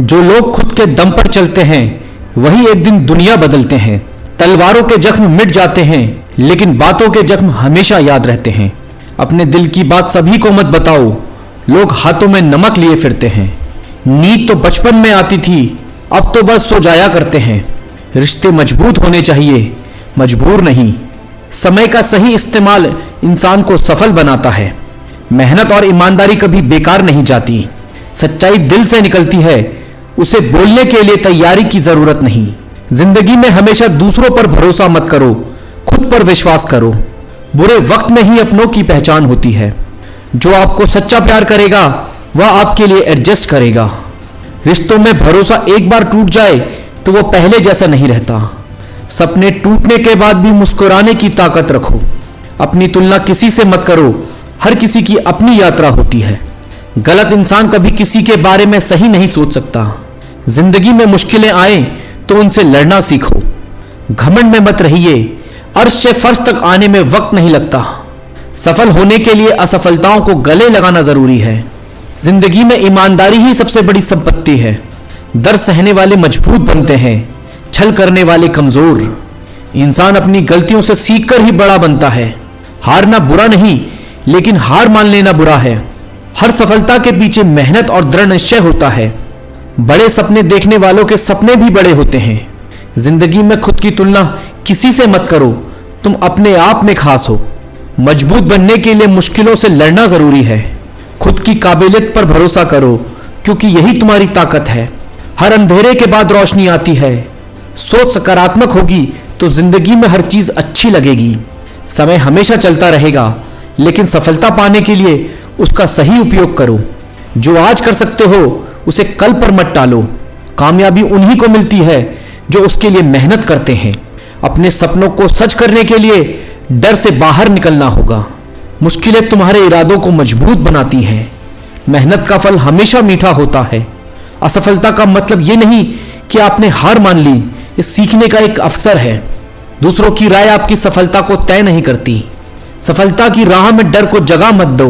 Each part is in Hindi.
जो लोग खुद के दम पर चलते हैं वही एक दिन दुनिया बदलते हैं। तलवारों के जख्म मिट जाते हैं लेकिन बातों के जख्म हमेशा याद रहते हैं। अपने दिल की बात सभी को मत बताओ, लोग हाथों में नमक लिए फिरते हैं। नींद तो बचपन में आती थी, अब तो बस सो जाया करते हैं। रिश्ते मजबूत होने चाहिए, मजबूर नहीं। समय का सही इस्तेमाल इंसान को सफल बनाता है। मेहनत और ईमानदारी कभी बेकार नहीं जाती। सच्चाई दिल से निकलती है, उसे बोलने के लिए तैयारी की जरूरत नहीं। जिंदगी में हमेशा दूसरों पर भरोसा मत करो, खुद पर विश्वास करो। बुरे वक्त में ही अपनों की पहचान होती है। जो आपको सच्चा प्यार करेगा वह आपके लिए एडजस्ट करेगा। रिश्तों में भरोसा एक बार टूट जाए तो वो पहले जैसा नहीं रहता। सपने टूटने के बाद भी मुस्कुराने की ताकत रखो। अपनी तुलना किसी से मत करो, हर किसी की अपनी यात्रा होती है। गलत इंसान कभी किसी के बारे में सही नहीं सोच सकता। जिंदगी में मुश्किलें आए तो उनसे लड़ना सीखो। घमंड में मत रहिए, अर्श से फर्श तक आने में वक्त नहीं लगता। सफल होने के लिए असफलताओं को गले लगाना जरूरी है। जिंदगी में ईमानदारी ही सबसे बड़ी संपत्ति है। दर्द सहने वाले मजबूत बनते हैं, छल करने वाले कमजोर। इंसान अपनी गलतियों से सीखकर ही बड़ा बनता है। हारना बुरा नहीं, लेकिन हार मान लेना बुरा है। हर सफलता के पीछे मेहनत और दृढ़ निश्चय होता है। बड़े सपने देखने वालों के सपने भी बड़े होते हैं। जिंदगी में खुद की तुलना किसी से मत करो, तुम अपने आप में खास हो। मजबूत बनने के लिए मुश्किलों से लड़ना जरूरी है। खुद की काबिलियत पर भरोसा करो, क्योंकि यही तुम्हारी ताकत है। हर अंधेरे के बाद रोशनी आती है। सोच सकारात्मक होगी तो जिंदगी में हर चीज अच्छी लगेगी। समय हमेशा चलता रहेगा, लेकिन सफलता पाने के लिए उसका सही उपयोग करो। जो आज कर सकते हो उसे कल पर मत टालो। कामयाबी उन्हीं को मिलती है जो उसके लिए मेहनत करते हैं। अपने सपनों को सच करने के लिए डर से बाहर निकलना होगा। मुश्किलें तुम्हारे इरादों को मजबूत बनाती हैं। मेहनत का फल हमेशा मीठा होता है। असफलता का मतलब ये नहीं कि आपने हार मान ली, ये सीखने का एक अवसर है। दूसरों की राय आपकी सफलता को तय नहीं करती। सफलता की राह में डर को जगह मत दो।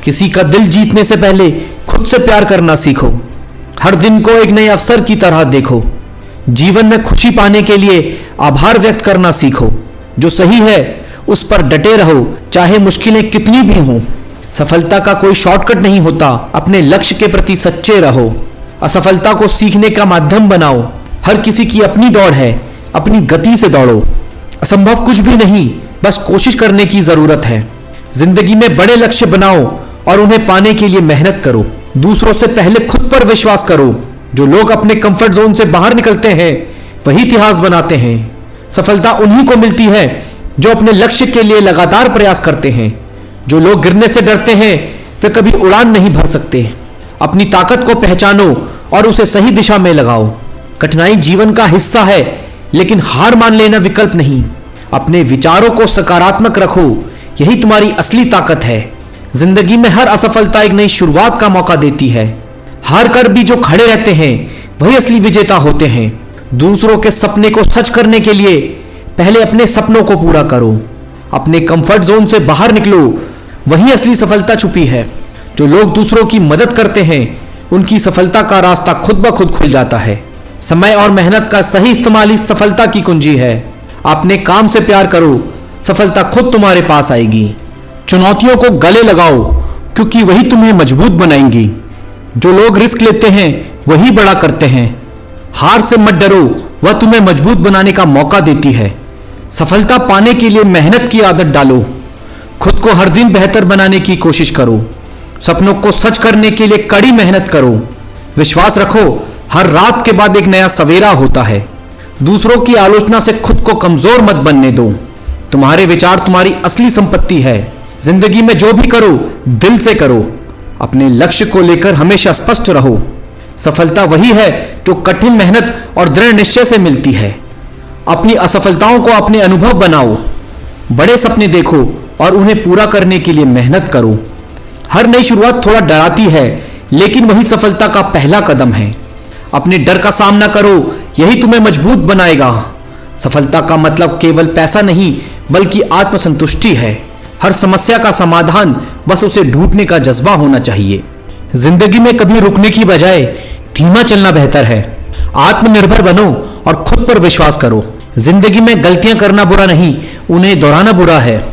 किसी का दिल जीतने से पहले खुद से प्यार करना सीखो। हर दिन को एक नए अवसर की तरह देखो। जीवन में खुशी पाने के लिए आभार व्यक्त करना सीखो। जो सही है उस पर डटे रहो, चाहे मुश्किलें कितनी भी हों। सफलता का कोई शॉर्टकट नहीं होता। अपने लक्ष्य के प्रति सच्चे रहो। असफलता को सीखने का माध्यम बनाओ। हर किसी की अपनी दौड़ है, अपनी गति से दौड़ो। असंभव कुछ भी नहीं, बस कोशिश करने की जरूरत है। जिंदगी में बड़े लक्ष्य बनाओ और उन्हें पाने के लिए मेहनत करो। दूसरों से पहले खुद पर विश्वास करो। जो लोग अपने कंफर्ट जोन से बाहर निकलते हैं वही इतिहास बनाते हैं। सफलता उन्हीं को मिलती है जो अपने लक्ष्य के लिए लगातार प्रयास करते हैं। जो लोग गिरने से डरते हैं वे कभी उड़ान नहीं भर सकते। अपनी ताकत को पहचानो और उसे सही दिशा में लगाओ। कठिनाई जीवन का हिस्सा है, लेकिन हार मान लेना विकल्प नहीं। अपने विचारों को सकारात्मक रखो, यही तुम्हारी असली ताकत है। जिंदगी में हर असफलता एक नई शुरुआत का मौका देती है। हार कर भी जो खड़े रहते हैं वही असली विजेता होते हैं। दूसरों के सपने को सच करने के लिए पहले अपने सपनों को पूरा करो। अपने कंफर्ट जोन से बाहर निकलो, वही असली सफलता छुपी है। जो लोग दूसरों की मदद करते हैं उनकी सफलता का रास्ता खुद ब खुद खुल जाता है। समय और मेहनत का सही इस्तेमाल ही सफलता की कुंजी है। अपने काम से प्यार करो, सफलता खुद तुम्हारे पास आएगी। चुनौतियों को गले लगाओ, क्योंकि वही तुम्हें मजबूत बनाएंगी। जो लोग रिस्क लेते हैं वही बड़ा करते हैं। हार से मत डरो, वह तुम्हें मजबूत बनाने का मौका देती है। सफलता पाने के लिए मेहनत की आदत डालो। खुद को हर दिन बेहतर बनाने की कोशिश करो। सपनों को सच करने के लिए कड़ी मेहनत करो। विश्वास रखो, हर रात के बाद एक नया सवेरा होता है। दूसरों की आलोचना से खुद को कमजोर मत बनने दो। तुम्हारे विचार तुम्हारी असली संपत्ति है। जिंदगी में जो भी करो दिल से करो। अपने लक्ष्य को लेकर हमेशा स्पष्ट रहो। सफलता वही है जो कठिन मेहनत और दृढ़ निश्चय से मिलती है। अपनी असफलताओं को अपने अनुभव बनाओ। बड़े सपने देखो और उन्हें पूरा करने के लिए मेहनत करो। हर नई शुरुआत थोड़ा डराती है, लेकिन वही सफलता का पहला कदम है। अपने डर का सामना करो, यही तुम्हें मजबूत बनाएगा। सफलता का मतलब केवल पैसा नहीं, बल्कि आत्मसंतुष्टि है। हर समस्या का समाधान बस उसे ढूंढने का जज्बा होना चाहिए। जिंदगी में कभी रुकने की बजाय धीमा चलना बेहतर है। आत्मनिर्भर बनो और खुद पर विश्वास करो। जिंदगी में गलतियां करना बुरा नहीं, उन्हें दोहराना बुरा है।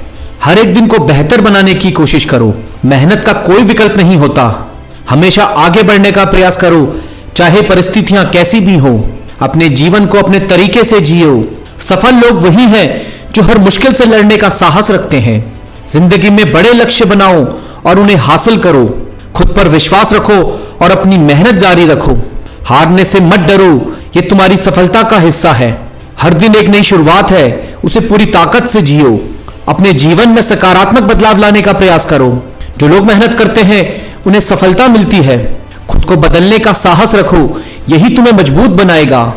हर एक दिन को बेहतर बनाने की कोशिश करो। मेहनत का कोई विकल्प नहीं होता। हमेशा आगे बढ़ने का प्रयास करो, चाहे परिस्थितियां कैसी भी हो। अपने जीवन को अपने तरीके से जियो। सफल लोग वही हैं जो हर मुश्किल से लड़ने का साहस रखते हैं। जिंदगी में बड़े लक्ष्य बनाओ और उन्हें हासिल करो। खुद पर विश्वास रखो और अपनी मेहनत जारी रखो। हारने से मत डरो, ये तुम्हारी सफलता का हिस्सा है। हर दिन एक नई शुरुआत है, उसे पूरी ताकत से जियो। अपने जीवन में सकारात्मक बदलाव लाने का प्रयास करो। जो लोग मेहनत करते हैं उन्हें सफलता मिलती है। खुद को बदलने का साहस रखो, यही तुम्हें मजबूत बनाएगा।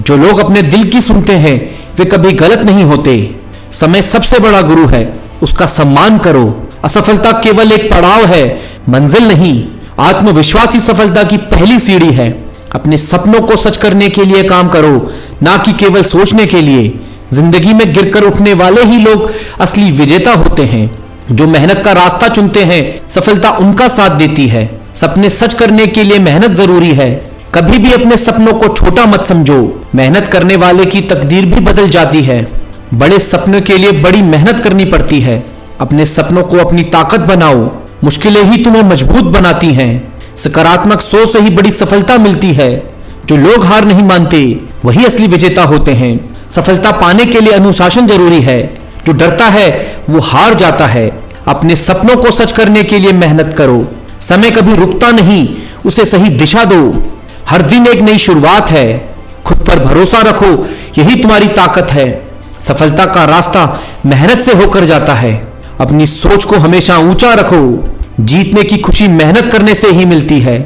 जो लोग अपने दिल की सुनते हैं वे कभी गलत नहीं होते। समय सबसे बड़ा गुरु है, उसका सम्मान करो। असफलता केवल एक पड़ाव है, मंजिल नहीं। आत्मविश्वास ही सफलता की पहली सीढ़ी है। अपने सपनों को सच करने के लिए काम करो, ना कि केवल सोचने के लिए। जिंदगी में गिरकर उठने वाले ही लोग असली विजेता होते हैं। जो मेहनत का रास्ता चुनते हैं सफलता उनका साथ देती है। सपने सच करने के लिए मेहनत जरूरी है। कभी भी अपने सपनों को छोटा मत समझो। मेहनत करने वाले की तकदीर भी बदल जाती है। बड़े सपनों के लिए बड़ी मेहनत करनी पड़ती है। अपने सपनों को अपनी ताकत बनाओ। मुश्किलें ही तुम्हें मजबूत बनाती हैं। सकारात्मक सोच से ही बड़ी सफलता मिलती है। जो लोग हार नहीं मानते वही असली विजेता होते हैं। सफलता पाने के लिए अनुशासन जरूरी है। जो डरता है वो हार जाता है। अपने सपनों को सच करने के लिए मेहनत करो। समय कभी रुकता नहीं, उसे सही दिशा दो। हर दिन एक नई शुरुआत है। खुद पर भरोसा रखो, यही तुम्हारी ताकत है। सफलता का रास्ता मेहनत से होकर जाता है। अपनी सोच को हमेशा ऊंचा रखो। जीतने की खुशी मेहनत करने से ही मिलती है।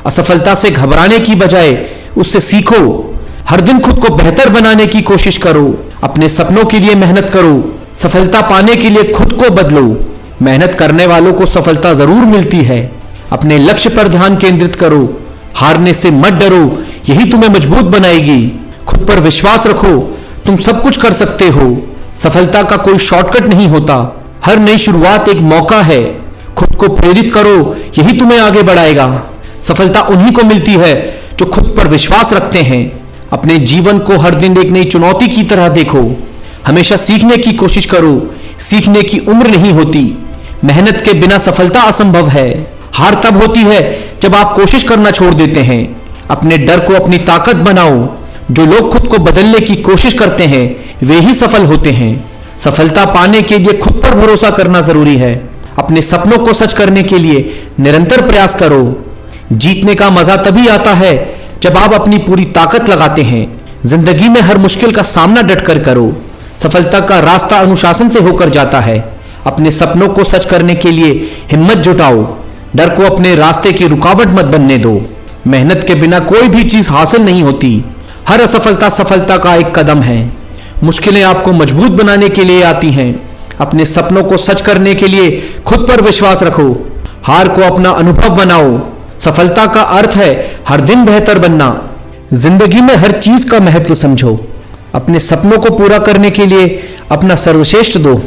असफलता से घबराने की बजाय उससे सीखो। हर दिन खुद को बेहतर बनाने की कोशिश करो। अपने सपनों के लिए मेहनत करो। सफलता पाने के लिए खुद को बदलो। मेहनत करने वालों को सफलता जरूर मिलती है। अपने लक्ष्य पर ध्यान केंद्रित करो। हारने से मत डरो, यही तुम्हें मजबूत बनाएगी। खुद पर विश्वास रखो, तुम सब कुछ कर सकते हो। सफलता का कोई शॉर्टकट नहीं होता। हर नई शुरुआत एक मौका है। खुद को प्रेरित करो, यही तुम्हें आगे बढ़ाएगा। सफलता उन्हीं को मिलती है जो खुद पर विश्वास रखते हैं। अपने जीवन को हर दिन एक नई चुनौती की तरह देखो। हमेशा सीखने की कोशिश करो। सीखने की उम्र नहीं होती। मेहनत के बिना सफलता असंभव है। हार तब होती है जब आप कोशिश करना छोड़ देते हैं। अपने डर को अपनी ताकत बनाओ। जो लोग खुद को बदलने की कोशिश करते हैं वे ही सफल होते हैं। सफलता पाने के लिए खुद पर भरोसा करना जरूरी है। अपने सपनों को सच करने के लिए निरंतर प्रयास करो। जीतने का मजा तभी आता है जब आप अपनी पूरी ताकत लगाते हैं। जिंदगी में हर मुश्किल का सामना डटकर करो। सफलता का रास्ता अनुशासन से होकर जाता है। अपने सपनों को सच करने के लिए हिम्मत जुटाओ। डर को अपने रास्ते की रुकावट मत बनने दो। मेहनत के बिना कोई भी चीज हासिल नहीं होती। हर असफलता सफलता का एक कदम है। मुश्किलें आपको मजबूत बनाने के लिए आती हैं। अपने सपनों को सच करने के लिए खुद पर विश्वास रखो। हार को अपना अनुभव बनाओ। सफलता का अर्थ है हर दिन बेहतर बनना। जिंदगी में हर चीज का महत्व समझो। अपने सपनों को पूरा करने के लिए अपना सर्वश्रेष्ठ दो।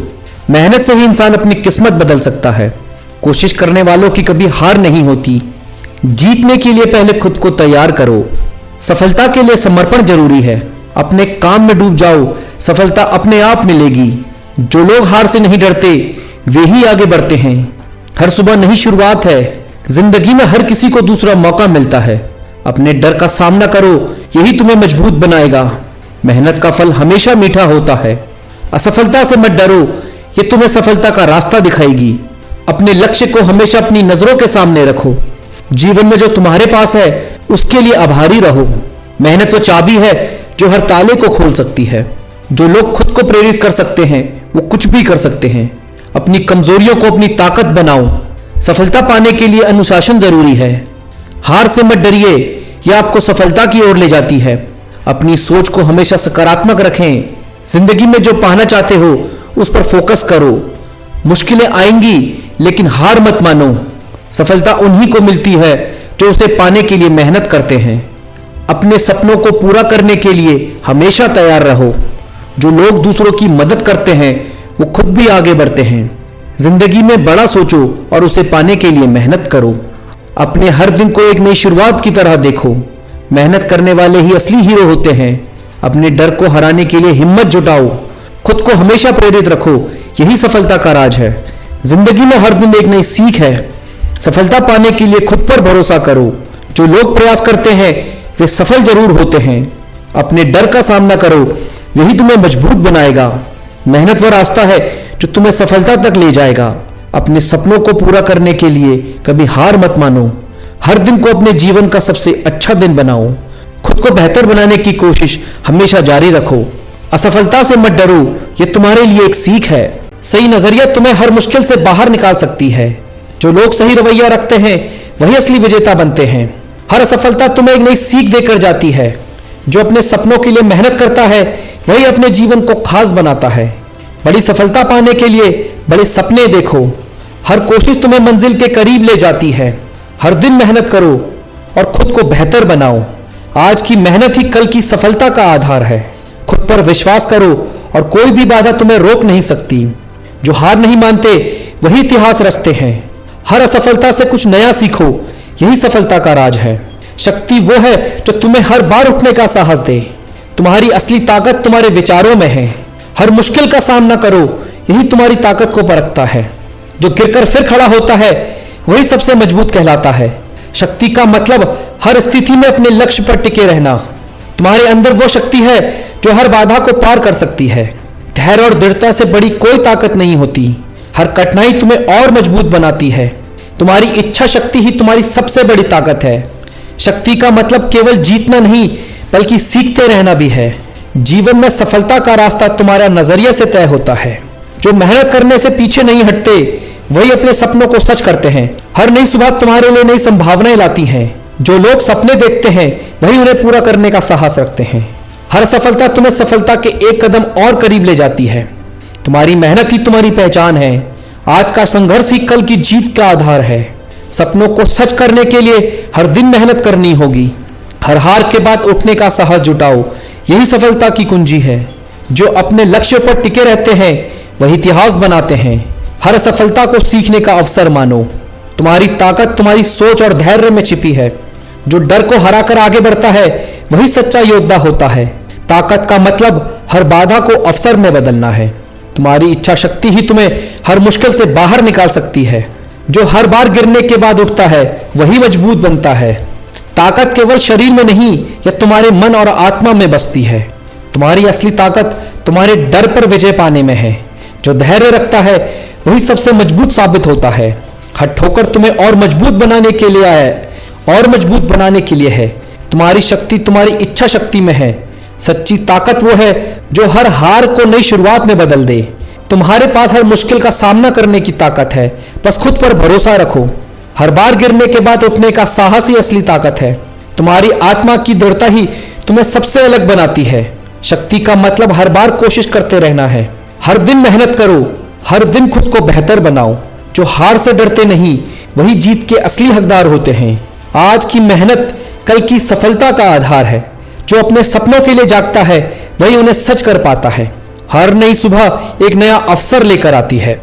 मेहनत से ही इंसान अपनी किस्मत बदल सकता है। कोशिश करने वालों की कभी हार नहीं होती। जीतने के लिए पहले खुद को तैयार करो। सफलता के लिए समर्पण जरूरी है। अपने काम में डूब जाओ, सफलता अपने आप मिलेगी। जो लोग हार से नहीं डरते वे ही आगे बढ़ते हैं। हर सुबह नई शुरुआत है। जिंदगी में हर किसी को दूसरा मौका मिलता है। अपने डर का सामना करो, यही तुम्हें मजबूत बनाएगा। मेहनत का फल हमेशा मीठा होता है। असफलता से मत डरो, ये तुम्हें सफलता का रास्ता दिखाएगी। अपने लक्ष्य को हमेशा अपनी नजरों के सामने रखो। जीवन में जो तुम्हारे पास है उसके लिए आभारी रहो। मेहनत वो चाबी है जो हर ताले को खोल सकती है। जो लोग खुद को प्रेरित कर सकते हैं वो कुछ भी कर सकते हैं। अपनी कमजोरियों को अपनी ताकत बनाओ। सफलता पाने के लिए अनुशासन जरूरी है। हार से मत डरिए, यह आपको सफलता की ओर ले जाती है। अपनी सोच को हमेशा सकारात्मक रखें। जिंदगी में जो पाना चाहते हो उस पर फोकस करो। मुश्किलें आएंगी लेकिन हार मत मानो। सफलता उन्हीं को मिलती है जो उसे पाने के लिए मेहनत करते हैं। अपने सपनों को पूरा करने के लिए हमेशा तैयार रहो। जो लोग दूसरों की मदद करते हैं वो खुद भी आगे बढ़ते हैं। जिंदगी में बड़ा सोचो और उसे पाने के लिए मेहनत करो। अपने हर दिन को एक नई शुरुआत की तरह देखो। मेहनत करने वाले ही असली हीरो होते हैं। अपने डर को हराने के लिए हिम्मत जुटाओ, खुद को हमेशा प्रेरित रखो, यही सफलता का राज है। जिंदगी में हर दिन एक नई सीख है। सफलता पाने के लिए खुद पर भरोसा करो। जो लोग प्रयास करते हैं वे सफल जरूर होते हैं। अपने डर का सामना करो, यही तुम्हें मजबूत बनाएगा। मेहनत वह रास्ता है जो तुम्हें सफलता तक ले जाएगा। अपने सपनों को पूरा करने के लिए कभी हार मत मानो। हर दिन को अपने जीवन का सबसे अच्छा दिन बनाओ। खुद को बेहतर बनाने की कोशिश हमेशा जारी रखो। असफलता से मत डरो, ये तुम्हारे लिए एक सीख है। सही नजरिया तुम्हें हर मुश्किल से बाहर निकाल सकती है। जो लोग सही रवैया रखते हैं वही असली विजेता बनते हैं। हर असफलता तुम्हें एक नई सीख देकर जाती है। जो अपने सपनों के लिए मेहनत करता है वही अपने जीवन को खास बनाता है। बड़ी सफलता पाने के लिए बड़े सपने देखो। हर कोशिश तुम्हें मंजिल के करीब ले जाती है। हर दिन मेहनत करो और खुद को बेहतर बनाओ। आज की मेहनत ही कल की सफलता का आधार है। खुद पर विश्वास करो और कोई भी बाधा तुम्हें रोक नहीं सकती। जो हार नहीं मानते वही इतिहास रचते हैं। हर असफलता से कुछ नया सीखो, यही सफलता का राज है। शक्ति वो है जो तुम्हें हर बार उठने का साहस दे। तुम्हारी असली ताकत तुम्हारे विचारों में है। हर मुश्किल का सामना करो, यही तुम्हारी ताकत को परखता है। जो गिरकर फिर खड़ा होता है वही सबसे मजबूत कहलाता है। शक्ति का मतलब हर स्थिति में अपने लक्ष्य पर टिके रहना। तुम्हारे अंदर वो शक्ति है जो हर बाधा को पार कर सकती है। धैर्य और दृढ़ता से बड़ी कोई ताकत नहीं होती। हर कठिनाई तुम्हें और मजबूत बनाती है। तुम्हारी इच्छा शक्ति ही तुम्हारी सबसे बड़ी ताकत है। शक्ति का मतलब केवल जीतना नहीं बल्कि सीखते रहना भी है। जीवन में सफलता का रास्ता तुम्हारा नजरिए से तय होता है। जो मेहनत करने से पीछे नहीं हटते वही अपने सपनों को सच करते हैं। हर नई सुबह तुम्हारे लिए नई संभावनाएं लाती हैं। जो लोग सपने देखते हैं वही उन्हें पूरा करने का साहस रखते हैं। हर सफलता तुम्हें सफलता के एक कदम और करीब ले जाती है। तुम्हारी मेहनत ही तुम्हारी पहचान है। आज का संघर्ष ही कल की जीत का आधार है। सपनों को सच करने के लिए हर दिन मेहनत करनी होगी। हर हार के बाद उठने का साहस जुटाओ, यही सफलता की कुंजी है। जो अपने लक्ष्य पर टिके रहते हैं वही इतिहास बनाते हैं। हर सफलता को सीखने का अवसर मानो। तुम्हारी ताकत तुम्हारी सोच और धैर्य में छिपी है। जो डर को हराकर आगे बढ़ता है वही सच्चा योद्धा होता है। ताकत का मतलब हर बाधा को अवसर में बदलना है। तुम्हारी इच्छा शक्ति ही तुम्हें हर मुश्किल से बाहर निकाल सकती है। जो हर बार गिरने के बाद उठता है वही मजबूत बनता है। ताकत केवल शरीर में नहीं, यह तुम्हारे मन और आत्मा में बसती है। तुम्हारी असली ताकत तुम्हारे डर पर विजय पाने में है। जो धैर्य रखता है वही सबसे मजबूत साबित होता है। हर ठोकर तुम्हें और मजबूत बनाने के लिए है। तुम्हारी शक्ति तुम्हारी इच्छा शक्ति में है। सच्ची ताकत वो है जो हर हार को नई शुरुआत में बदल दे। तुम्हारे पास हर मुश्किल का सामना करने की ताकत है, बस खुद पर भरोसा रखो। हर बार गिरने के बाद उठने का साहस ही असली ताकत है। तुम्हारी आत्मा की दृढ़ता ही तुम्हें सबसे अलग बनाती है। शक्ति का मतलब हर बार कोशिश करते रहना है। हर दिन मेहनत करो, हर दिन खुद को बेहतर बनाओ। जो हार से डरते नहीं वही जीत के असली हकदार होते हैं। आज की मेहनत कल की सफलता का आधार है। जो अपने सपनों के लिए जागता है वही उन्हें सच कर पाता है। हर नई सुबह एक नया अवसर लेकर आती है।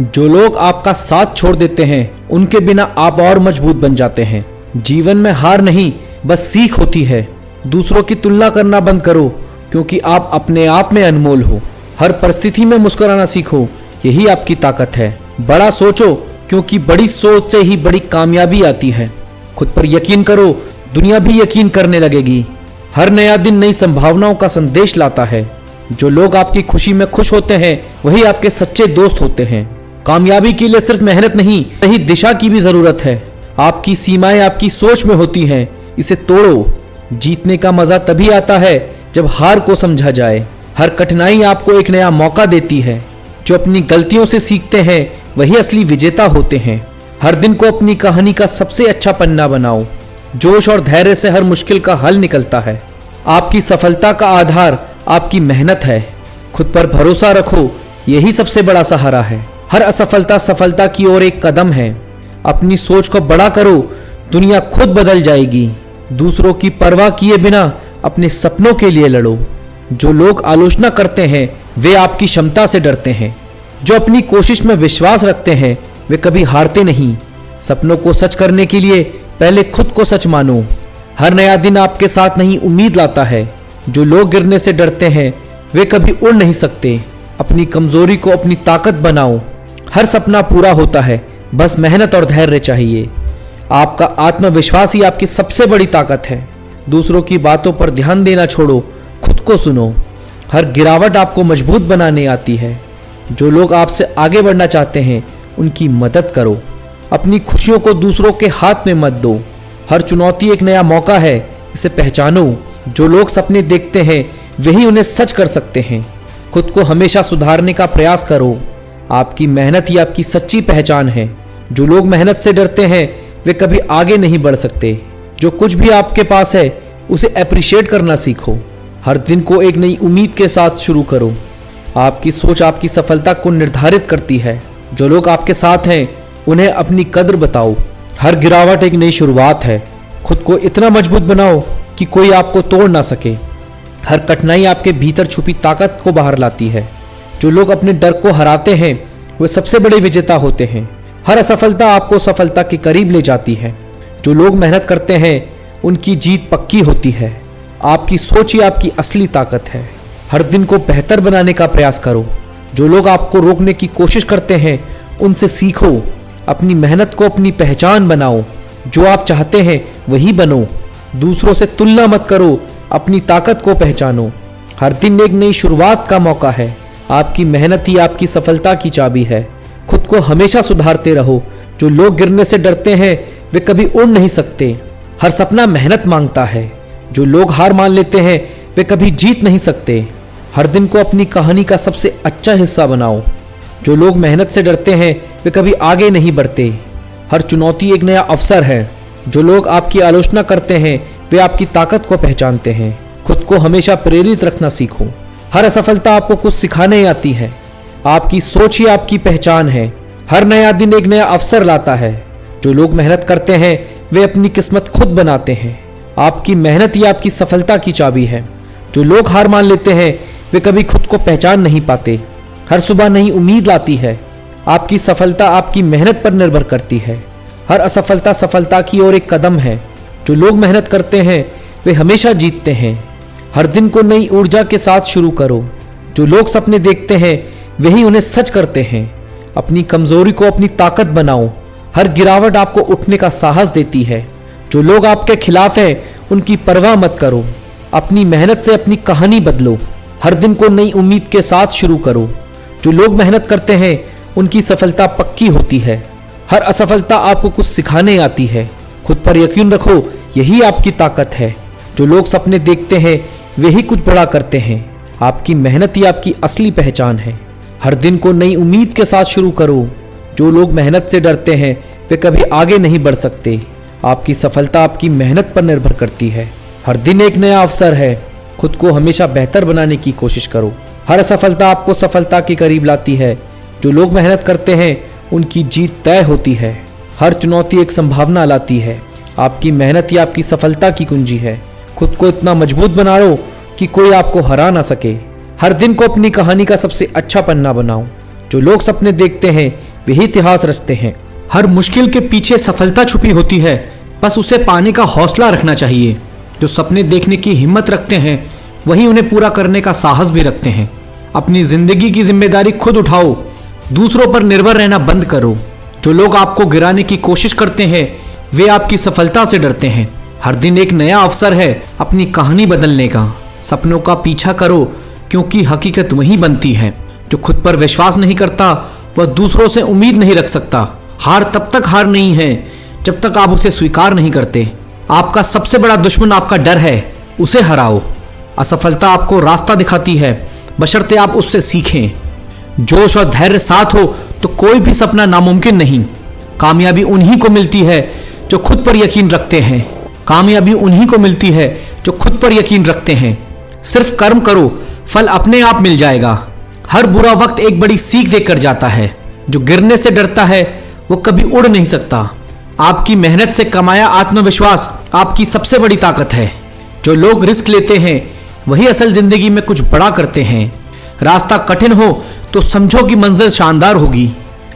जो लोग आपका साथ छोड़ देते हैं उनके बिना आप और मजबूत बन जाते हैं। जीवन में हार नहीं बस सीख होती है। दूसरों की तुलना करना बंद करो, क्योंकि आप अपने आप में अनमोल हो। हर परिस्थिति में मुस्कुराना सीखो, यही आपकी ताकत है। बड़ा सोचो, क्योंकि बड़ी सोच से ही बड़ी कामयाबी आती है। खुद पर यकीन करो, दुनिया भी यकीन करने लगेगी। हर नया दिन नई संभावनाओं का संदेश लाता है। जो लोग आपकी खुशी में खुश होते हैं वही आपके सच्चे दोस्त होते हैं। कामयाबी के लिए सिर्फ मेहनत नहीं, सही दिशा की भी जरूरत है। आपकी सीमाएं आपकी सोच में होती हैं, इसे तोड़ो। जीतने का मजा तभी आता है जब हार को समझा जाए। हर कठिनाई आपको एक नया मौका देती है। जो अपनी गलतियों से सीखते हैं वही असली विजेता होते हैं। हर दिन को अपनी कहानी का सबसे अच्छा पन्ना बनाओ। जोश और धैर्य से हर मुश्किल का हल निकलता है। आपकी सफलता का आधार आपकी मेहनत है। खुद पर भरोसा रखो, यही सबसे बड़ा सहारा है। हर असफलता सफलता की ओर एक कदम है। अपनी सोच को बड़ा करो, दुनिया खुद बदल जाएगी। दूसरों की परवाह किए बिना अपने सपनों के लिए लड़ो। जो लोग आलोचना करते हैं वे आपकी क्षमता से डरते हैं। जो अपनी कोशिश में विश्वास रखते हैं वे कभी हारते नहीं। सपनों को सच करने के लिए पहले खुद को सच मानो। हर नया दिन आपके साथ नई उम्मीद लाता है। जो लोग गिरने से डरते हैं वे कभी उड़ नहीं सकते। अपनी कमजोरी को अपनी ताकत बनाओ। हर सपना पूरा होता है, बस मेहनत और धैर्य चाहिए। आपका आत्मविश्वास ही आपकी सबसे बड़ी ताकत है। दूसरों की बातों पर ध्यान देना छोड़ो, खुद को सुनो। हर गिरावट आपको मजबूत बनाने आती है। जो लोग आपसे आगे बढ़ना चाहते हैं उनकी मदद करो। अपनी खुशियों को दूसरों के हाथ में मत दो। हर चुनौती एक नया मौका है, इसे पहचानो। जो लोग सपने देखते हैं वही उन्हें सच कर सकते हैं। खुद को हमेशा सुधारने का प्रयास करो। आपकी मेहनत ही आपकी सच्ची पहचान है। जो लोग मेहनत से डरते हैं वे कभी आगे नहीं बढ़ सकते। जो कुछ भी आपके पास है उसे अप्रिशिएट करना सीखो। हर दिन को एक नई उम्मीद के साथ शुरू करो। आपकी सोच आपकी सफलता को निर्धारित करती है। जो लोग आपके साथ हैं उन्हें अपनी कद्र बताओ। हर गिरावट एक नई शुरुआत है। खुद को इतना मजबूत बनाओ कि कोई आपको तोड़ ना सके। हर कठिनाई आपके भीतर छुपी ताकत को बाहर लाती है। जो लोग अपने डर को हराते हैं वे सबसे बड़े विजेता होते हैं। हर असफलता आपको सफलता के करीब ले जाती है। जो लोग मेहनत करते हैं उनकी जीत पक्की होती है। आपकी सोच ही आपकी असली ताकत है। हर दिन को बेहतर बनाने का प्रयास करो। जो लोग आपको रोकने की कोशिश करते हैं उनसे सीखो। अपनी मेहनत को अपनी पहचान बनाओ। जो आप चाहते हैं वही बनो। दूसरों से तुलना मत करो, अपनी ताकत को पहचानो। हर दिन एक नई शुरुआत का मौका है। आपकी मेहनत ही आपकी सफलता की चाबी है। खुद को हमेशा सुधारते रहो। जो लोग गिरने से डरते हैं वे कभी उड़ नहीं सकते। हर सपना मेहनत मांगता है। जो लोग हार मान लेते हैं वे कभी जीत नहीं सकते। हर दिन को अपनी कहानी का सबसे अच्छा हिस्सा बनाओ। जो लोग मेहनत से डरते हैं वे कभी आगे नहीं बढ़ते। हर चुनौती एक नया अवसर है। जो लोग आपकी आलोचना करते हैं वे आपकी ताकत को पहचानते हैं। खुद को हमेशा प्रेरित रखना सीखो। हर असफलता आपको कुछ सिखाने आती है। आपकी सोच ही आपकी पहचान है। हर नया दिन एक नया अवसर लाता है। जो लोग मेहनत करते हैं वे अपनी किस्मत खुद बनाते हैं। आपकी मेहनत ही आपकी सफलता की चाबी है। जो लोग हार मान लेते हैं वे कभी खुद को पहचान नहीं पाते। हर सुबह नई उम्मीद लाती है। आपकी सफलता आपकी मेहनत पर निर्भर करती है। हर असफलता सफलता की ओर एक कदम है। जो लोग मेहनत करते हैं वे हमेशा जीतते हैं। हर दिन को नई ऊर्जा के साथ शुरू करो। जो लोग सपने देखते हैं वही उन्हें सच करते हैं। अपनी कमजोरी को अपनी ताकत बनाओ। हर गिरावट आपको उठने का साहस देती है। जो लोग आपके खिलाफ हैं उनकी परवाह मत करो। अपनी मेहनत से अपनी कहानी बदलो। हर दिन को नई उम्मीद के साथ शुरू करो। जो लोग मेहनत करते हैं उनकी सफलता पक्की होती है। हर असफलता आपको कुछ सिखाने आती है। खुद पर यकीन रखो, यही आपकी ताकत है। जो लोग सपने देखते हैं वही कुछ बड़ा करते हैं। आपकी मेहनत ही आपकी असली पहचान है। हर दिन को नई उम्मीद के साथ शुरू करो। जो लोग मेहनत से डरते हैं वे कभी आगे नहीं बढ़ सकते। आपकी सफलता आपकी मेहनत पर निर्भर करती है। हर दिन एक नया अवसर है। खुद को हमेशा बेहतर बनाने की कोशिश करो। हर असफलता आपको सफलता के करीब लाती है। जो लोग मेहनत करते हैं उनकी जीत तय होती है। हर चुनौती एक संभावना लाती है। आपकी मेहनत ही आपकी सफलता की कुंजी है। खुद को इतना मजबूत बना लो कि कोई आपको हरा ना सके। हर दिन को अपनी कहानी का सबसे अच्छा पन्ना बनाओ। जो लोग सपने देखते हैं वही इतिहास रचते हैं। हर मुश्किल के पीछे सफलता छुपी होती है, बस उसे पाने का हौसला रखना चाहिए। जो सपने देखने की हिम्मत रखते हैं वही उन्हें पूरा करने का साहस भी रखते हैं। अपनी जिंदगी की जिम्मेदारी खुद उठाओ। दूसरों पर निर्भर रहना बंद करो। जो लोग आपको गिराने की कोशिश करते हैं वे आपकी सफलता से डरते हैं। हर दिन एक नया अवसर है अपनी कहानी बदलने का। सपनों का पीछा करो क्योंकि हकीकत वही बनती है। जो खुद पर विश्वास नहीं करता वह दूसरों से उम्मीद नहीं रख सकता। हार तब तक हार नहीं है जब तक आप उसे स्वीकार नहीं करते। आपका सबसे बड़ा दुश्मन आपका डर है, उसे हराओ। असफलता आपको रास्ता दिखाती है, बशर्ते आप उससे सीखें। जोश और धैर्य साथ हो तो कोई भी सपना नामुमकिन नहीं। कामयाबी उन्हीं को मिलती है जो खुद पर यकीन रखते हैं। कामयाबी उन्हीं को मिलती है जो खुद पर यकीन रखते हैं। सिर्फ कर्म करो, फल अपने आप मिल जाएगा। हर बुरा वक्त एक बड़ी सीख देकर जाता है। जो गिरने से डरता है वो कभी उड़ नहीं सकता। आपकी मेहनत से कमाया आत्मविश्वास आपकी सबसे बड़ी ताकत है। जो लोग रिस्क लेते हैं वही असल जिंदगी में कुछ बड़ा करते हैं। रास्ता कठिन हो तो समझो कि मंजिल शानदार होगी।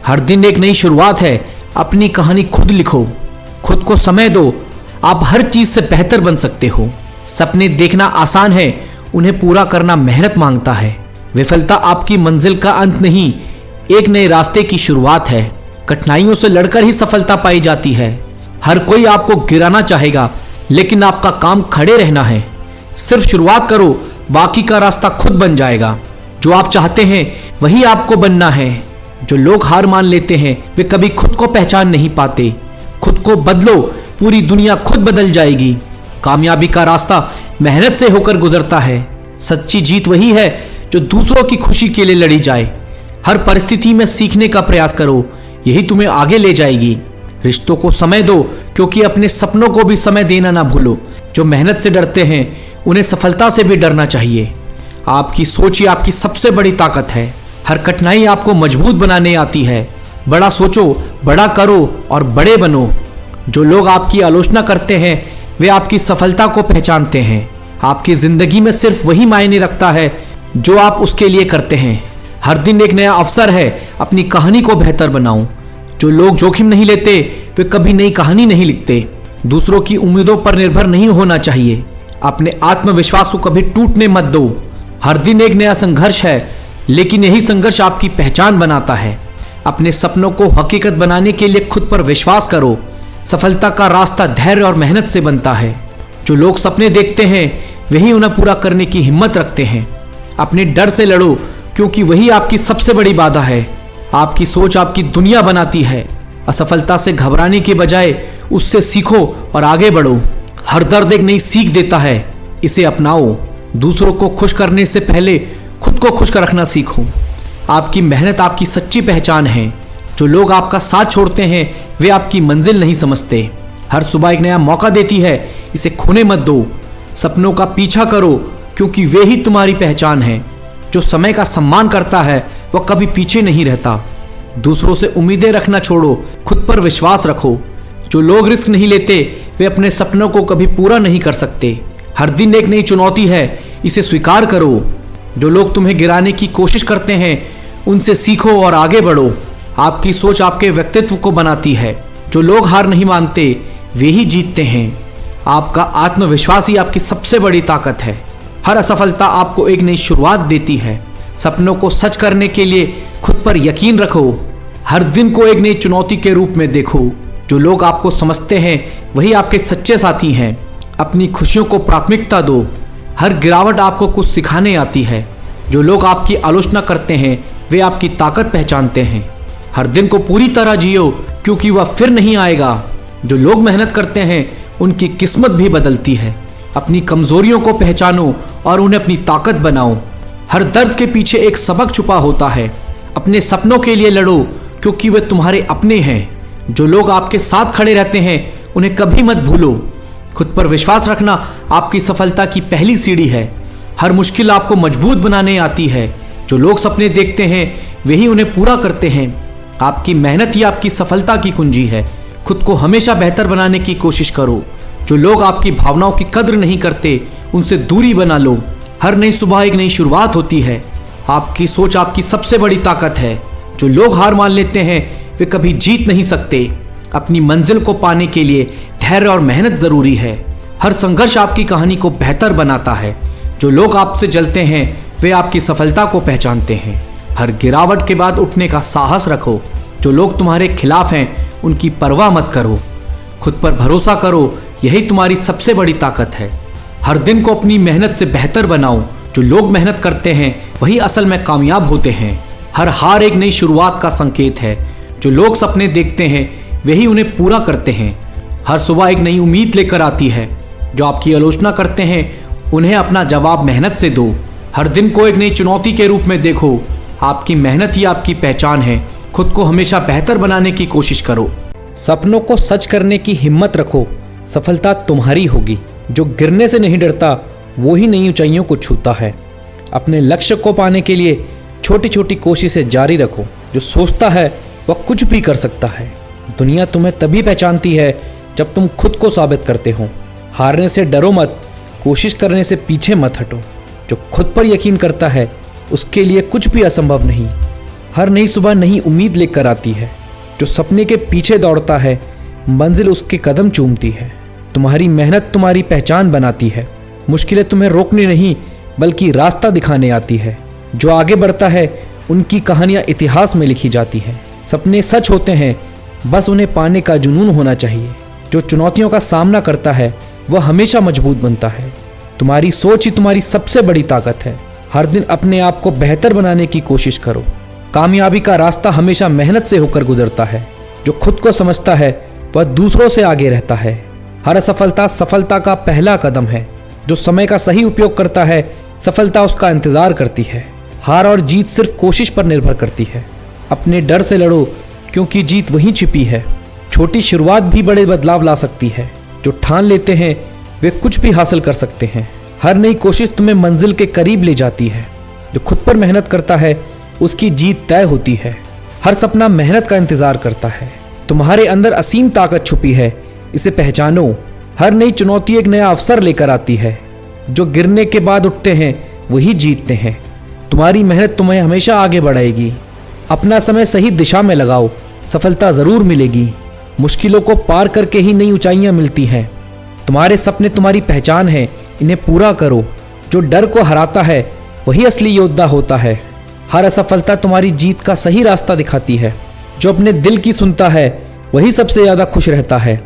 हर दिन एक नई शुरुआत है। अपनी कहानी खुद लिखो। खुद को समय दो। आप हर चीज से बेहतर बन सकते हो। सपने देखना आसान है, उन्हें पूरा करना मेहनत मांगता है। विफलता आपकी मंजिल का अंत नहीं, एक नए रास्ते की शुरुआत है। कठिनाइयों से लड़कर ही सफलता पाई जाती है। हर कोई आपको गिराना चाहेगा, लेकिन आपका काम खड़े रहना है। सिर्फ शुरुआत करो, बाकी का रास्ता खुद बन जाएगा। जो आप चाहते हैं वही आपको बनना है। जो लोग हार मान लेते हैं वे कभी खुद को पहचान नहीं पाते। खुद को बदलो, पूरी दुनिया खुद बदल जाएगी। कामयाबी का रास्ता मेहनत से होकर गुजरता है। सच्ची जीत वही है जो दूसरों की खुशी के लिए लड़ी जाए। हर परिस्थिति में सीखने का प्रयास करो, यही तुम्हें आगे ले जाएगी। रिश्तों को समय दो, क्योंकि अपने सपनों को भी समय देना ना भूलो। जो मेहनत से डरते हैं उन्हें सफलता से भी डरना चाहिए। आपकी सोच ही आपकी सबसे बड़ी ताकत है। हर कठिनाई आपको मजबूत बनाने आती है। बड़ा सोचो, बड़ा करो और बड़े बनो। जो लोग आपकी आलोचना करते हैं वे आपकी सफलता को पहचानते हैं। आपकी जिंदगी में सिर्फ वही मायने रखता है जो आप उसके लिए करते हैं। हर दिन एक नया अवसर है, अपनी कहानी को बेहतर बनाओ। जो लोग जोखिम नहीं लेते वे कभी नई कहानी नहीं लिखते। दूसरों की उम्मीदों पर निर्भर नहीं होना चाहिए। अपने आत्मविश्वास को कभी टूटने मत दो। हर दिन एक नया संघर्ष है, लेकिन यही संघर्ष आपकी पहचान बनाता है। अपने सपनों को हकीकत बनाने के लिए खुद पर विश्वास करो। सफलता का रास्ता धैर्य और मेहनत से बनता है। जो लोग सपने देखते हैं वही उन्हें पूरा करने की हिम्मत रखते हैं। अपने डर से लड़ो, क्योंकि वही आपकी सबसे बड़ी बाधा है। आपकी सोच आपकी दुनिया बनाती है। असफलता से घबराने के बजाय उससे सीखो और आगे बढ़ो। हर दर्द एक नई सीख देता है, इसे अपनाओ। दूसरों को खुश करने से पहले खुद को खुश रखना सीखो। आपकी मेहनत आपकी सच्ची पहचान है। जो लोग आपका साथ छोड़ते हैं वे आपकी मंजिल नहीं समझते। हर सुबह एक नया मौका देती है, इसे खोने मत दो। सपनों का पीछा करो, क्योंकि वे ही तुम्हारी पहचान है। जो समय का सम्मान करता है वह कभी पीछे नहीं रहता। दूसरों से उम्मीदें रखना छोड़ो, खुद पर विश्वास रखो। जो लोग रिस्क नहीं लेते वे अपने सपनों को कभी पूरा नहीं कर सकते। हर दिन एक नई चुनौती है, इसे स्वीकार करो। जो लोग तुम्हें गिराने की कोशिश करते हैं उनसे सीखो और आगे बढ़ो। आपकी सोच आपके व्यक्तित्व को बनाती है। जो लोग हार नहीं मानते वे ही जीतते हैं। आपका आत्मविश्वास ही आपकी सबसे बड़ी ताकत है। हर असफलता आपको एक नई शुरुआत देती है। सपनों को सच करने के लिए खुद पर यकीन रखो। हर दिन को एक नई चुनौती के रूप में देखो। जो लोग आपको समझते हैं वही आपके सच्चे साथी हैं। अपनी खुशियों को प्राथमिकता दो। हर गिरावट आपको कुछ सिखाने आती है। जो लोग आपकी आलोचना करते हैं वे आपकी ताकत पहचानते हैं। हर दिन को पूरी तरह जियो, क्योंकि वह फिर नहीं आएगा। जो लोग मेहनत करते हैं उनकी किस्मत भी बदलती है। अपनी कमजोरियों को पहचानो और उन्हें अपनी ताकत बनाओ। हर दर्द के पीछे एक सबक छुपा होता है। अपने सपनों के लिए लड़ो, क्योंकि वे तुम्हारे अपने हैं। जो लोग आपके साथ खड़े रहते हैं उन्हें कभी मत भूलो। खुद पर विश्वास रखना आपकी सफलता की पहली सीढ़ी है। हर मुश्किल आपको मजबूत बनाने आती है। जो लोग सपने देखते हैं वही उन्हें पूरा करते हैं। आपकी मेहनत ही आपकी सफलता की कुंजी है। खुद को हमेशा बेहतर बनाने की कोशिश करो। जो लोग आपकी भावनाओं की कद्र नहीं करते उनसे दूरी बना लो। हर नई सुबह एक नई शुरुआत होती है। आपकी सोच आपकी सबसे बड़ी ताकत है। जो लोग हार मान लेते हैं वे कभी जीत नहीं सकते। अपनी मंजिल को पाने के लिए धैर्य और मेहनत जरूरी है। हर संघर्ष आपकी कहानी को बेहतर बनाता है। जो लोग आपसे जलते हैं वे आपकी सफलता को पहचानते हैं। हर गिरावट के बाद उठने का साहस रखो। जो लोग तुम्हारे खिलाफ हैं उनकी परवाह मत करो। खुद पर भरोसा करो, यही तुम्हारी सबसे बड़ी ताकत है। हर दिन को अपनी मेहनत से बेहतर बनाओ। जो लोग मेहनत करते हैं वही असल में कामयाब होते हैं। हर हार एक नई शुरुआत का संकेत है। जो लोग सपने देखते हैं वही उन्हें पूरा करते हैं। हर सुबह एक नई उम्मीद लेकर आती है। जो आपकी आलोचना करते हैं उन्हें अपना जवाब मेहनत से दो। हर दिन को एक नई चुनौती के रूप में देखो। आपकी मेहनत ही आपकी पहचान है। खुद को हमेशा बेहतर बनाने की कोशिश करो। सपनों को सच करने की हिम्मत रखो। सफलता तुम्हारी होगी। जो गिरने से नहीं डरता वो ही नई ऊंचाइयों को छूता है। अपने लक्ष्य को पाने के लिए छोटी छोटी कोशिशें जारी रखो। जो सोचता है वह कुछ भी कर सकता है। दुनिया तुम्हें तभी पहचानती है जब तुम खुद को साबित करते हो। हारने से डरो मत, कोशिश करने से पीछे मत हटो। जो खुद पर यकीन करता है उसके लिए कुछ भी असंभव नहीं। हर नई सुबह नई उम्मीद लेकर आती है। जो सपने के पीछे दौड़ता है मंजिल उसके कदम चूमती है। तुम्हारी मेहनत तुम्हारी पहचान बनाती है। मुश्किलें तुम्हें रोकने नहीं बल्कि रास्ता दिखाने आती है। जो आगे बढ़ता है उनकी कहानियां इतिहास में लिखी जाती हैं। सपने सच होते हैं, बस उन्हें पाने का जुनून होना चाहिए। जो चुनौतियों का सामना करता है वह हमेशा मजबूत बनता है। तुम्हारी सोच ही तुम्हारी सबसे बड़ी ताकत है। हर दिन अपने आप को बेहतर बनाने की कोशिश करो। कामयाबी का रास्ता हमेशा मेहनत से होकर गुजरता है। जो खुद को समझता है वह दूसरों से आगे रहता है। हर असफलता सफलता का पहला कदम है। जो समय का सही उपयोग करता है सफलता उसका इंतजार करती है। हार और जीत सिर्फ कोशिश पर निर्भर करती है। अपने डर से लड़ो क्योंकि जीत वहीं छिपी है। छोटी शुरुआत भी बड़े बदलाव ला सकती है। जो ठान लेते हैं वे कुछ भी हासिल कर सकते हैं। हर नई कोशिश तुम्हें मंजिल के करीब ले जाती है। जो खुद पर मेहनत करता है उसकी जीत तय होती है। हर सपना मेहनत का इंतजार करता है। तुम्हारे अंदर असीम ताकत छुपी है, इसे पहचानो। हर नई चुनौती एक नया अवसर लेकर आती है। जो गिरने के बाद उठते हैं वही जीतते हैं। तुम्हारी मेहनत तुम्हें हमेशा आगे बढ़ाएगी। अपना समय सही दिशा में लगाओ, सफलता जरूर मिलेगी। मुश्किलों को पार करके ही नई ऊंचाइयां मिलती हैं। तुम्हारे सपने तुम्हारी पहचान है, इन्हें पूरा करो। जो डर को हराता है वही असली योद्धा होता है। हर असफलता तुम्हारी जीत का सही रास्ता दिखाती है। जो अपने दिल की सुनता है वही सबसे ज्यादा खुश रहता है।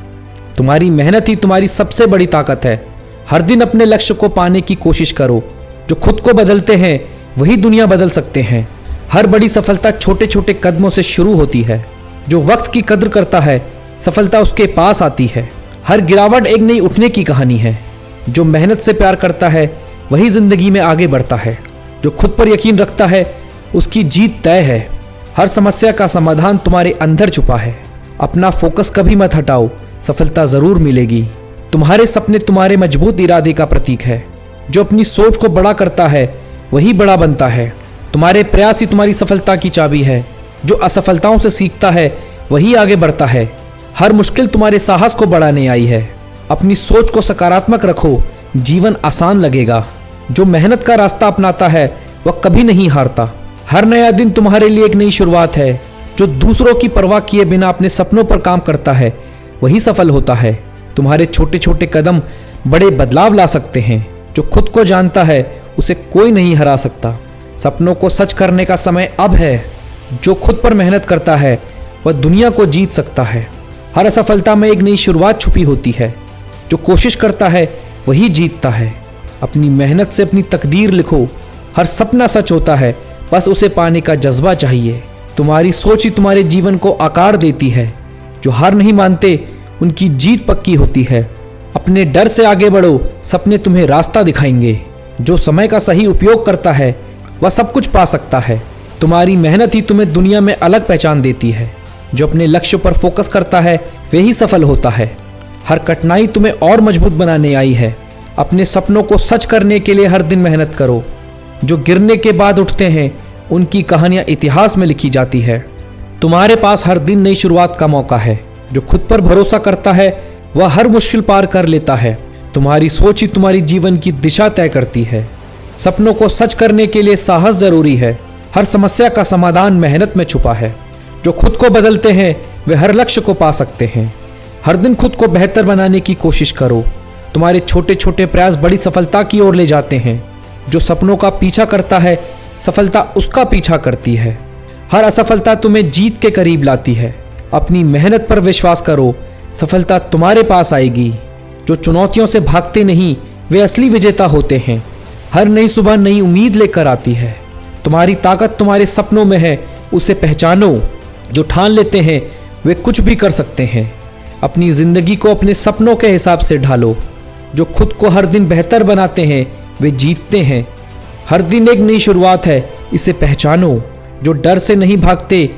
तुम्हारी मेहनत ही तुम्हारी सबसे बड़ी ताकत है। हर दिन अपने लक्ष्य को पाने की कोशिश करो। जो खुद को बदलते हैं वही दुनिया बदल सकते हैं। हर बड़ी सफलता छोटे छोटे कदमों से शुरू होती है। जो वक्त की कद्र करता है सफलता उसके पास आती है। हर गिरावट एक नई उठने की कहानी है। जो मेहनत से प्यार करता है वही जिंदगी में आगे बढ़ता है। जो खुद पर यकीन रखता है उसकी जीत तय है। हर समस्या का समाधान तुम्हारे अंदर छुपा है। अपना फोकस कभी मत हटाओ, सफलता जरूर मिलेगी। तुम्हारे सपने तुम्हारे मजबूत इरादे का प्रतीक है। जो अपनी सोच को बड़ा करता है वही बड़ा बनता है। तुम्हारे प्रयास ही तुम्हारी सफलता की चाबी है। जो असफलताओं से सीखता है वही आगे बढ़ता है। हर मुश्किल तुम्हारे साहस को बढ़ाने आई है। अपनी सोच को सकारात्मक रखो, जीवन आसान लगेगा। जो मेहनत का रास्ता अपनाता है वह कभी नहीं हारता। हर नया दिन तुम्हारे लिए एक नई शुरुआत है। जो दूसरों की परवाह किए बिना अपने सपनों पर काम करता है वही सफल होता है। तुम्हारे छोटे छोटे कदम बड़े बदलाव ला सकते हैं। जो खुद को जानता है उसे कोई नहीं हरा सकता। सपनों को सच करने का समय अब है। जो खुद पर मेहनत करता है वह दुनिया को जीत सकता है। हर असफलता में एक नई शुरुआत छुपी होती है। जो कोशिश करता है वही जीतता है। अपनी मेहनत से अपनी तकदीर लिखो। हर सपना सच होता है, बस उसे पाने का जज्बा चाहिए। तुम्हारी सोच ही तुम्हारे जीवन को आकार देती है। जो हार नहीं मानते उनकी जीत पक्की होती है। अपने डर से आगे बढ़ो, सपने तुम्हें रास्ता दिखाएंगे। जो समय का सही उपयोग करता है वह सब कुछ पा सकता है। तुम्हारी मेहनत ही तुम्हें दुनिया में अलग पहचान देती है। जो अपने लक्ष्य पर फोकस करता है वही सफल होता है। हर कठिनाई तुम्हें और मजबूत बनाने आई है। अपने सपनों को सच करने के लिए हर दिन मेहनत करो। जो गिरने के बाद उठते हैं उनकी कहानियां इतिहास में लिखी जाती है। तुम्हारे पास हर दिन नई शुरुआत का मौका है। जो खुद पर भरोसा करता है वह हर मुश्किल पार कर लेता है। तुम्हारी सोच ही तुम्हारी जीवन की दिशा तय करती है। सपनों को सच करने के लिए साहस जरूरी है। हर समस्या का समाधान मेहनत में छुपा है। जो खुद को बदलते हैं वे हर लक्ष्य को पा सकते हैं। हर दिन खुद को बेहतर बनाने की कोशिश करो। तुम्हारे छोटे छोटे प्रयास बड़ी सफलता की ओर ले जाते हैं। जो सपनों का पीछा करता है सफलता उसका पीछा करती है। हर असफलता तुम्हें जीत के करीब लाती है। अपनी मेहनत पर विश्वास करो, सफलता तुम्हारे पास आएगी। जो चुनौतियों से भागते नहीं वे असली विजेता होते हैं। हर नई सुबह नई उम्मीद लेकर आती है। तुम्हारी ताकत तुम्हारे सपनों में है, उसे पहचानो। जो ठान लेते हैं वे कुछ भी कर सकते हैं। अपनी जिंदगी को अपने सपनों के हिसाब से ढालो। जो खुद को हर दिन बेहतर बनाते हैं वे जीतते हैं। हर दिन एक नई शुरुआत है, इसे पहचानो। जो डर से नहीं भागते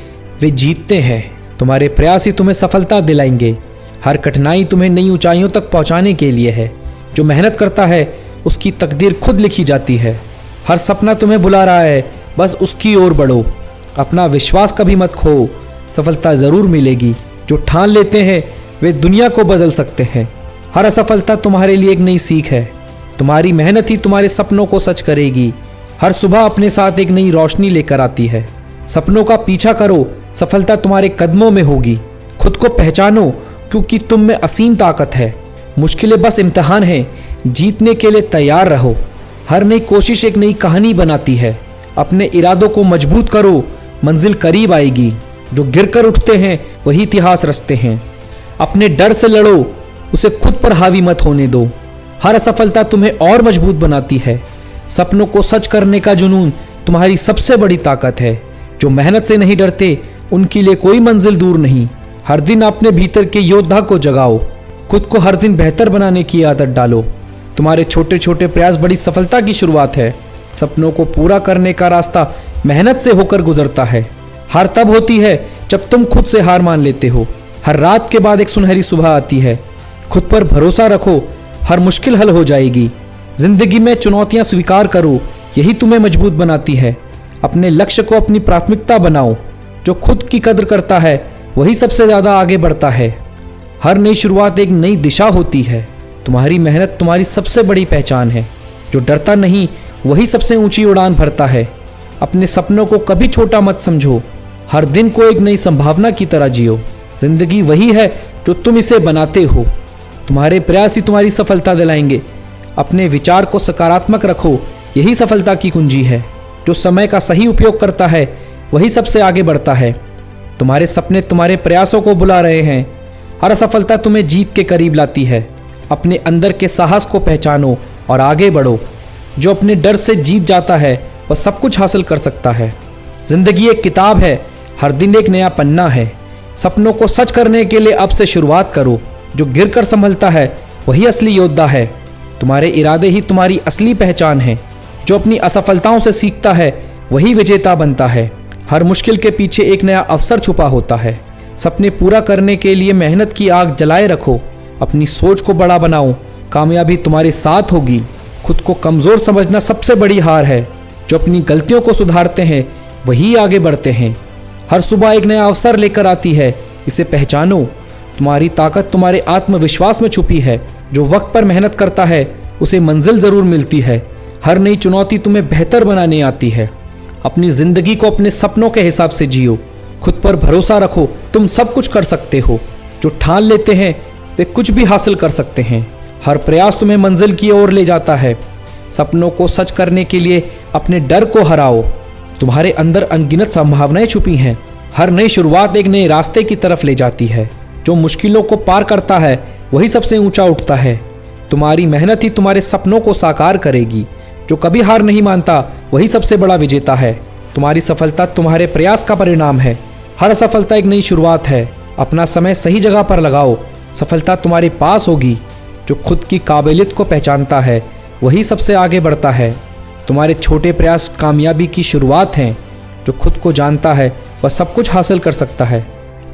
वे जीतते हैं। तुम्हारे प्रयास ही तुम्हें सफलता दिलाएंगे। हर कठिनाई तुम्हें नई ऊंचाइयों तक पहुंचाने के लिए है। जो मेहनत करता है उसकी तकदीर खुद लिखी जाती है। हर सपना तुम्हें बुला रहा है, बस उसकी ओर बढ़ो। अपना विश्वास कभी मत खो, सफलता जरूर मिलेगी। जो ठान लेते हैं वे दुनिया को बदल सकते हैं। हर असफलता तुम्हारे लिए एक नई सीख है। तुम्हारी मेहनत ही तुम्हारे सपनों को सच करेगी। हर सुबह अपने साथ एक नई रोशनी लेकर आती है। सपनों का पीछा करो, सफलता तुम्हारे कदमों में होगी। खुद को पहचानो क्योंकि तुम में असीम ताकत है। मुश्किलें बस इम्तिहान हैं, जीतने के लिए तैयार रहो। हर नई कोशिश एक नई कहानी बनाती है। अपने इरादों को मजबूत करो, मंजिल करीब आएगी। जो गिरकर उठते हैं वही इतिहास रचते हैं। अपने डर से लड़ो, उसे खुद पर हावी मत होने दो। हर असफलता तुम्हें और मजबूत बनाती है। सपनों को सच करने का जुनून तुम्हारी सबसे बड़ी ताकत है। जो मेहनत से नहीं डरते उनके लिए कोई मंजिल दूर नहीं। हर दिन अपने भीतर के योद्धा को जगाओ। खुद को हर दिन बेहतर बनाने की आदत डालो। तुम्हारे छोटे छोटे प्रयास बड़ी सफलता की शुरुआत है। सपनों को पूरा करने का रास्ता मेहनत से होकर गुजरता है। हार तब होती है जब तुम खुद से हार मान लेते हो। हर रात के बाद एक सुनहरी सुबह आती है। खुद पर भरोसा रखो, हर मुश्किल हल हो जाएगी। जिंदगी में चुनौतियां स्वीकार करो, यही तुम्हें मजबूत बनाती है। अपने लक्ष्य को अपनी प्राथमिकता बनाओ। जो खुद की कद्र करता है वही सबसे ज्यादा आगे बढ़ता है। हर नई शुरुआत एक नई दिशा होती है। तुम्हारी मेहनत तुम्हारी सबसे बड़ी पहचान है। जो डरता नहीं वही सबसे ऊंची उड़ान भरता है। अपने सपनों को कभी छोटा मत समझो। हर दिन को एक नई संभावना की तरह जियो। जिंदगी वही है जो तुम इसे बनाते हो। तुम्हारे प्रयास ही तुम्हारी सफलता दिलाएंगे। अपने विचार को सकारात्मक रखो, यही सफलता की कुंजी है। जो समय का सही उपयोग करता है वही सबसे आगे बढ़ता है। तुम्हारे सपने तुम्हारे प्रयासों को बुला रहे हैं। हर असफलता तुम्हें जीत के करीब लाती है। अपने अंदर के साहस को पहचानो और आगे बढ़ो। जो अपने डर से जीत जाता है वह सब कुछ हासिल कर सकता है। जिंदगी एक किताब है, हर दिन एक नया पन्ना है। सपनों को सच करने के लिए अब से शुरुआत करो। जो गिरकर संभलता है वही असली योद्धा है। तुम्हारे इरादे ही तुम्हारी असली पहचान है। जो अपनी असफलताओं से सीखता है वही विजेता बनता है। हर मुश्किल के पीछे एक नया अवसर छुपा होता है। सपने पूरा करने के लिए मेहनत की आग जलाए रखो। अपनी सोच को बड़ा बनाओ, कामयाबी तुम्हारे साथ होगी। खुद को कमजोर समझना सबसे बड़ी हार है। जो अपनी गलतियों को सुधारते हैं वही आगे बढ़ते हैं। हर सुबह एक नया अवसर लेकर आती है, इसे पहचानो। तुम्हारी ताकत तुम्हारे आत्मविश्वास में छुपी है। जो वक्त पर मेहनत करता है उसे मंजिल जरूर मिलती है। हर नई चुनौती तुम्हें बेहतर बनाने आती है। अपनी जिंदगी को अपने सपनों के हिसाब से जियो। खुद पर भरोसा रखो, तुम सब कुछ कर सकते हो। जो ठान लेते हैं वे कुछ भी हासिल कर सकते हैं। हर प्रयास तुम्हें मंजिल की ओर ले जाता है। सपनों को सच करने के लिए अपने डर को हराओ। तुम्हारे अंदर अनगिनत संभावनाएं छुपी हैं। हर नई शुरुआत एक नए रास्ते की तरफ ले जाती है। जो मुश्किलों को पार करता है वही सबसे ऊंचा उठता है। तुम्हारी मेहनत ही तुम्हारे सपनों को साकार करेगी। जो कभी हार नहीं मानता वही सबसे बड़ा विजेता है। तुम्हारी सफलता तुम्हारे प्रयास का परिणाम है। हर सफलता एक नई शुरुआत है। अपना समय सही जगह पर लगाओ, सफलता तुम्हारे पास होगी। जो खुद की काबिलियत को पहचानता है वही सबसे आगे बढ़ता है। तुम्हारे छोटे प्रयास कामयाबी की शुरुआत हैं। जो खुद को जानता है वह सब कुछ हासिल कर सकता है।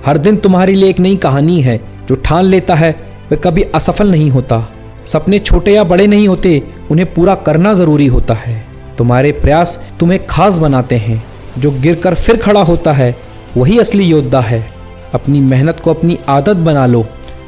हर दिन तुम्हारे लिए एक नई कहानी है। जो ठान लेता है वह कभी असफल नहीं होता। सपने छोटे या बड़े नहीं होते, उन्हें पूरा करना जरूरी होता है। तुम्हारे प्रयास तुम्हें खास बनाते हैं। जो गिरकर फिर खड़ा होता है वही असली योद्धा है। अपनी मेहनत को अपनी आदत बना लो।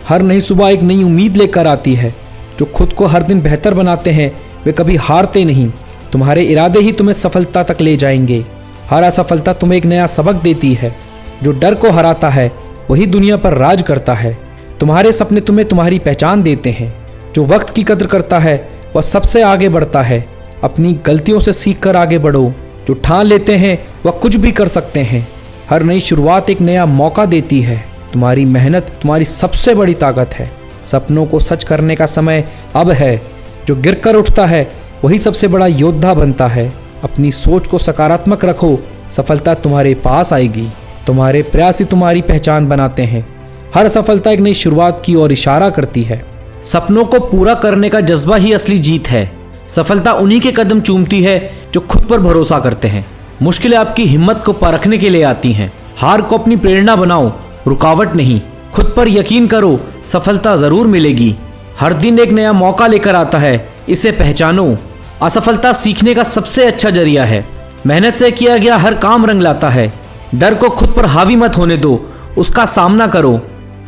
हर नई सुबह एक नई उम्मीद लेकर आती है। जो खुद को हर दिन बेहतर बनाते हैं वे कभी हारते नहीं। तुम्हारे इरादे ही तुम्हें सफलता तक ले जाएंगे। हर असफलता तुम्हें एक नया सबक देती है। जो डर को हराता है वही दुनिया पर राज करता है। तुम्हारे सपने तुम्हें तुम्हारी पहचान देते हैं। जो वक्त की कद्र करता है वह सबसे आगे बढ़ता है। अपनी गलतियों से सीखकर आगे बढ़ो। जो ठान लेते हैं वह कुछ भी कर सकते हैं। हर नई शुरुआत एक नया मौका देती है। तुम्हारी मेहनत तुम्हारी सबसे बड़ी ताकत है। सपनों को सच करने का समय अब है। जो गिरकर उठता है वही सबसे बड़ा योद्धा बनता है। अपनी सोच को सकारात्मक रखो, सफलता तुम्हारे पास आएगी। तुम्हारे प्रयास ही तुम्हारी पहचान बनाते हैं। हर सफलता एक नई शुरुआत की ओर इशारा करती है। सपनों को पूरा करने का जज्बा ही असली जीत है। सफलता उन्हीं के कदम चूमती है जो खुद पर भरोसा करते हैं। मुश्किलें आपकी हिम्मत को परखने के लिए आती हैं। हार को अपनी प्रेरणा बनाओ, रुकावट नहीं। खुद पर यकीन करो, सफलता जरूर मिलेगी। हर दिन एक नया मौका लेकर आता है, इसे पहचानो। असफलता सीखने का सबसे अच्छा जरिया है। मेहनत से किया गया हर काम रंग लाता है। डर को खुद पर हावी मत होने दो, उसका सामना करो।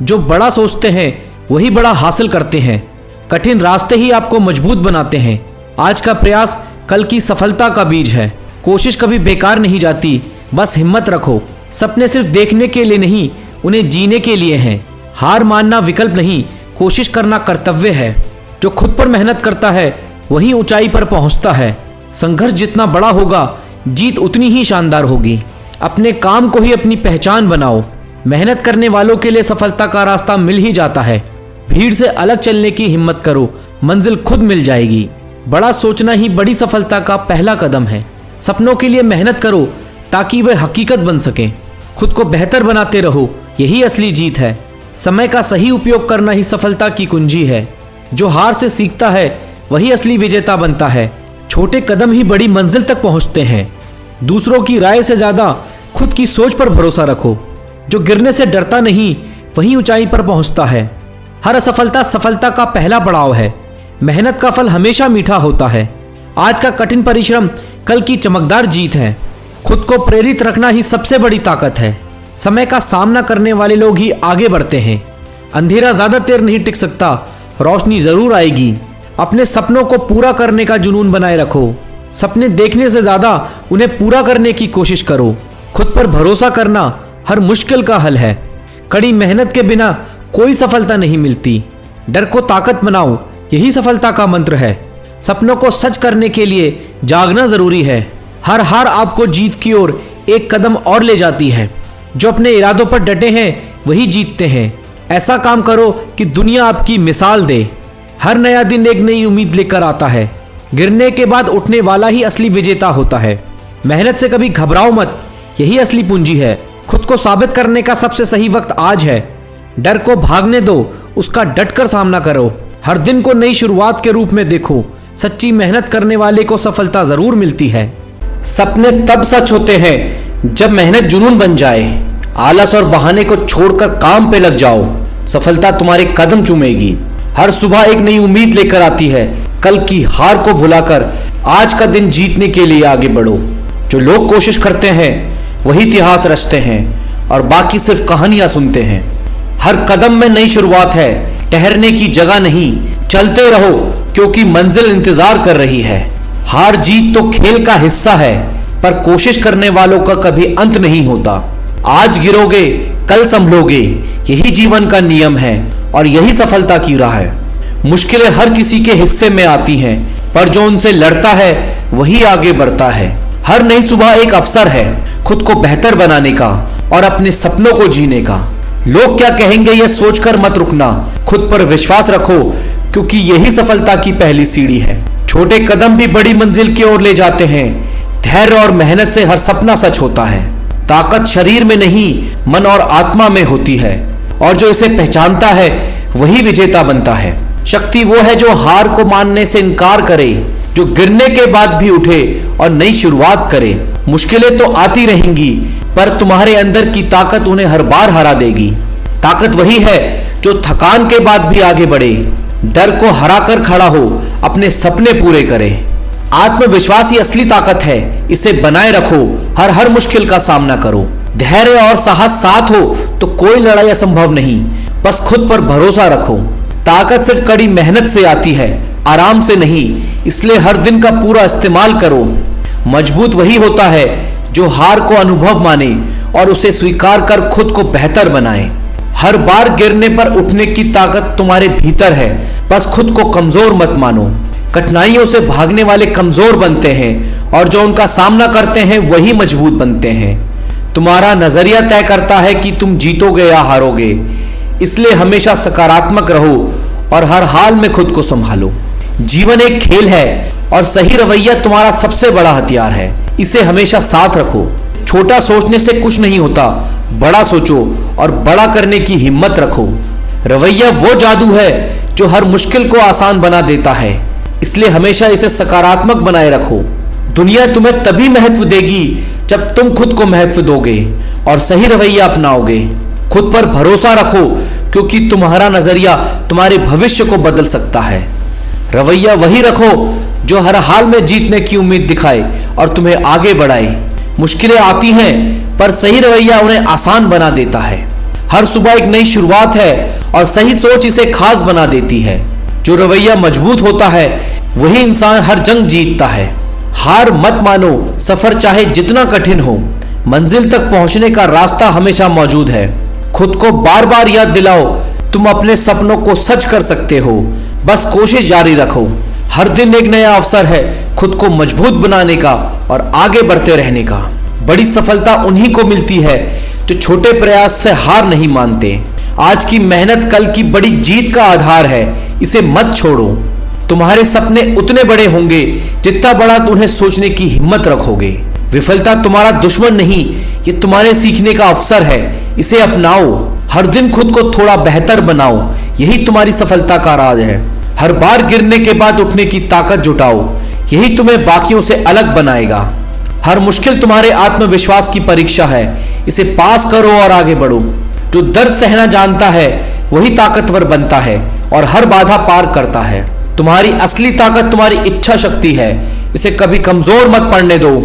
जो बड़ा सोचते हैं वही बड़ा हासिल करते हैं। कठिन रास्ते ही आपको मजबूत बनाते हैं। आज का प्रयास कल की सफलता का बीज है। कोशिश कभी बेकार नहीं जाती, बस हिम्मत रखो। सपने सिर्फ देखने के लिए नहीं, उन्हें जीने के लिए हैं। हार मानना विकल्प नहीं, कोशिश करना कर्तव्य है। जो खुद पर मेहनत करता है वही ऊंचाई पर पहुंचता है। संघर्ष जितना बड़ा होगा जीत उतनी ही शानदार होगी। अपने काम को ही अपनी पहचान बनाओ। मेहनत करने वालों के लिए सफलता का रास्ता मिल ही जाता है। भीड़ से अलग चलने की हिम्मत करो, मंजिल खुद मिल जाएगी। बड़ा सोचना ही बड़ी सफलता का पहला कदम है। सपनों के लिए मेहनत करो ताकि वे हकीकत बन सकें। खुद को बेहतर बनाते रहो, यही असली जीत है। समय का सही उपयोग करना ही सफलता की कुंजी है। जो हार से सीखता है वही असली विजेता बनता है। छोटे कदम ही बड़ी मंजिल तक पहुंचते हैं। दूसरों की राय से ज़्यादा खुद की सोच पर भरोसा रखो। जो गिरने से डरता नहीं वही ऊंचाई पर पहुंचता है। हर असफलता सफलता का पहला पड़ाव है। मेहनत का फल हमेशा मीठा होता है। आज का कठिन परिश्रम कल की चमकदार जीत है। खुद को प्रेरित रखना ही सबसे बड़ी ताकत है। समय का सामना करने वाले लोग ही आगे बढ़ते हैं। अंधेरा ज्यादा देर नहीं टिक सकता, रोशनी जरूर आएगी। अपने सपनों को पूरा करने का जुनून बनाए रखो। सपने देखने से ज्यादा उन्हें पूरा करने की कोशिश करो। खुद पर भरोसा करना हर मुश्किल का हल है। कड़ी मेहनत के बिना कोई सफलता नहीं मिलती। डर को ताकत बनाओ, यही सफलता का मंत्र है। सपनों को सच करने के लिए जागना जरूरी है। हर हार आपको जीत की ओर एक कदम और ले जाती है। जो अपने इरादों पर डटे हैं वही जीतते हैं। ऐसा काम करो कि दुनिया आपकी मिसाल दे। हर नया दिन एक नई उम्मीद लेकर आता है। गिरने के बाद उठने वाला ही असली विजेता होता है। मेहनत से कभी घबराओ मत, यही असली पूंजी है। खुद को साबित करने का सबसे सही वक्त आज है। डर को भागने दो, उसका डटकर सामना करो। हर दिन को नई शुरुआत के रूप में देखो। सच्ची मेहनत करने वाले को सफलता जरूर मिलती है। सपने तब सच होते हैं जब मेहनत जुनून बन जाए। आलस और बहाने को छोड़कर काम पे लग जाओ। सफलता तुम्हारे कदम चूमेगी। हर सुबह एक नई उम्मीद लेकर आती है। कल की हार को भुलाकर आज का दिन जीतने के लिए आगे बढ़ो। जो लोग कोशिश करते हैं वही इतिहास रचते हैं और बाकी सिर्फ कहानियां सुनते हैं। हर कदम में नई शुरुआत है। ठहरने की जगह नहीं, चलते रहो क्योंकि मंजिल इंतजार कर रही है। हार जीत तो खेल का हिस्सा है, पर कोशिश करने वालों का कभी अंत नहीं होता। आज गिरोगे कल संभलोगे, यही जीवन का नियम है और यही सफलता की राह है। मुश्किलें हर किसी के हिस्से में आती हैं, पर जो उनसे लड़ता है वही आगे बढ़ता है। हर नई सुबह एक अवसर है खुद को बेहतर बनाने का और अपने सपनों को जीने का। लोग क्या कहेंगे यह सोचकर मत रुकना। खुद पर विश्वास रखो क्योंकि यही सफलता की पहली सीढ़ी है। छोटे कदम भी बड़ी मंजिल की ओर ले जाते हैं। धैर्य और मेहनत से हर सपना सच होता है। ताकत शरीर में नहीं, मन और आत्मा में होती है और जो इसे पहचानता है वही विजेता बनता है। शक्ति वो है जो हार को मानने से इनकार करे, जो गिरने के बाद भी उठे और नई शुरुआत करे। मुश्किलें तो आती रहेंगी, पर तुम्हारे अंदर की ताकत उन्हें हर बार हरा देगी। ताकत वही है जो थकान के बाद भी आगे बढ़े, डर को हराकर खड़ा हो, अपने सपने पूरे करे। आत्मविश्वास ही असली ताकत है, इसे बनाए रखो। हर मुश्किल का सामना करो। धैर्य और साहस साथ हो तो कोई लड़ाई असंभव नहीं। बस खुद पर भरोसा रखो। ताकत सिर्फ कड़ी मेहनत से आती है, आराम से नहीं। इसलिए हर दिन का पूरा इस्तेमाल करो। मजबूत वही होता है जो हार को अनुभव माने और उसे स्वीकार कर खुद को बेहतर बनाए। हर बार गिरने पर उठने की ताकत तुम्हारे भीतर है, बस खुद को कमजोर मत मानो। कठिनाइयों से भागने वाले कमजोर बनते हैं और जो उनका सामना करते हैं वही मजबूत बनते हैं। तुम्हारा नजरिया तय करता है कि तुम जीतोगे या हारोगे। इसलिए हमेशा सकारात्मक रहो और हर हाल में खुद को संभालो। जीवन एक खेल है और सही रवैया तुम्हारा सबसे बड़ा हथियार है। इसे हमेशा साथ रखो। छोटा सोचने से कुछ नहीं होता, बड़ा सोचो और बड़ा करने की हिम्मत रखो। रवैया वो जादू है जो हर मुश्किल को आसान बना देता है, इसलिए हमेशा इसे सकारात्मक बनाए रखो। दुनिया तुम्हें तभी महत्व देगी जब तुम खुद को महत्व दोगे और सही रवैया अपनाओगे। खुद पर भरोसा रखो क्योंकि तुम्हारा नजरिया तुम्हारे भविष्य को बदल सकता है। रवैया वही रखो जो हर हाल में जीतने की उम्मीद दिखाए और तुम्हें आगे बढ़ाए। मुश्किलें आती हैं, पर सही रवैया उन्हें आसान बना देता है। हर सुबह एक नई शुरुआत है और सही सोच इसे खास बना देती है। जो रवैया मजबूत होता है वही इंसान हर जंग जीतता है। हार मत मानो, सफर चाहे जितना कठिन हो, मंजिल तक पहुंचने का रास्ता हमेशा मौजूद है। खुद को बार बार याद दिलाओ तुम अपने सपनों को सच कर सकते हो, बस कोशिश जारी रखो। हर दिन एक नया अवसर है खुद को मजबूत बनाने का और आगे बढ़ते रहने का। बड़ी सफलता उन्हीं को मिलती है जो छोटे प्रयास से हार नहीं मानते। आज की मेहनत कल की बड़ी जीत का आधार है, इसे मत छोड़ो। तुम्हारे सपने उतने बड़े होंगे जितना बड़ा उन्हें सोचने की हिम्मत रखोगे। विफलता तुम्हारा दुश्मन नहीं, ये तुम्हारे सीखने का अवसर है, इसे अपनाओ। हर दिन खुद को थोड़ा बेहतर बनाओ, यही तुम्हारी सफलता का राज है। हर बार गिरने के बाद उठने की ताकत जुटाओ, यही तुम्हें बाकियों से अलग बनाएगा। हर मुश्किल तुम्हारे आत्मविश्वास की परीक्षा है, इसे पास करो और आगे बढ़ो। जो दर्द सहना जानता है वही ताकतवर बनता है और हर बाधा पार करता है। तुम्हारी असली ताकत तुम्हारी इच्छा शक्ति है, इसे कभी कमजोर मत पड़ने दो।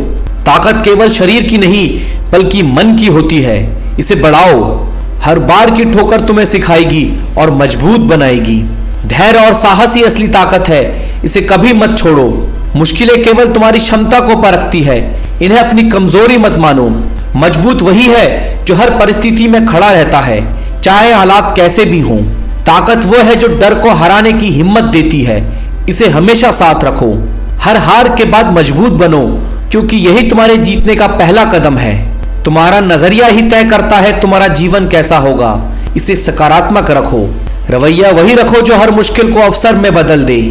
ताकत केवल शरीर की नहीं बल्कि मन की होती है, इसे बढ़ाओ। हर बार की ठोकर तुम्हें सिखाएगी और मजबूत बनाएगी। धैर्य और साहस ही असली ताकत है, इसे कभी मत छोड़ो। मुश्किलें केवल तुम्हारी क्षमता को परखती है, इन्हें अपनी कमजोरी मत मानो। मजबूत वही है जो हर परिस्थिति में खड़ा रहता है, चाहे हालात कैसे भी हों। ताकत वो है जो डर को हराने की हिम्मत देती है, इसे हमेशा साथ रखो। हर हार के बाद मजबूत बनो, क्योंकि यही तुम्हारे जीतने का पहला कदम है। तुम्हारा नजरिया ही तय करता है तुम्हारा जीवन कैसा होगा, इसे सकारात्मक रखो। रवैया वही रखो जो हर मुश्किल को अवसर में बदल दे।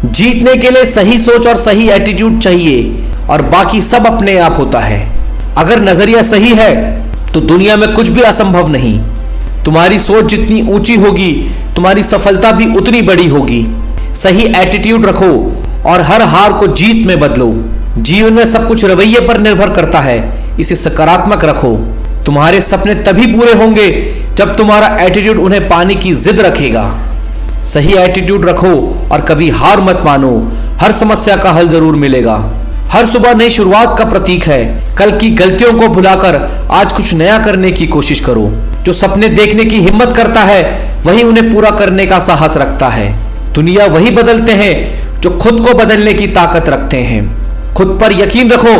जीतने के लिए सही सोच और सही एटीट्यूड चाहिए और बाकी सब अपने आप होता है। अगर नजरिया सही है तो दुनिया में कुछ भी असंभव नहीं। तुम्हारी सोच जितनी ऊंची होगी तुम्हारी सफलता भी उतनी बड़ी होगी। सही एटीट्यूड रखो और हर हार को जीत में बदलो। जीवन में सब कुछ रवैये पर निर्भर करता है, इसे सकारात्मक रखो। तुम्हारे सपने तभी पूरे होंगे जब तुम्हारा एटीट्यूड उन्हें पाने की जिद रखेगा। सही एटीट्यूड रखो और कभी हार मत मानो, हर समस्या का हल जरूर मिलेगा। हर सुबह नई शुरुआत का प्रतीक है। कल की गलतियों को भुलाकर आज कुछ नया करने की कोशिश करो। जो सपने देखने की हिम्मत करता है वही उन्हें पूरा करने का साहस रखता है। दुनिया वही बदलते हैं जो खुद को बदलने की ताकत रखते हैं। खुद पर यकीन रखो,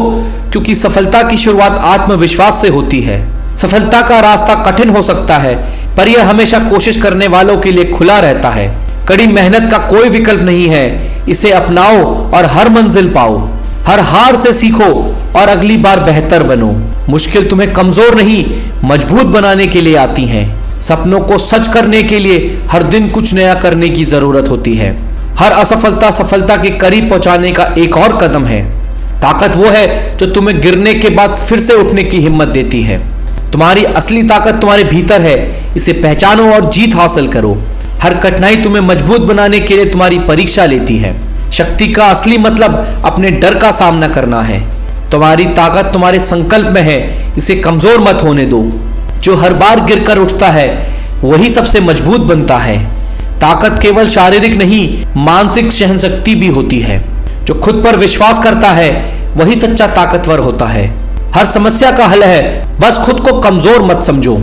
क्योंकि सफलता की शुरुआत आत्मविश्वास से होती है। सफलता का रास्ता कठिन हो सकता है, पर यह हमेशा कोशिश करने वालों के लिए खुला रहता है। कड़ी मेहनत का कोई विकल्प नहीं है, इसे अपनाओ और हर मंजिल पाओ। हर हार से सीखो और अगली बार बेहतर बनो। मुश्किल तुम्हें कमजोर नहीं मजबूत बनाने के लिए आती हैं। सपनों को सच करने के लिए हर दिन कुछ नया करने की जरूरत होती है। हर असफलता सफलता के करीब पहुंचाने का एक और कदम है। ताकत वो है जो तुम्हें गिरने के बाद फिर से उठने की हिम्मत देती है। तुम्हारी असली ताकत तुम्हारे भीतर है, इसे पहचानो और जीत हासिल करो। हर कठिनाई तुम्हें मजबूत बनाने के लिए तुम्हारी परीक्षा लेती है। शक्ति का असली मतलब अपने डर का सामना करना है। तुम्हारी ताकत तुम्हारे संकल्प में है, इसे कमजोर मत होने दो। जो हर बार गिरकर उठता है वही सबसे मजबूत बनता है। ताकत केवल शारीरिक नहीं मानसिक सहनशक्ति भी होती है। जो खुद पर विश्वास करता है वही सच्चा ताकतवर होता है। हर समस्या का हल है, बस खुद को कमजोर मत समझो।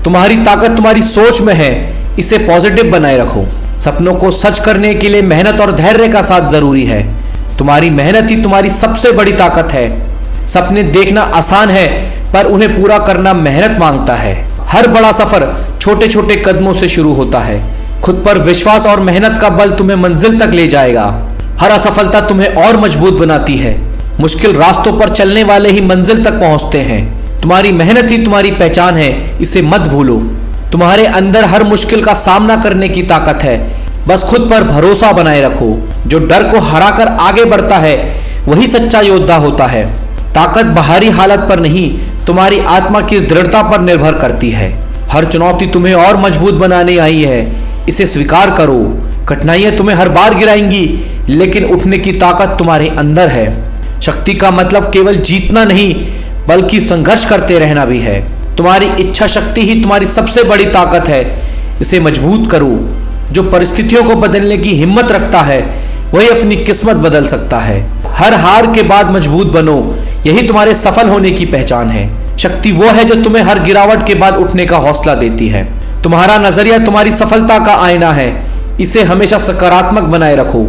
तुम्हारी ताकत तुम्हारी सोच में है, इसे पॉजिटिव बनाए रखो। सपनों को सच करने के लिए मेहनत और धैर्य का साथ जरूरी है। तुम्हारी मेहनत ही तुम्हारी सबसे बड़ी ताकत है। सपने देखना आसान है, पर उन्हें पूरा करना मेहनत मांगता है। हर बड़ा सफर छोटे छोटे कदमों से शुरू होता है। खुद पर विश्वास और मेहनत का बल तुम्हें मंजिल तक ले जाएगा। हर असफलता तुम्हें और मजबूत बनाती है। मुश्किल रास्तों पर चलने वाले ही मंजिल तक पहुंचते हैं। तुम्हारी मेहनत ही तुम्हारी पहचान है, इसे मत भूलो। तुम्हारे अंदर हर मुश्किल का सामना करने की ताकत है, बस खुद पर भरोसा बनाए रखो। जो डर को हराकर आगे बढ़ता है वही सच्चा योद्धा होता है। ताकत बाहरी हालत पर नहीं तुम्हारी आत्मा की दृढ़ता पर निर्भर करती है। हर चुनौती तुम्हें और मजबूत बनाने आई है, इसे स्वीकार करो। कठिनाइयां तुम्हें हर बार गिराएंगी, लेकिन उठने की ताकत तुम्हारे अंदर है। शक्ति का मतलब केवल जीतना नहीं बल्कि संघर्ष करते रहना भी है। तुम्हारी इच्छा शक्ति ही तुम्हारी सबसे बड़ी ताकत है, इसे मजबूत करो। जो परिस्थितियों को बदलने की हिम्मत रखता है वही अपनी किस्मत बदल सकता है। हर हार के बाद मजबूत बनो, यही तुम्हारे सफल होने की पहचान है। शक्ति वो है जो तुम्हें हर गिरावट के बाद उठने का हौसला देती है। तुम्हारा नजरिया तुम्हारी सफलता का आईना है, इसे हमेशा सकारात्मक बनाए रखो।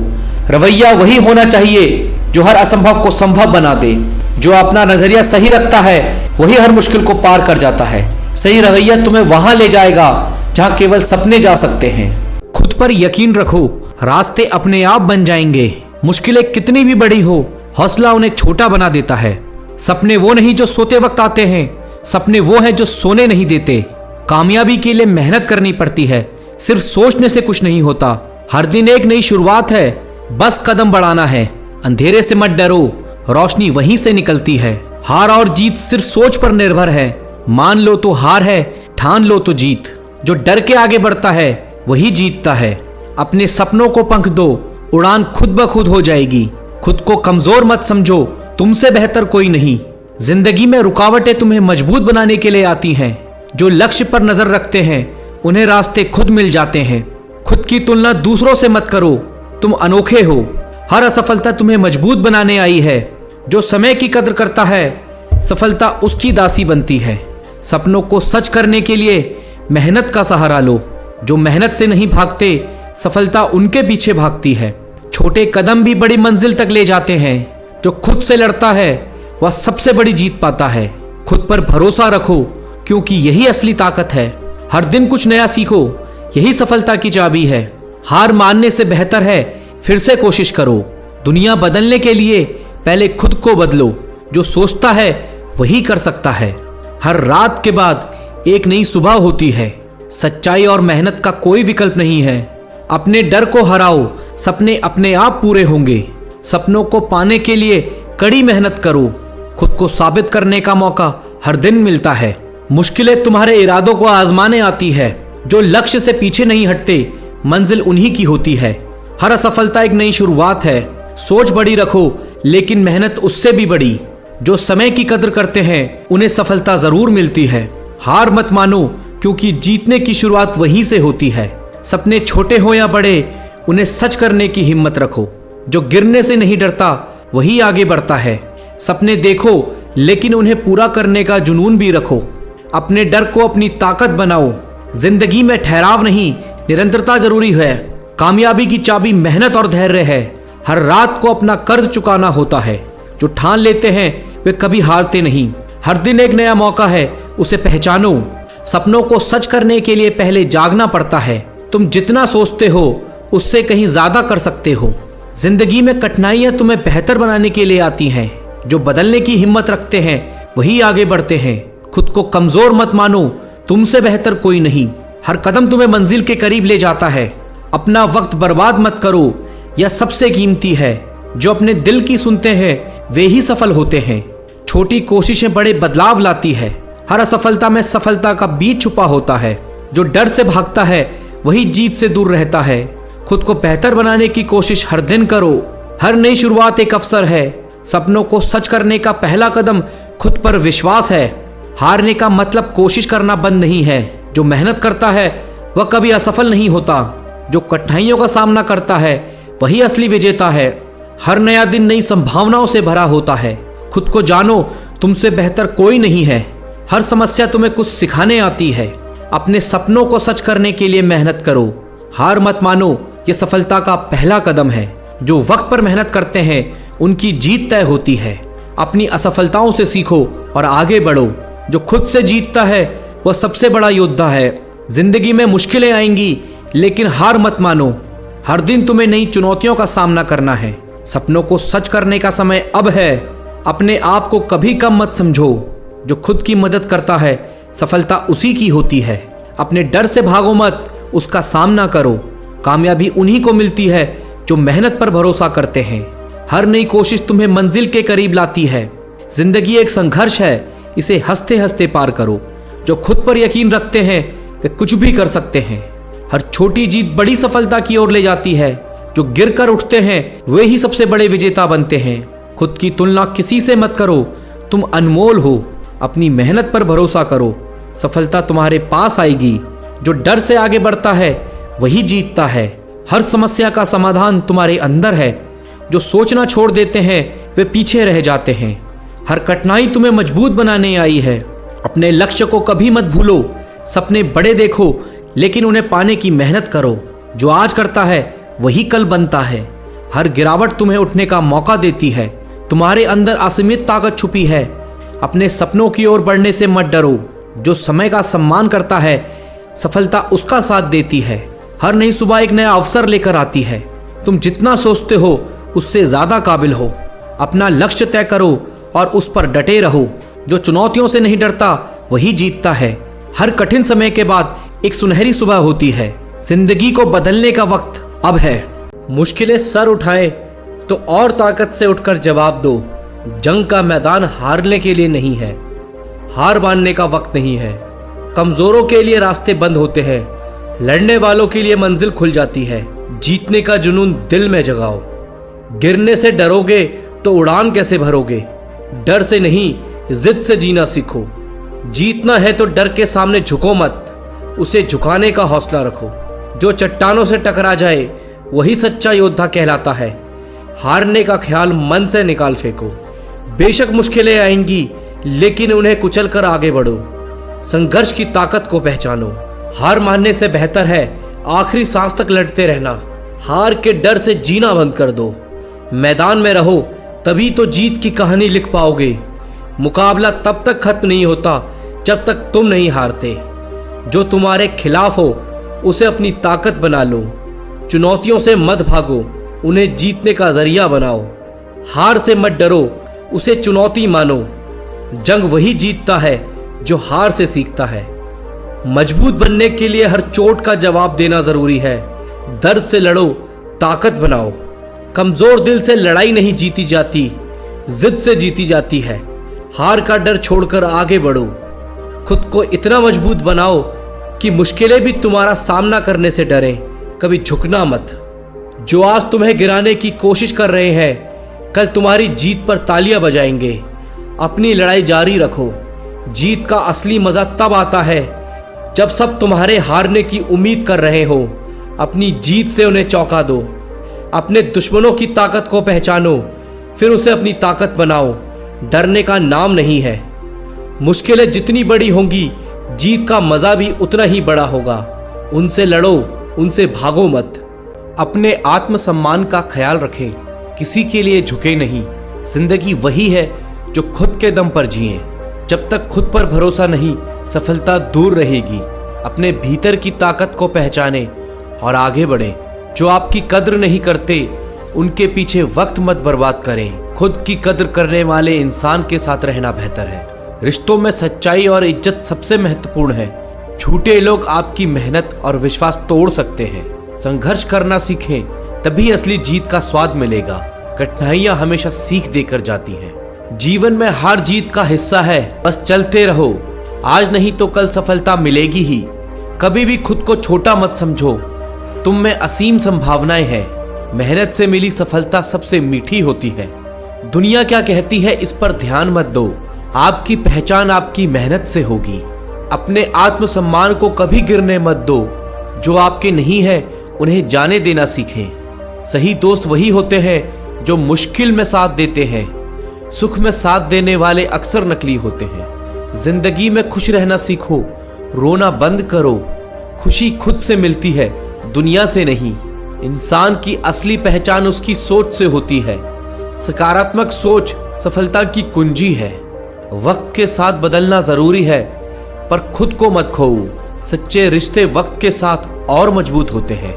रवैया वही होना चाहिए जो हर असंभव को संभव बना दे। जो अपना नजरिया सही रखता है वही हर मुश्किल को पार कर जाता है। सही रवैया तुम्हें वहां ले जाएगा जहां केवल सपने जा सकते हैं। खुद पर यकीन रखो, रास्ते अपने आप बन जाएंगे। मुश्किलें कितनी भी बड़ी हो, हौसला उन्हें छोटा बना देता है। सपने वो नहीं जो सोते वक्त आते हैं, सपने वो हैं जो सोने नहीं देते। कामयाबी के लिए मेहनत करनी पड़ती है, सिर्फ सोचने से कुछ नहीं होता। हर दिन एक नई शुरुआत है, बस कदम बढ़ाना है। अंधेरे से मत डरो, रोशनी वहीं से निकलती है। हार और जीत सिर्फ सोच पर निर्भर है। मान लो तो हार है, ठान लो तो जीत। जो डर के आगे बढ़ता है वही जीतता है। अपने सपनों को पंख दो, उड़ान खुद ब खुद हो जाएगी। खुद को कमजोर मत समझो, तुमसे बेहतर कोई नहीं। जिंदगी में रुकावटें तुम्हें मजबूत बनाने के लिए आती हैं। जो लक्ष्य पर नजर रखते हैं उन्हें रास्ते खुद मिल जाते हैं। खुद की तुलना दूसरों से मत करो, तुम अनोखे हो। हर असफलता तुम्हें मजबूत बनाने आई है। जो समय की कदर करता है, सफलता उसकी दासी बनती है। सपनों को सच करने के लिए मेहनत का सहारा लो। जो मेहनत से नहीं भागते, सफलता उनके पीछे भागती है। छोटे कदम भी बड़ी मंजिल तक ले जाते हैं। जो खुद से लड़ता है वह सबसे बड़ी जीत पाता है। खुद पर भरोसा रखो, क्योंकि यही असली ताकत है। हर दिन कुछ नया सीखो, यही सफलता की चाबी है। हार मानने से बेहतर है फिर से कोशिश करो। दुनिया बदलने के लिए पहले खुद को बदलो। जो सोचता है वही कर सकता है। हर रात के बाद एक नई सुबह होती है। सच्चाई और मेहनत का कोई विकल्प नहीं है। अपने डर को हराओ, सपने अपने आप पूरे होंगे। सपनों को पाने के लिए कड़ी मेहनत करो। खुद को साबित करने का मौका हर दिन मिलता है। मुश्किलें तुम्हारे इरादों को आजमाने आती है। जो लक्ष्य से पीछे नहीं हटते, मंजिल उन्हीं की होती है। हर असफलता एक नई शुरुआत है। सोच बड़ी रखो, लेकिन मेहनत उससे भी बड़ी। जो समय की कदर करते हैं उन्हें सफलता जरूर मिलती है। हार मत मानो, क्योंकि जीतने की शुरुआत वहीं से होती है। सपने छोटे हो या बड़े, उन्हें सच करने की हिम्मत रखो। जो गिरने से नहीं डरता वही आगे बढ़ता है। सपने देखो, लेकिन उन्हें पूरा करने का जुनून भी रखो। अपने डर को अपनी ताकत बनाओ। जिंदगी में ठहराव नहीं, निरंतरता जरूरी है। कामयाबी की चाबी मेहनत और धैर्य है। हर रात को अपना कर्ज चुकाना होता है। जो ठान लेते हैं वे कभी हारते नहीं। हर दिन एक नया मौका है, उसे पहचानो। सपनों को सच करने के लिए पहले जागना पड़ता है। तुम जितना सोचते हो उससे कहीं ज्यादा कर सकते हो। जिंदगी में कठिनाइयां तुम्हें बेहतर बनाने के लिए आती हैं। जो बदलने की हिम्मत रखते हैं वही आगे बढ़ते हैं। खुद को कमजोर मत मानो, तुमसे बेहतर कोई नहीं। हर कदम तुम्हें मंजिल के करीब ले जाता है। अपना वक्त बर्बाद मत करो, यह सबसे कीमती है। जो अपने दिल की सुनते हैं वे ही सफल होते हैं। छोटी कोशिशें बड़े बदलाव लाती है। हर असफलता में सफलता का बीज छुपा होता है। जो डर से भागता है वही जीत से दूर रहता है। खुद को बेहतर बनाने की कोशिश हर दिन करो। हर नई शुरुआत एक अवसर है। सपनों को सच करने का पहला कदम खुद पर विश्वास है। हारने का मतलब कोशिश करना बंद नहीं है। जो मेहनत करता है वह कभी असफल नहीं होता। जो कठिनाइयों का सामना करता है वही असली विजेता है। हर नया दिन नई संभावनाओं से भरा होता है। खुद को जानो, तुमसे बेहतर कोई नहीं है। हर समस्या तुम्हें कुछ सिखाने आती है। अपने सपनों को सच करने के लिए मेहनत करो। हार मत मानो, ये सफलता का पहला कदम है। जो वक्त पर मेहनत करते हैं उनकी जीत तय होती है। अपनी असफलताओं से सीखो और आगे बढ़ो। जो खुद से जीतता है वह सबसे बड़ा योद्धा है। जिंदगी में मुश्किलें आएंगी, लेकिन हार मत मानो। हर दिन तुम्हें नई चुनौतियों का सामना करना है। सपनों को सच करने का समय अब है। अपने आप को कभी कम मत समझो। जो खुद की मदद करता है सफलता उसी की होती है। अपने डर से भागो मत, उसका सामना करो। कामयाबी उन्हीं को मिलती है जो मेहनत पर भरोसा करते हैं। हर नई कोशिश तुम्हें मंजिल के करीब लाती है। जिंदगी एक संघर्ष है, इसे हंसते हंसते पार करो। जो खुद पर यकीन रखते हैं वे कुछ भी कर सकते हैं। हर छोटी जीत बड़ी सफलता की ओर ले जाती है। जो गिर कर उठते हैं वे ही सबसे बड़े विजेता बनते हैं। खुद की तुलना किसी से मत करो, तुम अनमोल हो। अपनी मेहनत पर भरोसा करो, सफलता तुम्हारे पास आएगी। जो डर से आगे बढ़ता है वही जीतता है। हर समस्या का समाधान तुम्हारे अंदर है। जो सोचना छोड़ देते हैं वे पीछे रह जाते हैं। हर कठिनाई तुम्हें मजबूत बनाने आई है। अपने लक्ष्य को कभी मत भूलो। सपने बड़े देखो, लेकिन उन्हें पाने की मेहनत करो। जो आज करता है वही कल बनता है। हर गिरावट तुम्हें उठने का मौका देती है। तुम्हारे अंदर असीमित ताकत छुपी है। अपने सपनों की ओर बढ़ने से मत डरो। जो समय का सम्मान करता है सफलता उसका साथ देती है। हर नई सुबह एक नया अवसर लेकर आती है। तुम जितना सोचते हो उससे ज्यादा काबिल हो। अपना लक्ष्य तय करो और उस पर डटे रहो। जो चुनौतियों से नहीं डरता वही जीतता है। हर कठिन समय के बाद एक सुनहरी सुबह होती है। जिंदगी को बदलने का वक्त अब है। मुश्किलें सर उठाए तो और ताकत से उठकर जवाब दो। जंग का मैदान हारने के लिए नहीं है, हार मानने का वक्त नहीं है। कमजोरों के लिए रास्ते बंद होते हैं, लड़ने वालों के लिए मंजिल खुल जाती है। जीतने का जुनून दिल में जगाओ। गिरने से डरोगे तो उड़ान कैसे भरोगे। डर से नहीं, जिद से जीना सीखो। जीतना है तो डर के सामने झुको मत, उसे झुकाने का हौसला रखो। जो चट्टानों से टकरा जाए वही सच्चा योद्धा कहलाता है। हारने का ख्याल मन से निकाल फेंको। बेशक मुश्किलें आएंगी, लेकिन उन्हें कुचल कर आगे बढ़ो। संघर्ष की ताकत को पहचानो। हार मानने से बेहतर है आखिरी सांस तक लड़ते रहना। हार के डर से जीना बंद कर दो। मैदान में रहो, तभी तो जीत की कहानी लिख पाओगे। मुकाबला तब तक खत्म नहीं होता जब तक तुम नहीं हारते। जो तुम्हारे खिलाफ हो उसे अपनी ताकत बना लो। चुनौतियों से मत भागो, उन्हें जीतने का जरिया बनाओ। हार से मत डरो, उसे चुनौती मानो। जंग वही जीतता है जो हार से सीखता है। मजबूत बनने के लिए हर चोट का जवाब देना जरूरी है। दर्द से लड़ो, ताकत बनाओ। कमजोर दिल से लड़ाई नहीं जीती जाती, जिद से जीती जाती है। हार का डर छोड़कर आगे बढ़ो। खुद को इतना मजबूत बनाओ कि मुश्किलें भी तुम्हारा सामना करने से डरें। कभी झुकना मत। जो आज तुम्हें गिराने की कोशिश कर रहे हैं, कल तुम्हारी जीत पर तालियां बजाएंगे। अपनी लड़ाई जारी रखो। जीत का असली मजा तब आता है जब सब तुम्हारे हारने की उम्मीद कर रहे हो। अपनी जीत से उन्हें चौंका दो। अपने दुश्मनों की ताकत को पहचानो, फिर उसे अपनी ताकत बनाओ। डरने का नाम नहीं है। मुश्किलें जितनी बड़ी होंगी, जीत का मजा भी उतना ही बड़ा होगा। उनसे लड़ो, उनसे भागो मत। अपने आत्मसम्मान का ख्याल रखें, किसी के लिए झुके नहीं। जिंदगी वही है जो खुद के दम पर जिए। जब तक खुद पर भरोसा नहीं, सफलता दूर रहेगी। अपने भीतर की ताकत को पहचाने और आगे बढ़ें। जो आपकी कद्र नहीं करते, उनके पीछे वक्त मत बर्बाद करें। खुद की कद्र करने वाले इंसान के साथ रहना बेहतर है। रिश्तों में सच्चाई और इज्जत सबसे महत्वपूर्ण है। झूठे लोग आपकी मेहनत और विश्वास तोड़ सकते हैं। संघर्ष करना सीखें, तभी असली जीत का स्वाद मिलेगा। कठिनाइयां हमेशा सीख देकर जाती हैं। जीवन में हार जीत का हिस्सा है, बस चलते रहो। आज नहीं तो कल सफलता मिलेगी ही। कभी भी खुद को छोटा मत समझो। तुम में असीम संभावनाएं हैं। मेहनत से मिली सफलता सबसे मीठी होती है। दुनिया क्या कहती है इस पर ध्यान मत दो। आपकी पहचान आपकी मेहनत से होगी। अपने आत्मसम्मान को कभी गिरने मत दो। जो आपके नहीं है उन्हें जाने देना सीखें। सही दोस्त वही होते हैं जो मुश्किल में साथ देते हैं। सुख में साथ देने वाले अक्सर नकली होते हैं। जिंदगी में खुश रहना सीखो, रोना बंद करो। खुशी खुद से मिलती है, दुनिया से नहीं। इंसान की असली पहचान उसकी सोच से होती है। सकारात्मक सोच सफलता की कुंजी है। वक्त के साथ बदलना जरूरी है, पर खुद को मत खोओ। सच्चे रिश्ते वक्त के साथ और मजबूत होते हैं।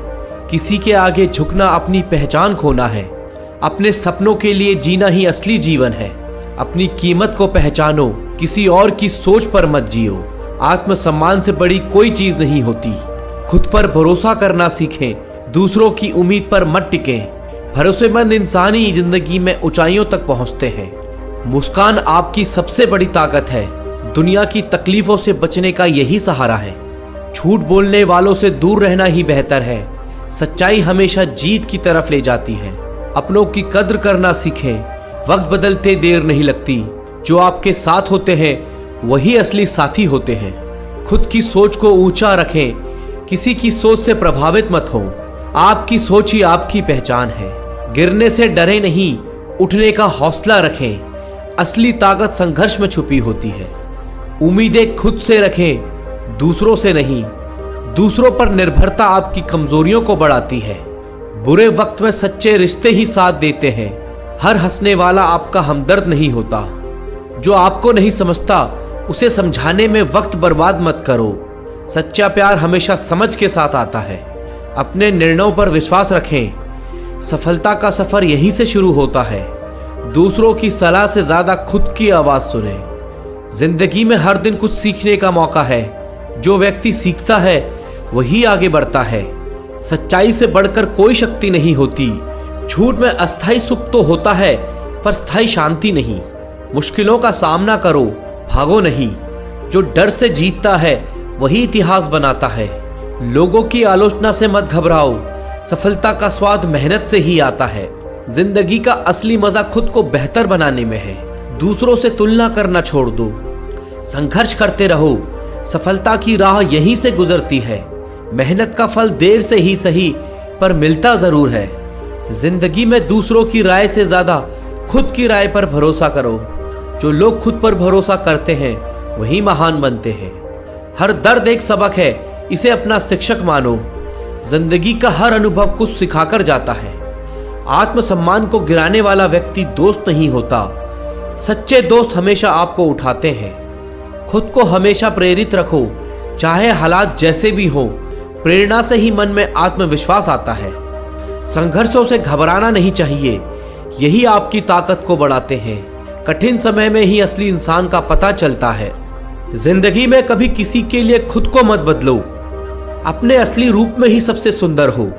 किसी के आगे झुकना अपनी पहचान खोना है। अपने सपनों के लिए जीना ही असली जीवन है। अपनी कीमत को पहचानो, किसी और की सोच पर मत जियो। आत्मसम्मान से बड़ी कोई चीज नहीं होती। खुद पर भरोसा करना सीखें, दूसरों की उम्मीद पर मत टिकें। भरोसेमंद इंसान ही जिंदगी में ऊंचाइयों तक पहुंचते हैं। मुस्कान आपकी सबसे बड़ी ताकत है। दुनिया की तकलीफों से बचने का यही सहारा है। झूठ बोलने वालों से दूर रहना ही बेहतर है। सच्चाई हमेशा जीत की तरफ ले जाती है। अपनों की कद्र करना सीखें। वक्त बदलते देर नहीं लगती। जो आपके साथ होते हैं वही असली साथी होते हैं। खुद की सोच को ऊंचा रखें, किसी की सोच से प्रभावित मत हो। आपकी सोच ही आपकी पहचान है। गिरने से डरे नहीं, उठने का हौसला रखें। असली ताकत संघर्ष में छुपी होती है। उम्मीदें खुद से रखें, दूसरों से नहीं। दूसरों पर निर्भरता आपकी कमजोरियों को बढ़ाती है। बुरे वक्त में सच्चे रिश्ते ही साथ देते हैं। हर हंसने वाला आपका हमदर्द नहीं होता। जो आपको नहीं समझता उसे समझाने में वक्त बर्बाद मत करो। सच्चा प्यार हमेशा समझ के साथ आता है। अपने निर्णयों पर विश्वास रखें। सफलता का सफर यहीं से शुरू होता है। दूसरों की सलाह से ज्यादा खुद की आवाज सुने। जिंदगी में हर दिन कुछ सीखने का मौका है। जो व्यक्ति सीखता है वही आगे बढ़ता है। सच्चाई से बढ़कर कोई शक्ति नहीं होती। झूठ में अस्थायी सुख तो होता है पर स्थायी शांति नहीं। मुश्किलों का सामना करो, भागो नहीं। जो डर से जीतता है वही इतिहास बनाता है। लोगों की आलोचना से मत घबराओ। सफलता का स्वाद मेहनत से ही आता है। जिंदगी का असली मजा खुद को बेहतर बनाने में है। दूसरों से तुलना करना छोड़ दो। संघर्ष करते रहो। सफलता की राह यहीं से गुजरती है। मेहनत का फल देर से ही सही पर मिलता जरूर है। जिंदगी में दूसरों की राय से ज्यादा खुद की राय पर भरोसा करो। जो लोग खुद पर भरोसा करते हैं वही महान बनते हैं। हर दर्द एक सबक है, इसे अपना शिक्षक मानो। जिंदगी का हर अनुभव कुछ सिखाकर जाता है। आत्मसम्मान को गिराने वाला व्यक्ति दोस्त नहीं होता। सच्चे दोस्त हमेशा आपको उठाते हैं। खुद को हमेशा प्रेरित रखो, चाहे हालात जैसे भी हो। प्रेरणा से ही मन में आत्मविश्वास आता है। संघर्षों से घबराना नहीं चाहिए, यही आपकी ताकत को बढ़ाते हैं। कठिन समय में ही असली इंसान का पता चलता है। जिंदगी में कभी किसी के लिए खुद को मत बदलो। अपने असली रूप में ही सबसे सुंदर हो।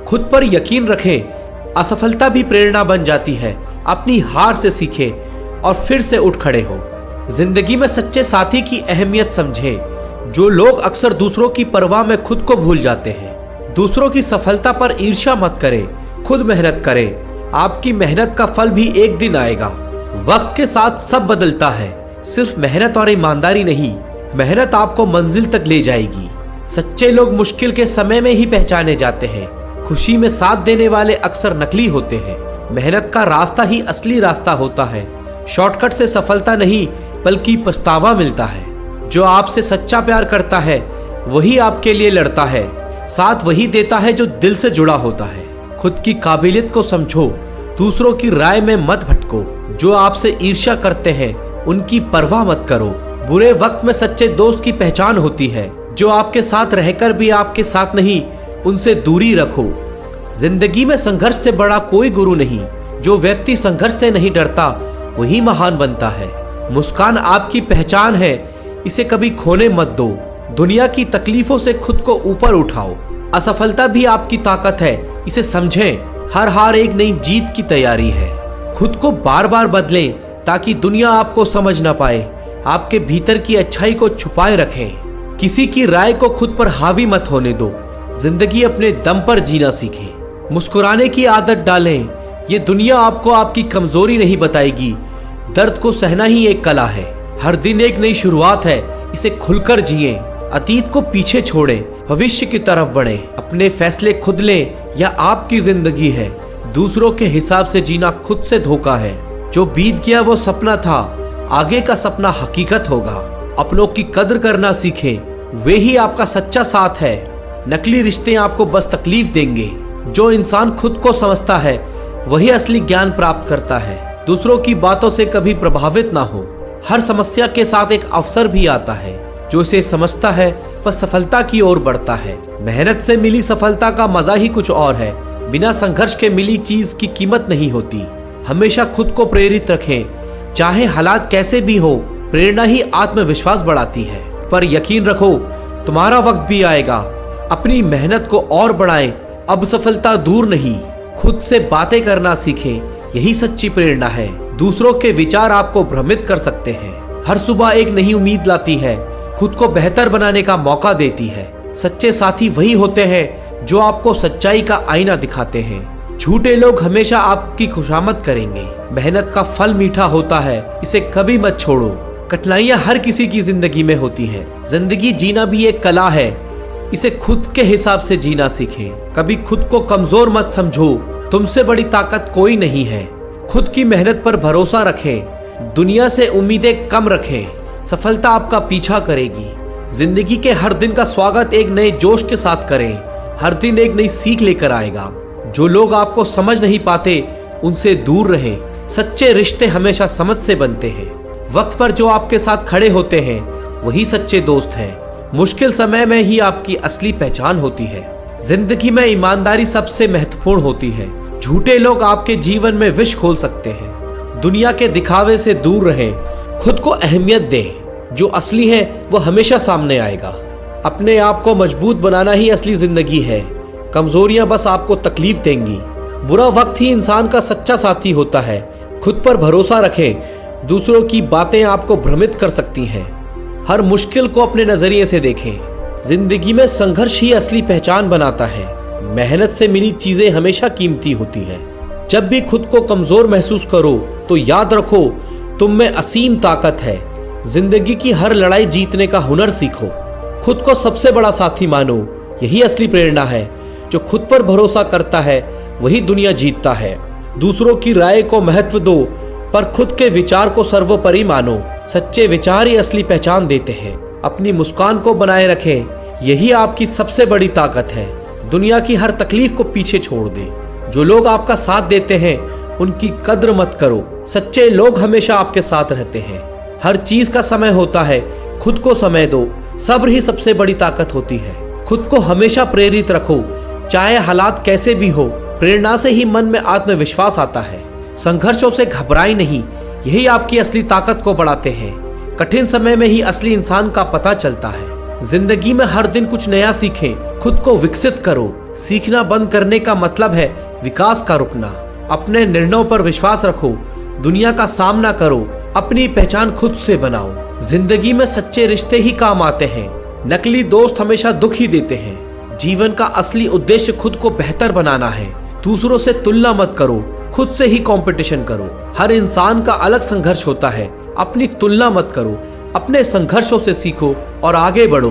खुद पर यकीन रखें। असफलता भी प्रेरणा बन जाती है। अपनी हार से सीखें और फिर से उठ खड़े हो। जिंदगी में सच्चे साथी की अहमियत समझें। जो लोग अक्सर दूसरों की परवाह में खुद को भूल जाते हैं। दूसरों की सफलता पर ईर्ष्या मत करें, खुद मेहनत करें। आपकी मेहनत का फल भी एक दिन आएगा। वक्त के साथ सब बदलता है, सिर्फ मेहनत और ईमानदारी नहीं। मेहनत आपको मंजिल तक ले जाएगी। सच्चे लोग मुश्किल के समय में ही पहचाने जाते हैं। खुशी में साथ देने वाले अक्सर नकली होते हैं। मेहनत का रास्ता ही असली रास्ता होता है। शॉर्टकट से सफलता नहीं बल्कि पछतावा मिलता है। जो आपसे सच्चा प्यार करता है वही आपके लिए लड़ता है। साथ वही देता है जो दिल से जुड़ा होता है। खुद की काबिलियत को समझो, दूसरों की राय में मत भटको। जो आपसे ईर्ष्या करते हैं उनकी परवाह मत करो। बुरे वक्त में सच्चे दोस्त की पहचान होती है। जो आपके साथ रहकर भी आपके साथ नहीं, उनसे दूरी रखो। जिंदगी में संघर्ष से बड़ा कोई गुरु नहीं। जो व्यक्ति संघर्ष से नहीं डरता वही महान बनता है। मुस्कान आपकी पहचान है, इसे कभी खोने मत दो। दुनिया की तकलीफों से खुद को ऊपर उठाओ। असफलता भी आपकी ताकत है, इसे समझें। हर हार एक नई जीत की तैयारी है। खुद को बार बार बदलें ताकि दुनिया आपको समझ ना पाए। आपके भीतर की अच्छाई को छुपाए रखें। किसी की राय को खुद पर हावी मत होने दो। जिंदगी अपने दम पर जीना सीखें। मुस्कुराने की आदत डालें। ये दुनिया आपको आपकी कमजोरी नहीं बताएगी। दर्द को सहना ही एक कला है। हर दिन एक नई शुरुआत है, इसे खुलकर जिएं। अतीत को पीछे छोड़ें, भविष्य की तरफ बढ़ें। अपने फैसले खुद लें, यह आपकी जिंदगी है। दूसरों के हिसाब से जीना खुद से धोखा है। जो बीत गया वो सपना था, आगे का सपना हकीकत होगा। अपनों की कद्र करना सीखें, वे ही आपका सच्चा साथ है। नकली रिश्ते आपको बस तकलीफ देंगे। जो इंसान खुद को समझता है वही असली ज्ञान प्राप्त करता है। दूसरों की बातों से कभी प्रभावित ना हो। हर समस्या के साथ एक अवसर भी आता है। जो इसे समझता है वह सफलता की ओर बढ़ता है। मेहनत से मिली सफलता का मजा ही कुछ और है। बिना संघर्ष के मिली चीज की कीमत नहीं होती। हमेशा खुद को प्रेरित रखें, चाहे हालात कैसे भी हो। प्रेरणा ही आत्मविश्वास बढ़ाती है। पर यकीन रखो, तुम्हारा वक्त भी आएगा। अपनी मेहनत को और बढ़ाएं। अब सफलता दूर नहीं। खुद से बातें करना सीखें, यही सच्ची प्रेरणा है। दूसरों के विचार आपको भ्रमित कर सकते हैं। हर सुबह एक नई उम्मीद लाती है, खुद को बेहतर बनाने का मौका देती है। सच्चे साथी वही होते हैं जो आपको सच्चाई का आईना दिखाते हैं। झूठे लोग हमेशा आपकी खुशामद करेंगे। मेहनत का फल मीठा होता है, इसे कभी मत छोड़ो। कठिनाइयां हर किसी की जिंदगी में होती हैं। जिंदगी जीना भी एक कला है, इसे खुद के हिसाब से जीना सीखें। कभी खुद को कमजोर मत समझो, तुमसे बड़ी ताकत कोई नहीं है। खुद की मेहनत पर भरोसा रखें, दुनिया से उम्मीदें कम रखें। सफलता आपका पीछा करेगी। जिंदगी के हर दिन का स्वागत एक नए जोश के साथ करें। हर दिन एक नई सीख लेकर आएगा। जो लोग आपको समझ नहीं पाते उनसे दूर रहें। सच्चे रिश्ते हमेशा समझ से बनते हैं। वक्त पर जो आपके साथ खड़े होते हैं वही सच्चे दोस्त हैं। मुश्किल समय में ही आपकी असली पहचान होती है। जिंदगी में ईमानदारी सबसे महत्वपूर्ण होती है। झूठे लोग आपके जीवन में विष खोल सकते हैं। दुनिया के दिखावे से दूर रहें, खुद को अहमियत दें। जो असली है वो हमेशा सामने आएगा। अपने आप को मजबूत बनाना ही असली जिंदगी है। कमजोरियां बस आपको तकलीफ देंगी। बुरा वक्त ही इंसान का सच्चा साथी होता है। खुद पर भरोसा रखें। दूसरों की बातें आपको भ्रमित कर सकती हैं। हर मुश्किल को अपने नजरिए से देखें। जिंदगी में संघर्ष ही असली पहचान बनाता है। मेहनत से मिली चीजें हमेशा कीमती होती हैं। जब भी खुद को कमजोर महसूस करो तो याद रखो, तुम में असीम ताकत है। जिंदगी की हर लड़ाई जीतने का हुनर सीखो। खुद को सबसे बड़ा साथी मानो। यही असली प्रेरणा है। जो खुद पर भरोसा करता है वही दुनिया जीतता है। दूसरों की राय को महत्व दो, पर खुद के विचार को सर्वोपरि मानो। सच्चे विचार ही असली पहचान देते हैं। अपनी मुस्कान को बनाए रखें, यही आपकी सबसे बड़ी ताकत है। दुनिया की हर तकलीफ को पीछे छोड़ दें। जो लोग आपका साथ देते हैं उनकी कद्र मत करो। सच्चे लोग हमेशा आपके साथ रहते हैं। हर चीज का समय होता है, खुद को समय दो। सब्र ही सबसे बड़ी ताकत होती है। खुद को हमेशा प्रेरित रखो, चाहे हालात कैसे भी हो। प्रेरणा से ही मन में आत्मविश्वास आता है। संघर्षों से घबराएं नहीं, यही आपकी असली ताकत को बढ़ाते हैं। कठिन समय में ही असली इंसान का पता चलता है। जिंदगी में हर दिन कुछ नया सीखें, खुद को विकसित करो। सीखना बंद करने का मतलब है विकास का रुकना। अपने निर्णयों पर विश्वास रखो। दुनिया का सामना करो। अपनी पहचान खुद से बनाओ। जिंदगी में सच्चे रिश्ते ही काम आते हैं। नकली दोस्त हमेशा दुख ही देते हैं। जीवन का असली उद्देश्य खुद को बेहतर बनाना है। दूसरों से तुलना मत करो, खुद से ही कंपटीशन करो। हर इंसान का अलग संघर्ष होता है। अपनी तुलना मत करो, अपने संघर्षों से सीखो और आगे बढ़ो।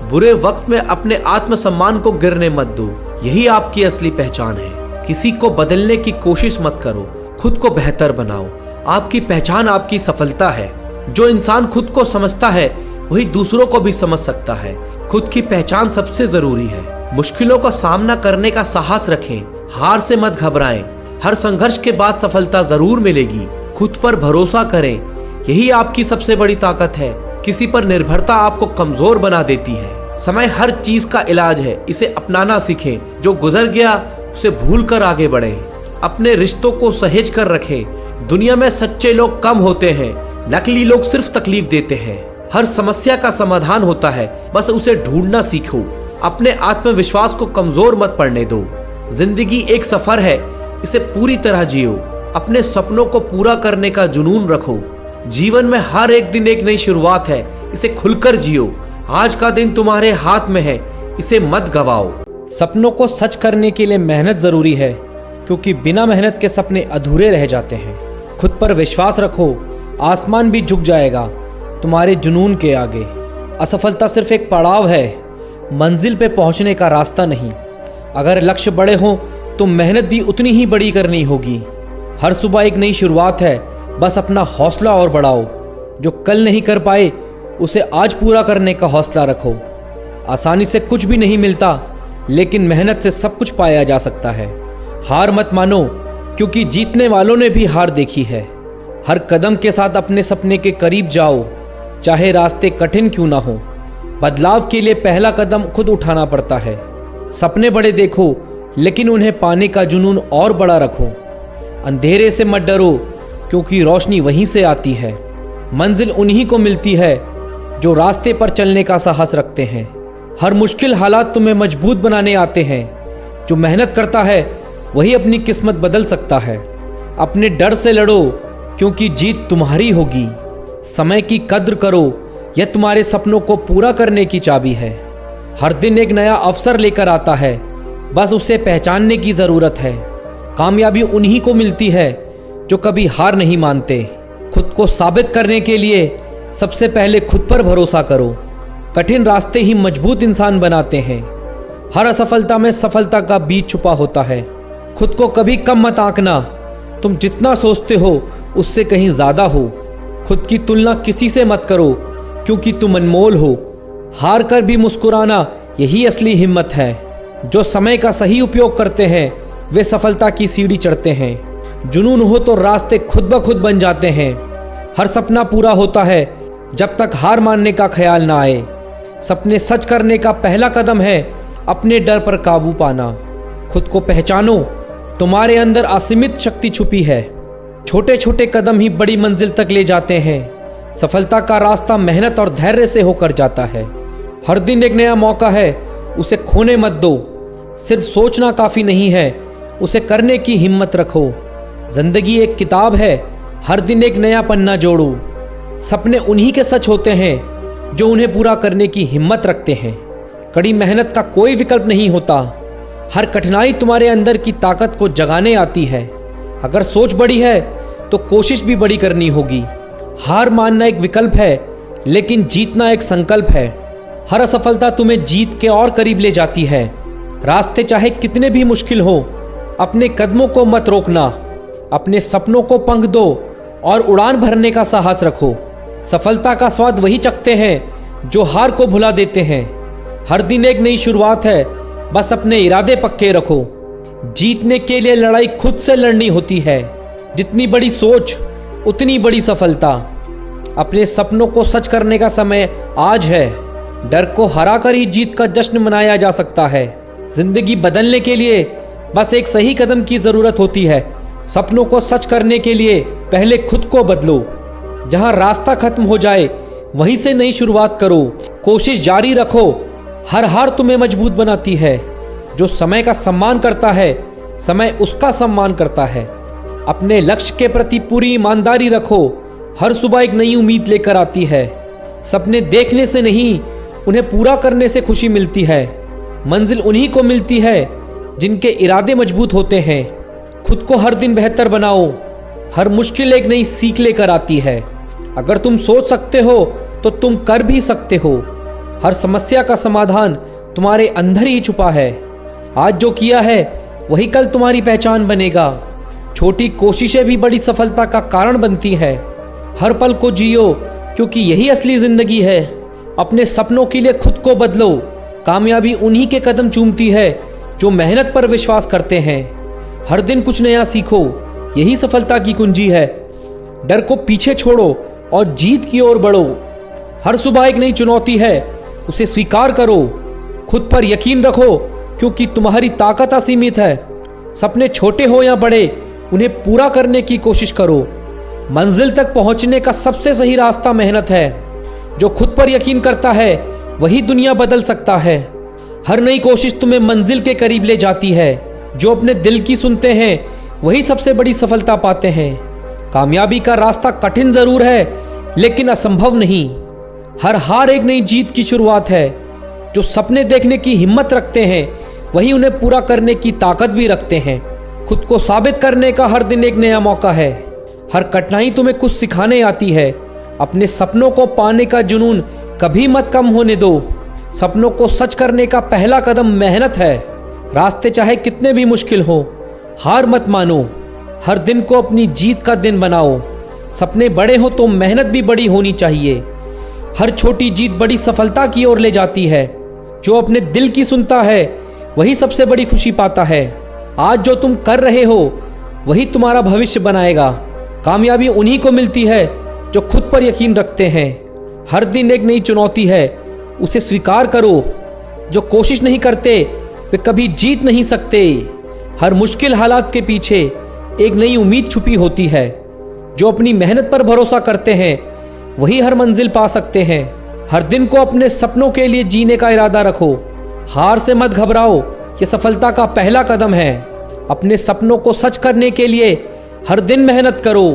बुरे वक्त में अपने आत्मसम्मान को गिरने मत दो, यही आपकी असली पहचान है। किसी को बदलने की कोशिश मत करो, खुद को बेहतर बनाओ। आपकी पहचान आपकी सफलता है। जो इंसान खुद को समझता है वही दूसरों को भी समझ सकता है। खुद की पहचान सबसे जरूरी है। मुश्किलों का सामना करने का साहस रखें, हार से मत घबराएं। हर संघर्ष के बाद सफलता जरूर मिलेगी। खुद पर भरोसा करें, यही आपकी सबसे बड़ी ताकत है। किसी पर निर्भरता आपको कमजोर बना देती है। समय हर चीज का इलाज है, इसे अपनाना सीखें। जो गुजर गया उसे भूल कर आगे बढ़ें। अपने रिश्तों को सहेज कर रखें। दुनिया में सच्चे लोग कम होते हैं, नकली लोग सिर्फ तकलीफ देते हैं। हर समस्या का समाधान होता है, बस उसे ढूंढना सीखो। अपने आत्मविश्वास को कमजोर मत पड़ने दो। जिंदगी एक सफर है, इसे पूरी तरह जियो। अपने सपनों को पूरा करने का जुनून रखो। जीवन में हर एक दिन एक नई शुरुआत है, इसे खुलकर जियो। आज का दिन तुम्हारे हाथ में है, इसे मत गवाओ। सपनों को सच करने के लिए मेहनत जरूरी है, क्योंकि बिना मेहनत के सपने अधूरे रह जाते हैं। खुद पर विश्वास रखो, आसमान भी झुक जाएगा तुम्हारे जुनून के आगे। असफलता सिर्फ एक पड़ाव है, मंजिल पे पहुंचने का रास्ता नहीं। अगर लक्ष्य बड़े हों तो मेहनत भी उतनी ही बड़ी करनी होगी। हर सुबह एक नई शुरुआत है, बस अपना हौसला और बढ़ाओ। जो कल नहीं कर पाए उसे आज पूरा करने का हौसला रखो। आसानी से कुछ भी नहीं मिलता, लेकिन मेहनत से सब कुछ पाया जा सकता है। हार मत मानो, क्योंकि जीतने वालों ने भी हार देखी है। हर कदम के साथ अपने सपने के करीब जाओ, चाहे रास्ते कठिन क्यों ना हो। बदलाव के लिए पहला कदम खुद उठाना पड़ता है। सपने बड़े देखो, लेकिन उन्हें पाने का जुनून और बड़ा रखो। अंधेरे से मत डरो, क्योंकि रोशनी वहीं से आती है। मंजिल उन्हीं को मिलती है जो रास्ते पर चलने का साहस रखते हैं। हर मुश्किल हालात तुम्हें मजबूत बनाने आते हैं। जो मेहनत करता है वही अपनी किस्मत बदल सकता है। अपने डर से लड़ो, क्योंकि जीत तुम्हारी होगी। समय की कद्र करो, यह तुम्हारे सपनों को पूरा करने की चाबी है। हर दिन एक नया अवसर लेकर आता है, बस उसे पहचानने की जरूरत है। कामयाबी उन्हीं को मिलती है जो कभी हार नहीं मानते। खुद को साबित करने के लिए सबसे पहले खुद पर भरोसा करो। कठिन रास्ते ही मजबूत इंसान बनाते हैं। हर असफलता में सफलता का बीज छुपा होता है। खुद को कभी कम मत आंकना, तुम जितना सोचते हो उससे कहीं ज्यादा हो। खुद की तुलना किसी से मत करो, क्योंकि तुम अनमोल हो। हार कर भी मुस्कुराना यही असली हिम्मत है। जो समय का सही उपयोग करते हैं वे सफलता की सीढ़ी चढ़ते हैं। जुनून हो तो रास्ते खुद ब खुद बन जाते हैं। हर सपना पूरा होता है जब तक हार मानने का ख्याल ना आए। सपने सच करने का पहला कदम है अपने डर पर काबू पाना। खुद को पहचानो, तुम्हारे अंदर असीमित शक्ति छुपी है। छोटे छोटे कदम ही बड़ी मंजिल तक ले जाते हैं। सफलता का रास्ता मेहनत और धैर्य से होकर जाता है। हर दिन एक नया मौका है, उसे खोने मत दो। सिर्फ सोचना काफ़ी नहीं है, उसे करने की हिम्मत रखो। जिंदगी एक किताब है, हर दिन एक नया पन्ना जोड़ो। सपने उन्हीं के सच होते हैं जो उन्हें पूरा करने की हिम्मत रखते हैं। कड़ी मेहनत का कोई विकल्प नहीं होता। हर कठिनाई तुम्हारे अंदर की ताकत को जगाने आती है। अगर सोच बड़ी है तो कोशिश भी बड़ी करनी होगी। हार मानना एक विकल्प है, लेकिन जीतना एक संकल्प है। हर असफलता तुम्हें जीत के और करीब ले जाती है। रास्ते चाहे कितने भी मुश्किल हो, अपने कदमों को मत रोकना। अपने सपनों को पंख दो और उड़ान भरने का साहस रखो। सफलता का स्वाद वही चखते हैं जो हार को भुला देते हैं। हर दिन एक नई शुरुआत है, बस अपने इरादे पक्के रखो। जीतने के लिए लड़ाई खुद से लड़नी होती है। जितनी बड़ी सोच उतनी बड़ी सफलता। अपने सपनों को सच करने का समय आज है। डर को हराकर ही जीत का जश्न मनाया जा सकता है। जिंदगी बदलने के लिए बस एक सही कदम की जरूरत होती है। सपनों को सच करने के लिए पहले खुद को बदलो। जहां रास्ता खत्म हो जाए वहीं से नई शुरुआत करो। कोशिश जारी रखो। हर हार तुम्हें मजबूत बनाती है। जो समय का सम्मान करता है, समय उसका सम्मान करता है। अपने लक्ष्य के प्रति पूरी ईमानदारी रखो। हर सुबह एक नई उम्मीद लेकर आती है। सपने देखने से नहीं, उन्हें पूरा करने से खुशी मिलती है। मंजिल उन्हीं को मिलती है जिनके इरादे मजबूत होते हैं। खुद को हर दिन बेहतर बनाओ। हर मुश्किल एक नई सीख लेकर आती है। अगर तुम सोच सकते हो तो तुम कर भी सकते हो। हर समस्या का समाधान तुम्हारे अंदर ही छुपा है। आज जो किया है वही कल तुम्हारी पहचान बनेगा। छोटी कोशिशें भी बड़ी सफलता का कारण बनती है। हर पल को जियो, क्योंकि यही असली जिंदगी है। अपने सपनों के लिए खुद को बदलो। कामयाबी उन्हीं के कदम चूमती है जो मेहनत पर विश्वास करते हैं। हर दिन कुछ नया सीखो, यही सफलता की कुंजी है। डर को पीछे छोड़ो और जीत की ओर बढ़ो। हर सुबह एक नई चुनौती है, उसे स्वीकार करो। खुद पर यकीन रखो, क्योंकि तुम्हारी ताकत असीमित है। सपने छोटे हो या बड़े, उन्हें पूरा करने की कोशिश करो। मंजिल तक पहुंचने का सबसे सही रास्ता मेहनत है। जो खुद पर यकीन करता है वही दुनिया बदल सकता है। हर नई कोशिश तुम्हें मंजिल के करीब ले जाती है। जो अपने दिल की सुनते हैं वही सबसे बड़ी सफलता पाते हैं। कामयाबी का रास्ता कठिन जरूर है, लेकिन असंभव नहीं। हर हार एक नई जीत की शुरुआत है। जो सपने देखने की हिम्मत रखते हैं वही उन्हें पूरा करने की ताकत भी रखते हैं। खुद को साबित करने का हर दिन एक नया मौका है। हर कठिनाई तुम्हें कुछ सिखाने आती है। अपने सपनों को पाने का जुनून कभी मत कम होने दो। सपनों को सच करने का पहला कदम मेहनत है। रास्ते चाहे कितने भी मुश्किल हो, हार मत मानो। हर दिन को अपनी जीत का दिन बनाओ। सपने बड़े हो तो मेहनत भी बड़ी होनी चाहिए। हर छोटी जीत बड़ी सफलता की ओर ले जाती है। जो अपने दिल की सुनता है वही सबसे बड़ी खुशी पाता है। आज जो तुम कर रहे हो वही तुम्हारा भविष्य बनाएगा। कामयाबी उन्हीं को मिलती है जो खुद पर यकीन रखते हैं। हर दिन एक नई चुनौती है, उसे स्वीकार करो। जो कोशिश नहीं करते वे कभी जीत नहीं सकते। हर मुश्किल हालात के पीछे एक नई उम्मीद छुपी होती है। जो अपनी मेहनत पर भरोसा करते हैं वही हर मंजिल पा सकते हैं। हर दिन को अपने सपनों के लिए जीने का इरादा रखो। हार से मत घबराओ, ये सफलता का पहला कदम है। अपने सपनों को सच करने के लिए हर दिन मेहनत करो।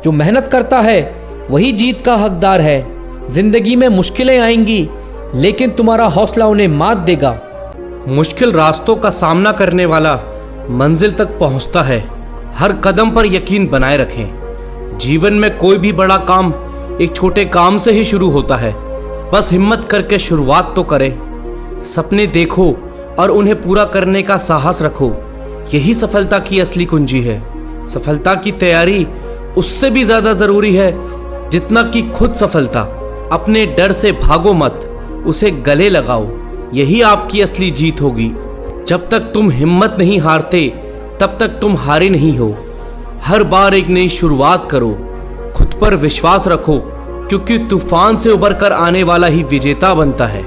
जो मेहनत करता है वही जीत का हकदार है। जिंदगी में मुश्किलें आएंगी, लेकिन तुम्हारा हौसला उन्हें मात देगा। मुश्किल रास्तों का सामना करने वाला मंजिल तक पहुंचता है। हर कदम पर यकीन बनाए रखें। जीवन में कोई भी बड़ा काम एक छोटे काम से ही शुरू होता है। बस हिम्मत करके शुरुआत तो करें। सपने देखो और उन्हें पूरा करने का साहस रखो। यही सफलता की असली कुंजी है। सफलता की तैयारी उससे भी ज्यादा जरूरी है जितना कि खुद सफलता। अपने डर से भागो मत, उसे गले लगाओ। यही आपकी असली जीत होगी। जब तक तुम हिम्मत नहीं हारते तब तक तुम हारे नहीं हो। हर बार एक नई शुरुआत करो। खुद पर विश्वास रखो, क्योंकि तूफान से उबर कर आने वाला ही विजेता बनता है।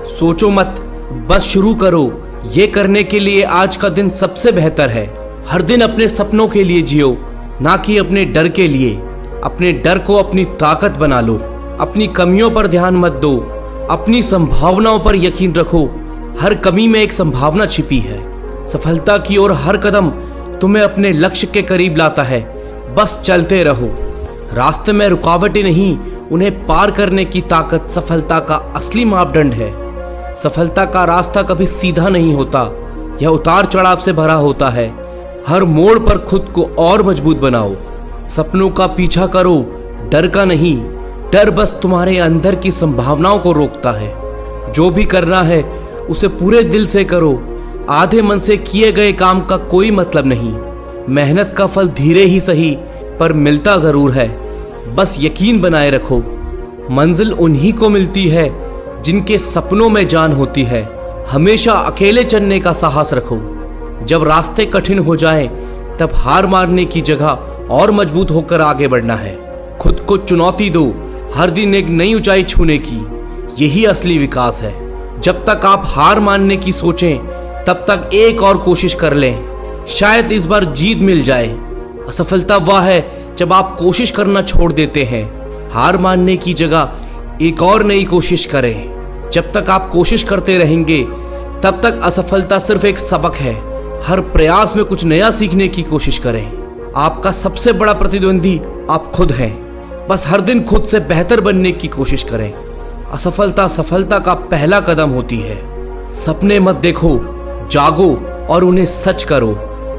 सोचो मत, बस शुरू करो। ये करने के लिए आज का दिन सबसे बेहतर है। हर दिन अपने सपनों के लिए जियो, ना कि अपने डर के लिए। अपने डर को अपनी ताकत बना लो। अपनी कमियों पर ध्यान मत दो, अपनी संभावनाओं पर यकीन रखो। हर कमी में एक संभावना छिपी है। सफलता की ओर हर कदम तुम्हें अपने लक्ष्य के करीब लाता है। बस चलते रहो। रास्ते में रुकावटें नहीं, उन्हें पार करने की ताकत सफलता का असली मापदंड है। सफलता का रास्ता कभी सीधा नहीं होता, यह उतार चढ़ाव से भरा होता है। हर मोड़ पर खुद को और मजबूत बनाओ। सपनों का पीछा करो, डर का नहीं। डर बस तुम्हारे अंदर की संभावनाओं को रोकता है। जो भी करना है उसे पूरे दिल से करो। आधे मन से किए गए काम का कोई मतलब नहीं। मेहनत का फल धीरे ही सही पर मिलता जरूर है। बस यकीन बनाए रखो। मंजिल उन्हीं को मिलती है जिनके सपनों में जान होती है। हमेशा अकेले चलने का साहस रखो। जब रास्ते कठिन हो जाएं, तब हार मारने की जगह और मजबूत होकर आगे बढ़ना है। खुद को चुनौती दो, हर दिन एक नई ऊंचाई छूने की। यही असली विकास है। जब तक आप हार मानने की सोचें, तब तक एक और कोशिश कर लें। शायद इस बार जीत मिल जाए। असफलता वह है जब आप कोशिश करना छोड़ देते हैं। हार मानने की जगह एक और नई कोशिश करें। जब तक आप कोशिश करते रहेंगे, तब तक असफलता सिर्फ एक सबक है। हर प्रयास में कुछ नया सीखने की कोशिश करें। आपका सबसे बड़ा प्रतिद्वंदी आप खुद हैं। बस हर दिन खुद से बेहतर बनने की कोशिश करें। असफलता सफलता का पहला कदम होती है। सपने मत देखो, जागो और उन्हें सच करो।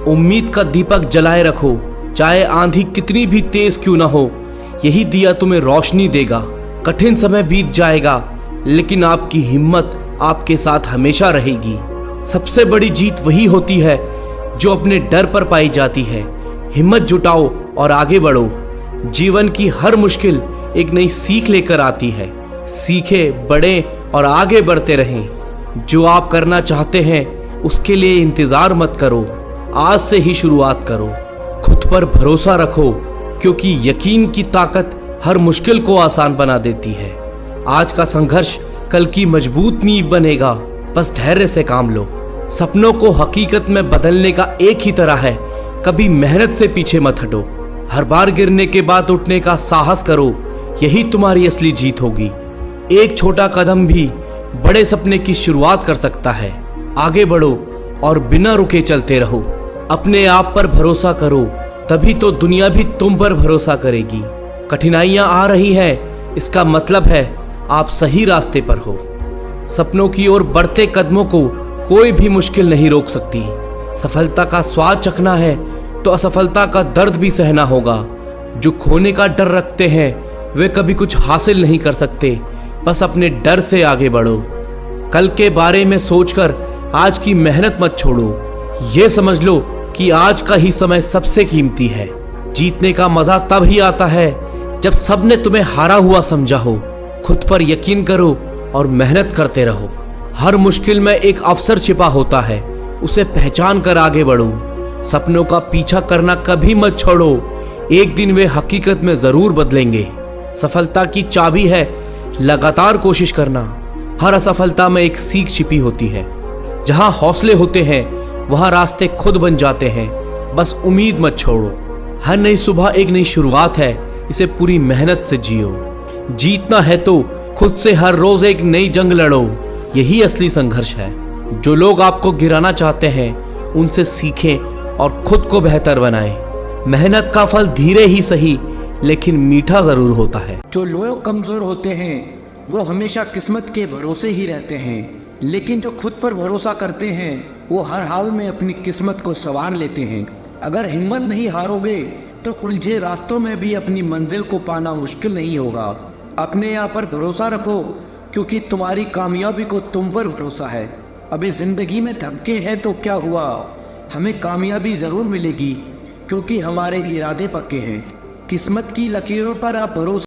उम्मीद का दीपक जलाए रखो, चाहे आंधी कितनी भी तेज क्यों ना हो। यही दिया तुम्हें रोशनी देगा। कठिन समय बीत जाएगा, लेकिन आपकी हिम्मत आपके साथ हमेशा रहेगी। सबसे बड़ी जीत वही होती है जो अपने डर पर पाई जाती है। हिम्मत जुटाओ और आगे बढ़ो। जीवन की हर मुश्किल एक नई सीख लेकर आती है। सीखे, बढ़े और आगे बढ़ते रहें। जो आप करना चाहते हैं उसके लिए इंतजार मत करो, आज से ही शुरुआत करो। खुद पर भरोसा रखो, क्योंकि यकीन की ताकत हर मुश्किल को आसान बना देती है। आज का संघर्ष कल की मजबूत नींव बनेगा। बस धैर्य से काम लो। सपनों को हकीकत में बदलने का एक ही तरह है, कभी मेहनत से पीछे मत हटो। हर बार गिरने के बाद उठने का साहस करो, यही तुम्हारी असली जीत होगी। एक छोटा कदम भी बड़े सपने की शुरुआत कर सकता है। आगे बढ़ो और बिना रुके चलते रहो। अपने आप पर भरोसा करो, तभी तो दुनिया भी तुम पर भरोसा करेगी। कठिनाइयां आ रही हैं, इसका मतलब है आप सही रास्ते पर हो। सपनों की ओर बढ़ते कदमों को कोई भी मुश्किल नहीं रोक सकती। सफलता का स्वाद चखना है तो असफलता का दर्द भी सहना होगा। जो खोने का डर रखते हैं वे कभी कुछ हासिल नहीं कर सकते। बस अपने डर से आगे बढ़ो। कल के बारे में सोचकर आज की मेहनत मत छोड़ो। ये समझ लो कि आज का ही समय सबसे कीमती है। जीतने का मजा तब ही आता है जब सबने तुम्हें हारा हुआ समझा हो। खुद पर यकीन करो और मेहनत करते रहो। हर मुश्किल में एक अवसर छिपा होता है, उसे पहचान कर आगे बढ़ो। सपनों का पीछा करना कभी मत छोड़ो, एक दिन वे हकीकत में जरूर बदलेंगे। सफलता की चाबी है लगातार कोशिश करना। हर असफलता में एक सीख छिपी होती है। जहां हौसले होते हैं वहां रास्ते खुद बन जाते हैं। बस उम्मीद मत छोड़ो। हर नई सुबह एक नई शुरुआत है, इसे पूरी मेहनत से जियो। जीतना है तो खुद से हर रोज एक नई जंग लड़ो, यही असली संघर्ष है। जो लोग आपको गिराना चाहते हैं उनसे सीखें और खुद को बेहतर बनाएं। मेहनत का फल धीरे ही सही लेकिन मीठा जरूर होता है। जो लोग कमज़ोर होते हैं वो हमेशा किस्मत के भरोसे ही रहते हैं, लेकिन जो खुद पर भरोसा करते हैं वो हर हाल में अपनी किस्मत को संवार लेते हैं। अगर हिम्मत नहीं हारोगे तो उलझे रास्तों में भी अपनी मंजिल को पाना मुश्किल नहीं होगा। अपने आप पर भरोसा रखो, क्योंकि तुम्हारी कामयाबी को तुम पर भरोसा है। अभी ज़िंदगी में धक्के हैं तो क्या हुआ, हमें कामयाबी ज़रूर मिलेगी, क्योंकि हमारे इरादे पक्के हैं। किस्मत की लकीरों पर आप भरोसा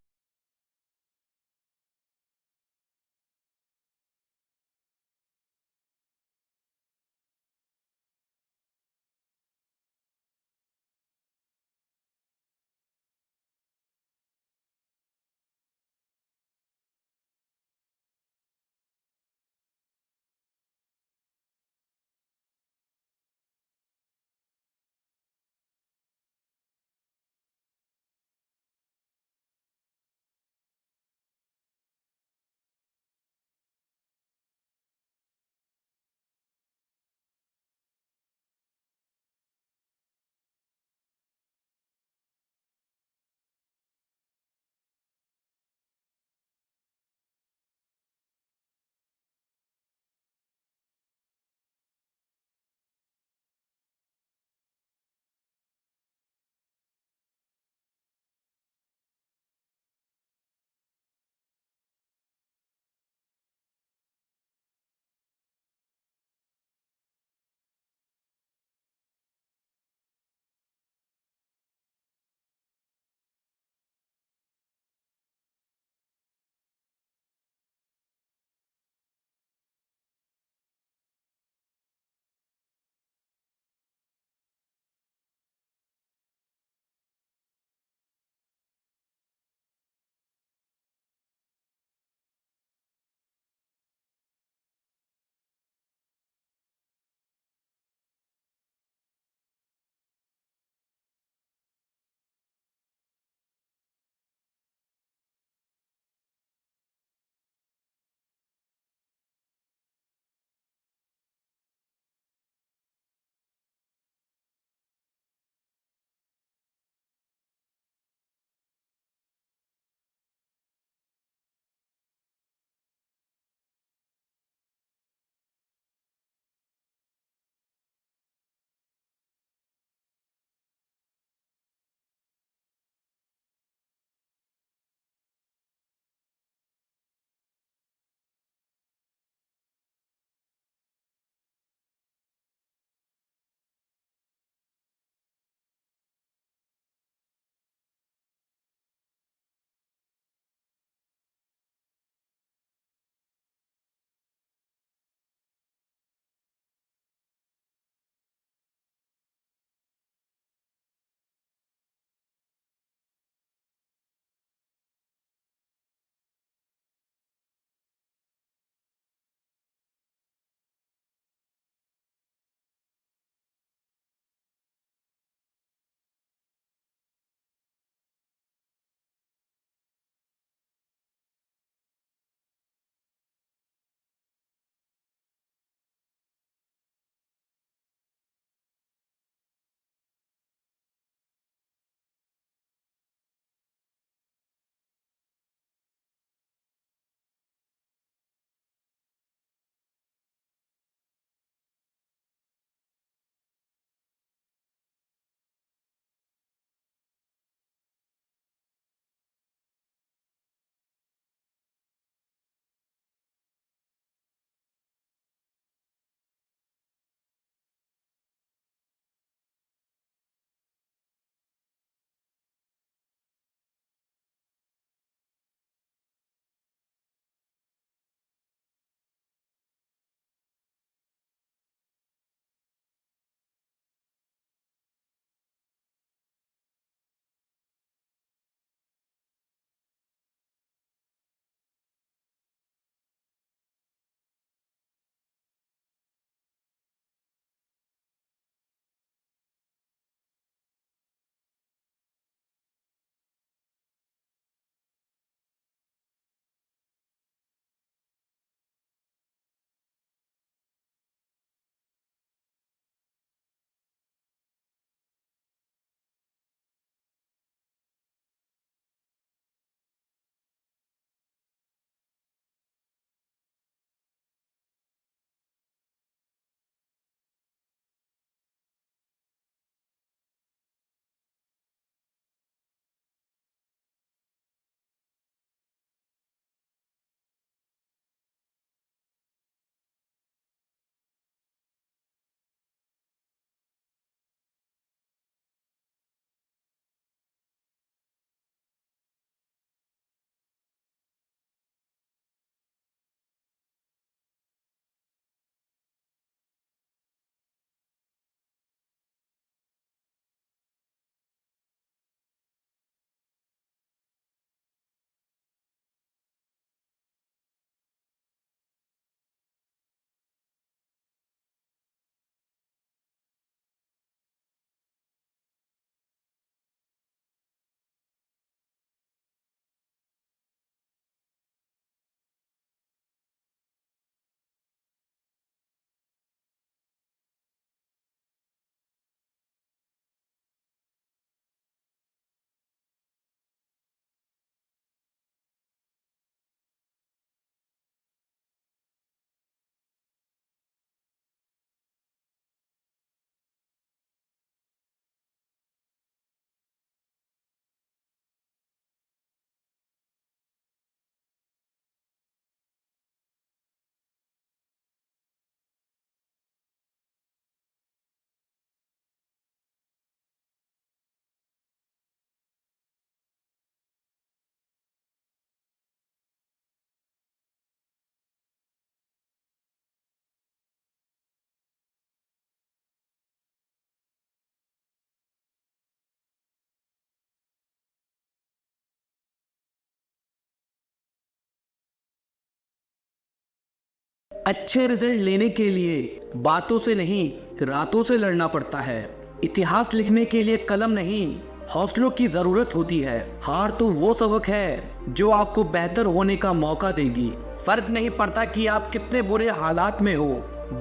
अच्छे रिजल्ट लेने के लिए बातों से नहीं, रातों से लड़ना पड़ता है। इतिहास लिखने के लिए कलम नहीं, हौसलों की जरूरत होती है। हार तो वो सबक है जो आपको बेहतर होने का मौका देगी। फर्क नहीं पड़ता कि आप कितने बुरे हालात में हो,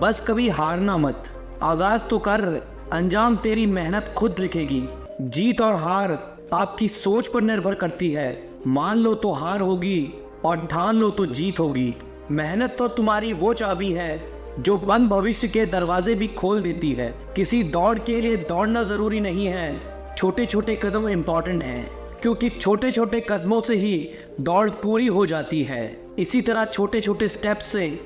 बस कभी हारना मत। आगाज तो कर, अंजाम तेरी मेहनत खुद लिखेगी। जीत और हार आपकी सोच पर निर्भर करती है। मान लो तो हार होगी और ठान लो तो जीत होगी। मेहनत तो तुम्हारी वो चाबी है जो बंद भविष्य के दरवाजे भी खोल देती है। किसी दौड़ के लिए दौड़ना जरूरी नहीं है, छोटे छोटे कदम इम्पोर्टेंट हैं, क्योंकि छोटे छोटे कदमों से ही दौड़ पूरी हो जाती है। इसी तरह छोटे छोटे स्टेप से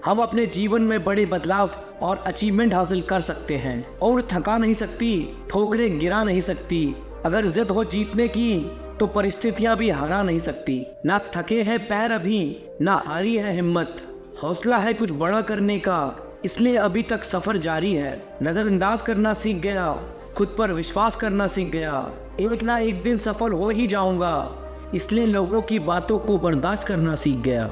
हम अपने जीवन में बड़े बदलाव और अचीवमेंट हासिल कर सकते हैं। और थका नहीं सकती, ठोकरें गिरा नहीं सकती। अगर जिद हो जीतने की तो परिस्थितियां भी हरा नहीं सकती। ना थके हैं पैर अभी, ना हारी है हिम्मत। हौसला है कुछ बड़ा करने का, इसलिए अभी तक सफर जारी है। नजरअंदाज करना सीख गया, खुद पर विश्वास करना सीख गया। एक ना एक दिन सफल हो ही जाऊंगा, इसलिए लोगों की बातों को बर्दाश्त करना सीख गया।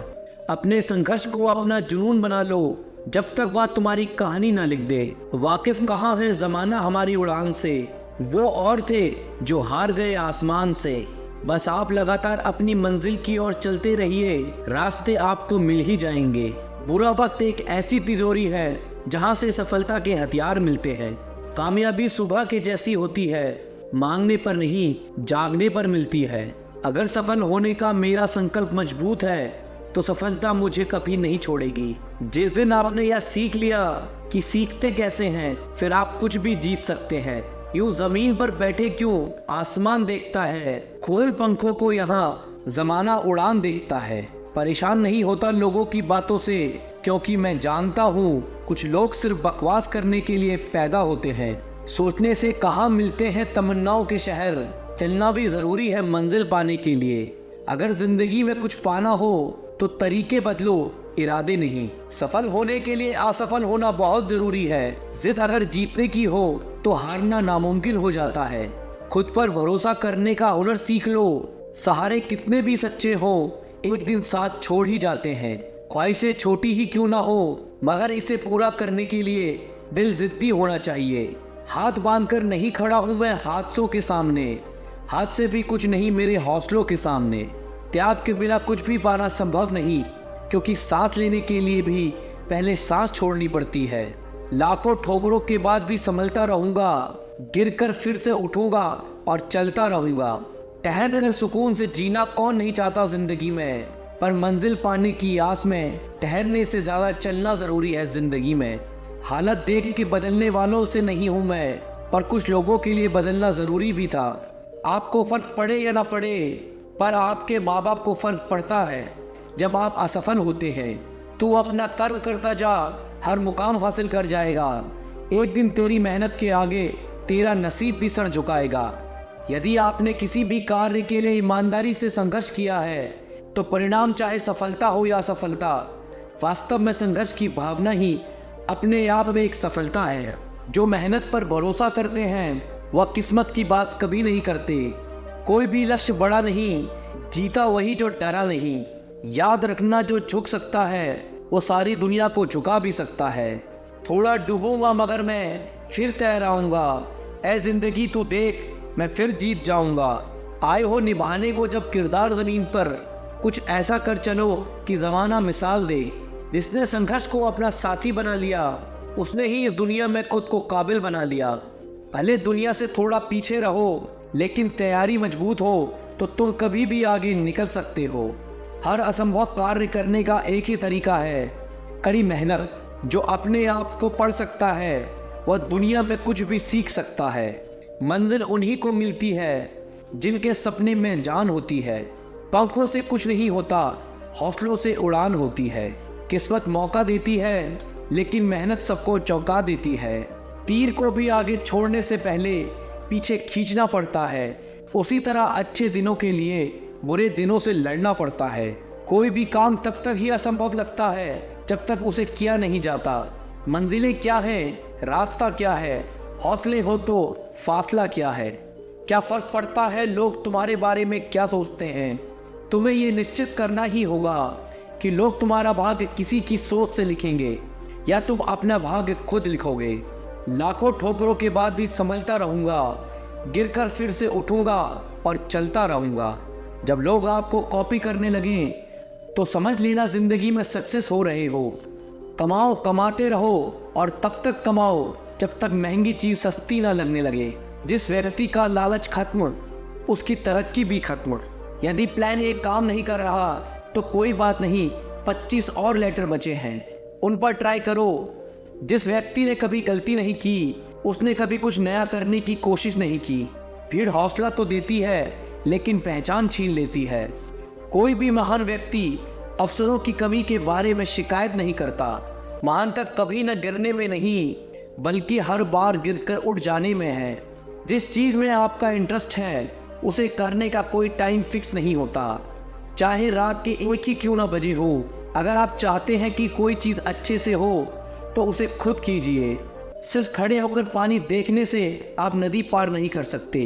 अपने संघर्ष को अपना जुनून बना लो, जब तक वह तुम्हारी कहानी ना लिख दे। वाकिफ कहाँ है जमाना हमारी उड़ान से, वो और थे जो हार गए आसमान से। बस आप लगातार अपनी मंजिल की ओर चलते रहिए, रास्ते आपको मिल ही जाएंगे। बुरा वक्त एक ऐसी तिजोरी है जहाँ से सफलता के हथियार मिलते हैं। कामयाबी सुबह के जैसी होती है, मांगने पर नहीं जागने पर मिलती है। अगर सफल होने का मेरा संकल्प मजबूत है तो सफलता मुझे कभी नहीं छोड़ेगी। जिस दिन आपने यह सीख लिया कि सीखते कैसे हैं, फिर आप कुछ भी जीत सकते हैं। यूं जमीन पर बैठे क्यों आसमान देखता है, खोल पंखों को यहाँ जमाना उड़ान देखता है। परेशान नहीं होता लोगों की बातों से, क्योंकि मैं जानता हूँ कुछ लोग सिर्फ बकवास करने के लिए पैदा होते हैं। सोचने से कहाँ मिलते हैं तमन्नाओं के शहर, चलना भी जरूरी है मंजिल पाने के लिए। अगर जिंदगी में कुछ पाना हो तो तरीके बदलो, इरादे नहीं। सफल होने के लिए असफल होना बहुत जरूरी है। जिद अगर जीतने की हो तो हारना नामुमकिन हो जाता है। खुद पर भरोसा करने का हुनर सीख लो। सहारे कितने भी सच्चे हो, एक दिन साथ छोड़ ही जाते हैं। ख्वाहिशें छोटी ही क्यों ना हो, मगर इसे पूरा करने के लिए दिल जिद्दी होना चाहिए। हाथ बांधकर नहीं खड़ा हूँ मैं हादसों के सामने, हाथ से भी कुछ नहीं मेरे हौसलों के सामने। त्याग के बिना कुछ भी पाना संभव नहीं, क्योंकि सांस लेने के लिए भी पहले सांस छोड़नी पड़ती है। लाखों ठोकरों के बाद भी संभलता रहूंगा, गिरकर फिर से उठूंगा और चलता रहूंगा। ठहर कर सुकून से जीना कौन नहीं चाहता जिंदगी में, पर मंजिल पाने की आस में ठहरने से ज्यादा चलना जरूरी है जिंदगी में। हालत देख के बदलने वालों से नहीं हूँ मैं, पर कुछ लोगों के लिए बदलना जरूरी भी था। आपको फर्क पड़े या ना पड़े, पर आपके माँ बाप को फर्क पड़ता है जब आप असफल होते हैं। तू अपना कर्म करता जा, हर मुकाम हासिल कर जाएगा। एक दिन तेरी मेहनत के आगे तेरा नसीब भी सर झुकाएगा। यदि आपने किसी भी कार्य के लिए ईमानदारी से संघर्ष किया है तो परिणाम चाहे सफलता हो या असफलता, वास्तव में संघर्ष की भावना ही अपने आप में एक सफलता है। जो मेहनत पर भरोसा करते हैं वह किस्मत की बात कभी नहीं करते। कोई भी लक्ष्य बड़ा नहीं, जीता वही जो डरा नहीं। याद रखना, जो झुक सकता है वो सारी दुनिया को झुका भी सकता है। थोड़ा डूबूंगा मगर मैं फिर तैराऊंगा, ऐ जिंदगी तू देख मैं फिर जीत जाऊंगा। आए हो निभाने को जब किरदार जमीन पर, कुछ ऐसा कर चलो कि जमाना मिसाल दे। जिसने संघर्ष को अपना साथी बना लिया उसने ही इस दुनिया में खुद को काबिल बना लिया। भले दुनिया से थोड़ा पीछे रहो, लेकिन तैयारी मजबूत हो तो तुम कभी भी आगे निकल सकते हो। हर असंभव कार्य करने का एक ही तरीका है, कड़ी मेहनत। जो अपने आप को पढ़ सकता है वह दुनिया में कुछ भी सीख सकता है। मंजिल उन्हीं को मिलती है जिनके सपने में जान होती है। पंखों से कुछ नहीं होता, हौसलों से उड़ान होती है। किस्मत मौका देती है, लेकिन मेहनत सबको चौंका देती है। तीर को भी आगे छोड़ने से पहले पीछे खींचना पड़ता है। उसी तरह अच्छे दिनों के लिए बुरे दिनों से लड़ना पड़ता है। कोई भी काम तब तक ही असंभव लगता है जब तक उसे किया नहीं जाता। मंजिलें क्या है, रास्ता क्या है, हौसले हो तो फासला क्या है। क्या फर्क पड़ता है लोग तुम्हारे बारे में क्या सोचते हैं। तुम्हें ये निश्चित करना ही होगा कि लोग तुम्हारा भाग्य किसी की सोच से लिखेंगे या तुम अपना भाग्य खुद लिखोगे। लाखों ठोकरों के बाद भी संभलता रहूँगा, गिरकर फिर से उठूँगा और चलता रहूँगा। जब लोग आपको कॉपी करने लगें तो समझ लेना ज़िंदगी में सक्सेस हो रहे हो। कमाओ, कमाते रहो और तब तक कमाओ जब तक महंगी चीज़ सस्ती ना लगने लगे। जिस व्यक्ति का लालच खत्म, उसकी तरक्की भी खत्म। यदि प्लान एक काम नहीं कर रहा तो कोई बात नहीं, 25 और लेटर बचे हैं, उन पर ट्राई करो। जिस व्यक्ति ने कभी गलती नहीं की, उसने कभी कुछ नया करने की कोशिश नहीं की। भीड़ हौसला तो देती है लेकिन पहचान छीन लेती है। कोई भी महान व्यक्ति अवसरों की कमी के बारे में शिकायत नहीं करता। महान तक कभी न गिरने में नहीं, बल्कि हर बार गिरकर उठ जाने में है। जिस चीज़ में आपका इंटरेस्ट है उसे करने का कोई टाइम फिक्स नहीं होता, चाहे रात के 1 ही क्यों ना बजे हो। अगर आप चाहते हैं कि कोई चीज़ अच्छे से हो तो उसे खुद कीजिए। सिर्फ खड़े होकर पानी देखने से आप नदी पार नहीं कर सकते।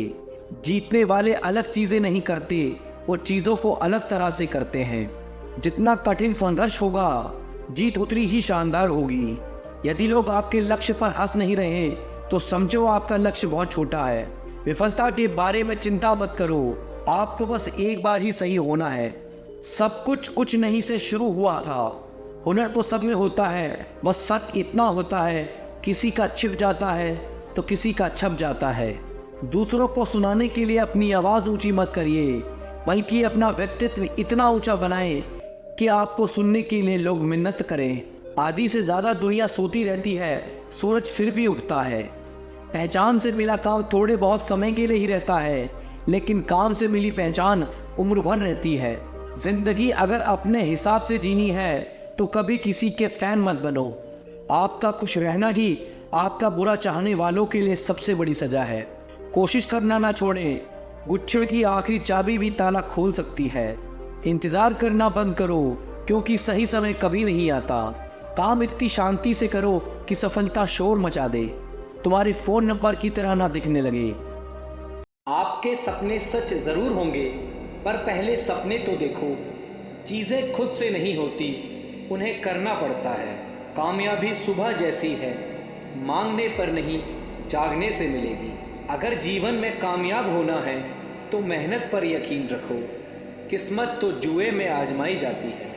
जीतने वाले अलग चीज़ें नहीं करते, वो चीज़ों को अलग तरह से करते हैं। जितना कठिन संघर्ष होगा, जीत उतनी ही शानदार होगी। यदि लोग आपके लक्ष्य पर हंस नहीं रहे तो समझो आपका लक्ष्य बहुत छोटा है। विफलता के बारे में चिंता मत करो, आपको बस एक बार ही सही होना है। सब कुछ नहीं से शुरू हुआ था। हुनर तो सब में होता है, बस फर्क इतना होता है किसी का छिप जाता है तो किसी का छप जाता है। दूसरों को सुनाने के लिए अपनी आवाज़ ऊंची मत करिए, बल्कि अपना व्यक्तित्व इतना ऊंचा बनाएं कि आपको सुनने के लिए लोग मिन्नत करें। आधी से ज़्यादा दुनिया सोती रहती है, सूरज फिर भी उगता है। पहचान से मिला काम थोड़े बहुत समय के लिए ही रहता है, लेकिन काम से मिली पहचान उम्र भर रहती है। जिंदगी अगर अपने हिसाब से जीनी है तो कभी किसी के फैन मत बनो। आपका खुश रहना ही आपका बुरा चाहने वालों के लिए सबसे बड़ी सजा है। कोशिश करना ना छोड़ें, गुच्छे की आखिरी चाबी भी ताला खोल सकती है। इंतज़ार करना बंद करो, क्योंकि सही समय कभी नहीं आता। काम इतनी शांति से करो कि सफलता शोर मचा दे, तुम्हारे फ़ोन नंबर की तरह ना दिखने लगे। आपके सपने सच ज़रूर होंगे, पर पहले सपने तो देखो। चीज़ें खुद से नहीं होती, उन्हें करना पड़ता है। कामयाबी सुबह जैसी है, मांगने पर नहीं जागने से मिलेगी। अगर जीवन में कामयाब होना है तो मेहनत पर यकीन रखो। किस्मत तो जुए में आजमाई जाती है।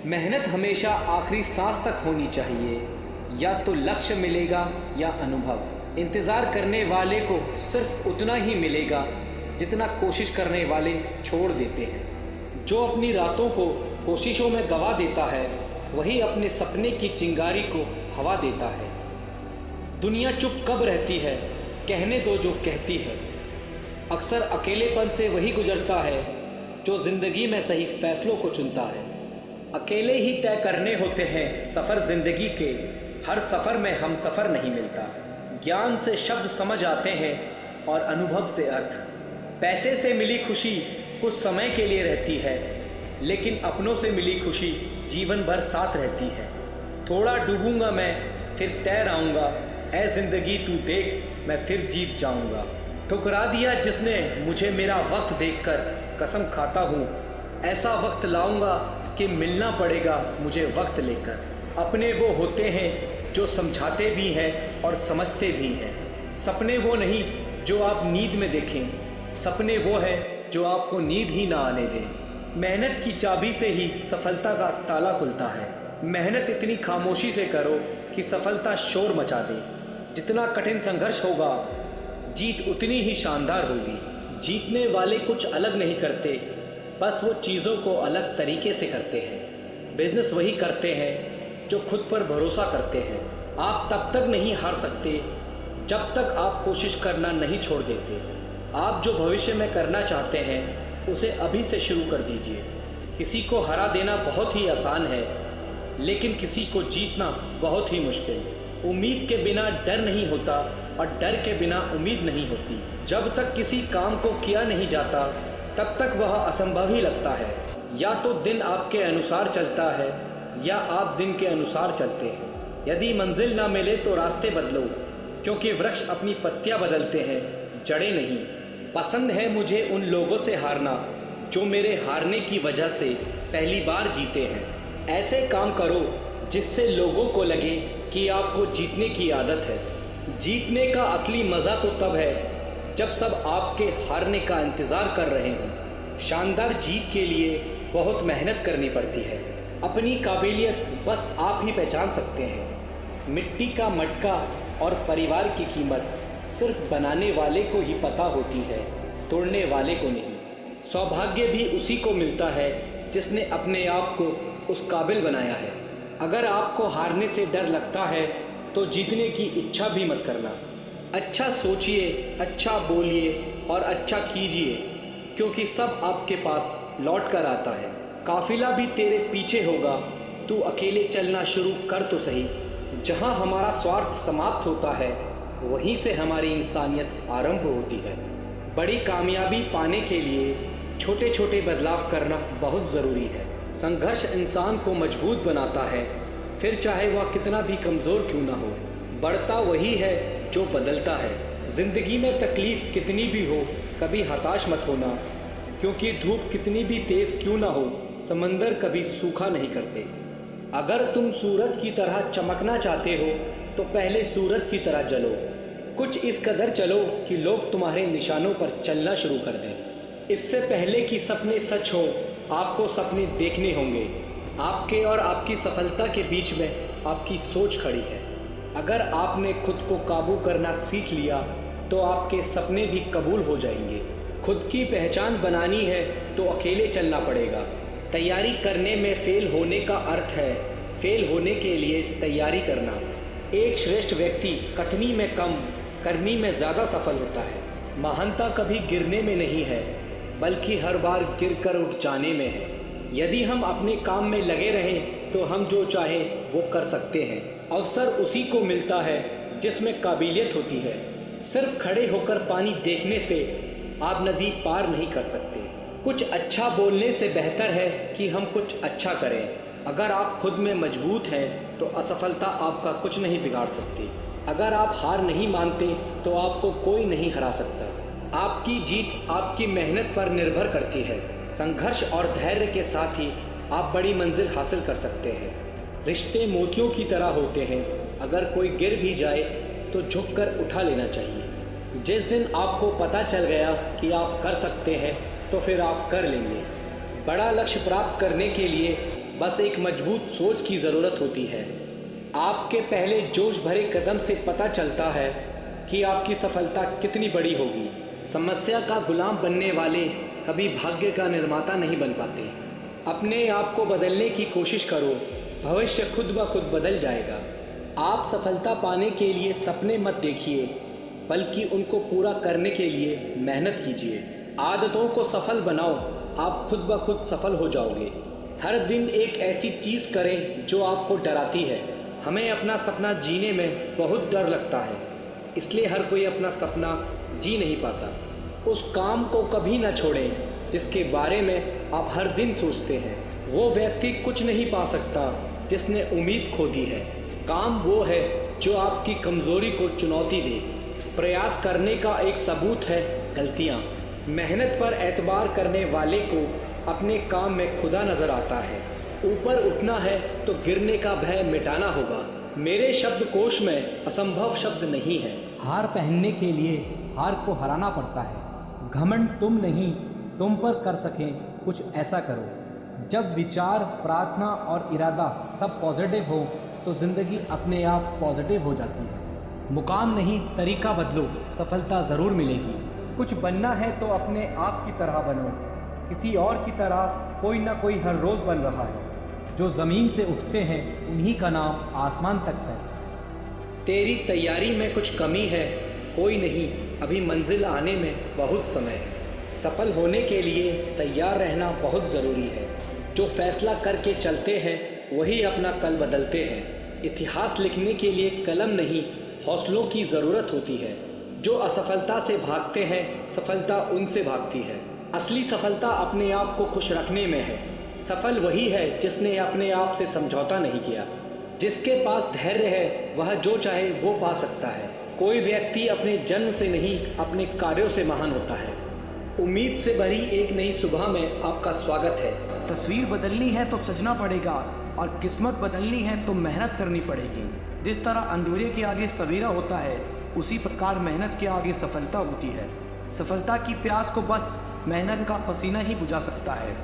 मेहनत हमेशा आखिरी सांस तक होनी चाहिए। या तो लक्ष्य मिलेगा या अनुभव। इंतज़ार करने वाले को सिर्फ उतना ही मिलेगा जितना कोशिश करने वाले छोड़ देते हैं। जो अपनी रातों को कोशिशों में गवा देता है, वही अपने सपने की चिंगारी को हवा देता है। दुनिया चुप कब रहती है, कहने दो जो कहती है। अक्सर अकेलेपन से वही गुजरता है जो ज़िंदगी में सही फैसलों को चुनता है। अकेले ही तय करने होते हैं सफ़र ज़िंदगी के, हर सफ़र में हम सफ़र नहीं मिलता। ज्ञान से शब्द समझ आते हैं और अनुभव से अर्थ। पैसे से मिली खुशी कुछ समय के लिए रहती है, लेकिन अपनों से मिली खुशी जीवन भर साथ रहती है। थोड़ा डूबूंगा मैं फिर तैर आऊँगा, ऐ ज़िंदगी तू देख मैं फिर जीत जाऊँगा। ठुकरा दिया जिसने मुझे मेरा वक्त देखकर, कसम खाता हूँ ऐसा वक्त लाऊंगा कि मिलना पड़ेगा मुझे वक्त लेकर। अपने वो होते हैं जो समझाते भी हैं और समझते भी हैं। सपने वो नहीं जो आप नींद में देखें, सपने वो है जो आपको नींद ही ना आने दें। मेहनत की चाबी से ही सफलता का ताला खुलता है। मेहनत इतनी खामोशी से करो कि सफलता शोर मचा दे। जितना कठिन संघर्ष होगा, जीत उतनी ही शानदार होगी। जीतने वाले कुछ अलग नहीं करते, बस वो चीज़ों को अलग तरीके से करते हैं। बिजनेस वही करते हैं जो खुद पर भरोसा करते हैं। आप तब तक नहीं हार सकते जब तक आप कोशिश करना नहीं छोड़ देते। आप जो भविष्य में करना चाहते हैं उसे अभी से शुरू कर दीजिए। किसी को हरा देना बहुत ही आसान है, लेकिन किसी को जीतना बहुत ही मुश्किल। उम्मीद के बिना डर नहीं होता और डर के बिना उम्मीद नहीं होती। जब तक किसी काम को किया नहीं जाता तब तक वह असंभव ही लगता है। या तो दिन आपके अनुसार चलता है या आप दिन के अनुसार चलते हैं। यदि मंजिल ना मिले तो रास्ते बदलो, क्योंकि वृक्ष अपनी पत्तियां बदलते हैं, जड़ें नहीं। पसंद है मुझे उन लोगों से हारना जो मेरे हारने की वजह से पहली बार जीते हैं। ऐसे काम करो जिससे लोगों को लगे कि आपको जीतने की आदत है। जीतने का असली मज़ा तो तब है जब सब आपके हारने का इंतज़ार कर रहे हों। शानदार जीत के लिए बहुत मेहनत करनी पड़ती है। अपनी काबिलियत बस आप ही पहचान सकते हैं। मिट्टी का मटका और परिवार की कीमत सिर्फ बनाने वाले को ही पता होती है, तोड़ने वाले को नहीं। सौभाग्य भी उसी को मिलता है जिसने अपने आप को उस काबिल बनाया है। अगर आपको हारने से डर लगता है तो जीतने की इच्छा भी मत करना। अच्छा सोचिए, अच्छा बोलिए और अच्छा कीजिए, क्योंकि सब आपके पास लौट कर आता है। काफिला भी तेरे पीछे होगा, तू अकेले चलना शुरू कर तो सही। जहाँ हमारा स्वार्थ समाप्त होता है वहीं से हमारी इंसानियत आरंभ होती है। बड़ी कामयाबी पाने के लिए छोटे छोटे बदलाव करना बहुत ज़रूरी है। संघर्ष इंसान को मजबूत बनाता है, फिर चाहे वह कितना भी कमज़ोर क्यों ना हो। बढ़ता वही है जो बदलता है। ज़िंदगी में तकलीफ़ कितनी भी हो, कभी हताश मत होना, क्योंकि धूप कितनी भी तेज़ क्यों ना हो, समंदर कभी सूखा नहीं करते। अगर तुम सूरज की तरह चमकना चाहते हो तो पहले सूरज की तरह जलो। कुछ इस कदर चलो कि लोग तुम्हारे निशानों पर चलना शुरू कर दें। इससे पहले कि सपने सच हो, आपको सपने देखने होंगे। आपके और आपकी सफलता के बीच में आपकी सोच खड़ी है। अगर आपने खुद को काबू करना सीख लिया तो आपके सपने भी कबूल हो जाएंगे। खुद की पहचान बनानी है तो अकेले चलना पड़ेगा। तैयारी करने में फेल होने का अर्थ है फेल होने के लिए तैयारी करना। एक श्रेष्ठ व्यक्ति कथनी में कम, करनी में ज़्यादा सफल होता है। महानता कभी गिरने में नहीं है, बल्कि हर बार गिरकर उठ जाने में है। यदि हम अपने काम में लगे रहें तो हम जो चाहें वो कर सकते हैं। अवसर उसी को मिलता है जिसमें काबिलियत होती है। सिर्फ खड़े होकर पानी देखने से आप नदी पार नहीं कर सकते। कुछ अच्छा बोलने से बेहतर है कि हम कुछ अच्छा करें। अगर आप खुद में मजबूत हैं तो असफलता आपका कुछ नहीं बिगाड़ सकती। अगर आप हार नहीं मानते तो आपको कोई नहीं हरा सकता। आपकी जीत आपकी मेहनत पर निर्भर करती है। संघर्ष और धैर्य के साथ ही आप बड़ी मंजिल हासिल कर सकते हैं। रिश्ते मोतियों की तरह होते हैं, अगर कोई गिर भी जाए तो झुककर उठा लेना चाहिए। जिस दिन आपको पता चल गया कि आप कर सकते हैं तो फिर आप कर लेंगे। बड़ा लक्ष्य प्राप्त करने के लिए बस एक मजबूत सोच की ज़रूरत होती है। आपके पहले जोश भरे कदम से पता चलता है कि आपकी सफलता कितनी बड़ी होगी। समस्या का गुलाम बनने वाले कभी भाग्य का निर्माता नहीं बन पाते। अपने आप को बदलने की कोशिश करो, भविष्य खुद ब खुद बदल जाएगा। आप सफलता पाने के लिए सपने मत देखिए, बल्कि उनको पूरा करने के लिए मेहनत कीजिए। आदतों को सफल बनाओ, आप खुद ब खुद सफल हो जाओगे। हर दिन एक ऐसी चीज़ करें जो आपको डराती है। हमें अपना सपना जीने में बहुत डर लगता है, इसलिए हर कोई अपना सपना जी नहीं पाता। उस काम को कभी ना छोड़ें जिसके बारे में आप हर दिन सोचते हैं। वो व्यक्ति कुछ नहीं पा सकता जिसने उम्मीद खो दी है। काम वो है जो आपकी कमज़ोरी को चुनौती दे। प्रयास करने का एक सबूत है गलतियाँ। मेहनत पर एतबार करने वाले को अपने काम में खुदा नज़र आता है। ऊपर उठना है तो गिरने का भय मिटाना होगा। मेरे शब्दकोश में असंभव शब्द नहीं है। हार पहनने के लिए हार को हराना पड़ता है। घमंड तुम नहीं, तुम पर कर सकें कुछ ऐसा करो। जब विचार, प्रार्थना और इरादा सब पॉजिटिव हो तो ज़िंदगी अपने आप पॉजिटिव हो जाती है। मुकाम नहीं, तरीका बदलो, सफलता ज़रूर मिलेगी। कुछ बनना है तो अपने आप की तरह बनो। किसी और की तरह कोई ना कोई हर रोज़ बन रहा है। जो ज़मीन से उठते हैं उन्हीं का नाम आसमान तक फैलता है। तेरी तैयारी में कुछ कमी है, कोई नहीं, अभी मंजिल आने में बहुत समय है। सफल होने के लिए तैयार रहना बहुत ज़रूरी है। जो फैसला करके चलते हैं वही अपना कल बदलते हैं। इतिहास लिखने के लिए कलम नहीं, हौसलों की ज़रूरत होती है। जो असफलता से भागते हैं, सफलता उनसे भागती है। असली सफलता अपने आप को खुश रखने में है। सफल वही है जिसने अपने आप से समझौता नहीं किया। जिसके पास धैर्य है वह जो चाहे वो पा सकता है। कोई व्यक्ति अपने जन्म से नहीं, अपने कार्यों से महान होता है। उम्मीद से भरी एक नई सुबह में आपका स्वागत है। तस्वीर बदलनी है तो सजना पड़ेगा और किस्मत बदलनी है तो मेहनत करनी पड़ेगी। जिस तरह अंधेरे के आगे सवेरा होता है, उसी प्रकार मेहनत के आगे सफलता होती है। सफलता की प्यास को बस मेहनत का पसीना ही बुझा सकता है।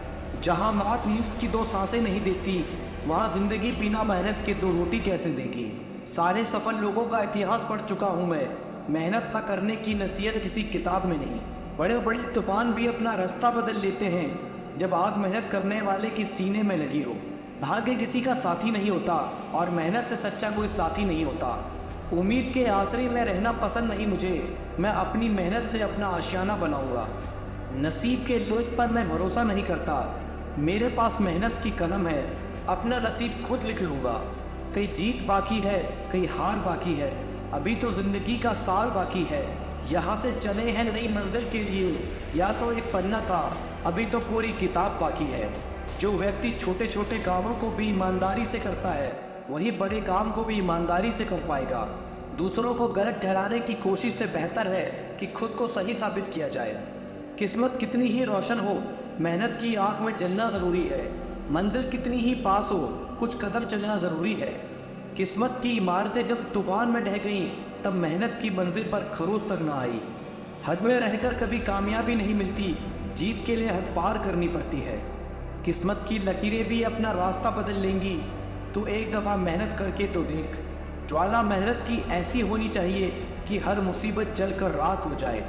जहाँ मौत मुफ्त की 2 सांसें नहीं देती, वहाँ जिंदगी बिना मेहनत के 2 रोटी कैसे देगी। सारे सफल लोगों का इतिहास पढ़ चुका हूँ मैं, मेहनत न करने की नसीहत किसी किताब में नहीं। बड़े बड़े तूफान भी अपना रास्ता बदल लेते हैं जब आग मेहनत करने वाले के सीने में लगी हो। भाग्य किसी का साथी नहीं होता और मेहनत से सच्चा कोई साथी नहीं होता। उम्मीद के आसरे में रहना पसंद नहीं मुझे, मैं अपनी मेहनत से अपना आशियाना बनाऊंगा। नसीब के लोच पर मैं भरोसा नहीं करता, मेरे पास मेहनत की कलम है, अपना नसीब खुद लिख लूँगा। कई जीत बाकी है, कई हार बाकी है, अभी तो ज़िंदगी का साल बाकी है। यहाँ से चले हैं नई मंजिल के लिए, या तो एक पन्ना था, अभी तो पूरी किताब बाकी है। जो व्यक्ति छोटे छोटे कामों को भी ईमानदारी से करता है, वही बड़े काम को भी ईमानदारी से कर पाएगा। दूसरों को गलत ठहराने की कोशिश से बेहतर है कि खुद को सही साबित किया जाए। किस्मत कितनी ही रोशन हो, मेहनत की आग में जलना ज़रूरी है। मंजिल कितनी ही पास हो, कुछ कदम चलना ज़रूरी है। किस्मत की इमारतें जब तूफान में ढह गईं, तब मेहनत की मंजिल पर खरोच तक न आई। हद में रहकर कभी कामयाबी नहीं मिलती, जीत के लिए हद पार करनी पड़ती है। किस्मत की लकीरें भी अपना रास्ता बदल लेंगी, तो एक दफ़ा मेहनत करके तो देख। ज्वाला मेहनत की ऐसी होनी चाहिए कि हर मुसीबत जलकर राख हो जाए।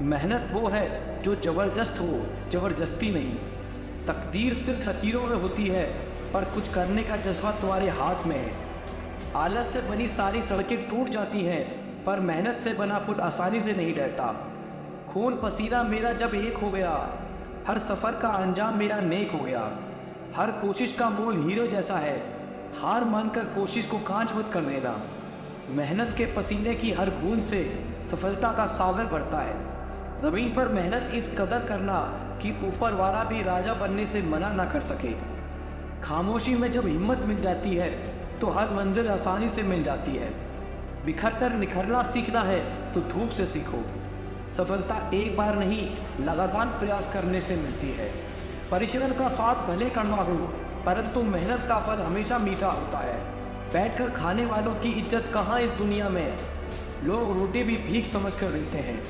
मेहनत वो है जो ज़बरदस्त हो, ज़बरदस्ती नहीं। तकदीर सिर्फ लकीरों में होती है, पर कुछ करने का जज्बा तुम्हारे हाथ में है। आलस से बनी सारी सड़कें टूट जाती हैं, पर मेहनत से बना पुल आसानी से नहीं डरता। खून पसीना मेरा जब एक हो गया, हर सफ़र का अंजाम मेरा नेक हो गया। हर कोशिश का मोल हीरो जैसा है, हार मानकर कोशिश को कांच मत कर देना। मेहनत के पसीने की हर बूंद से सफलता का सागर बढ़ता है। ज़मीन पर मेहनत इस कदर करना कि ऊपर वाला भी राजा बनने से मना ना कर सके। खामोशी में जब हिम्मत मिल जाती है, तो हर मंजिल आसानी से मिल जाती है। बिखर कर निखरना सीखना है तो धूप से सीखो। सफलता एक बार नहीं, लगातार प्रयास करने से मिलती है। परिश्रम का स्वाद भले कड़वा हो, परंतु मेहनत का फल हमेशा मीठा होता है। बैठकर खाने वालों की इज्जत कहाँ इस दुनिया में। लोग रोटी भी भीख समझ कर देते हैं।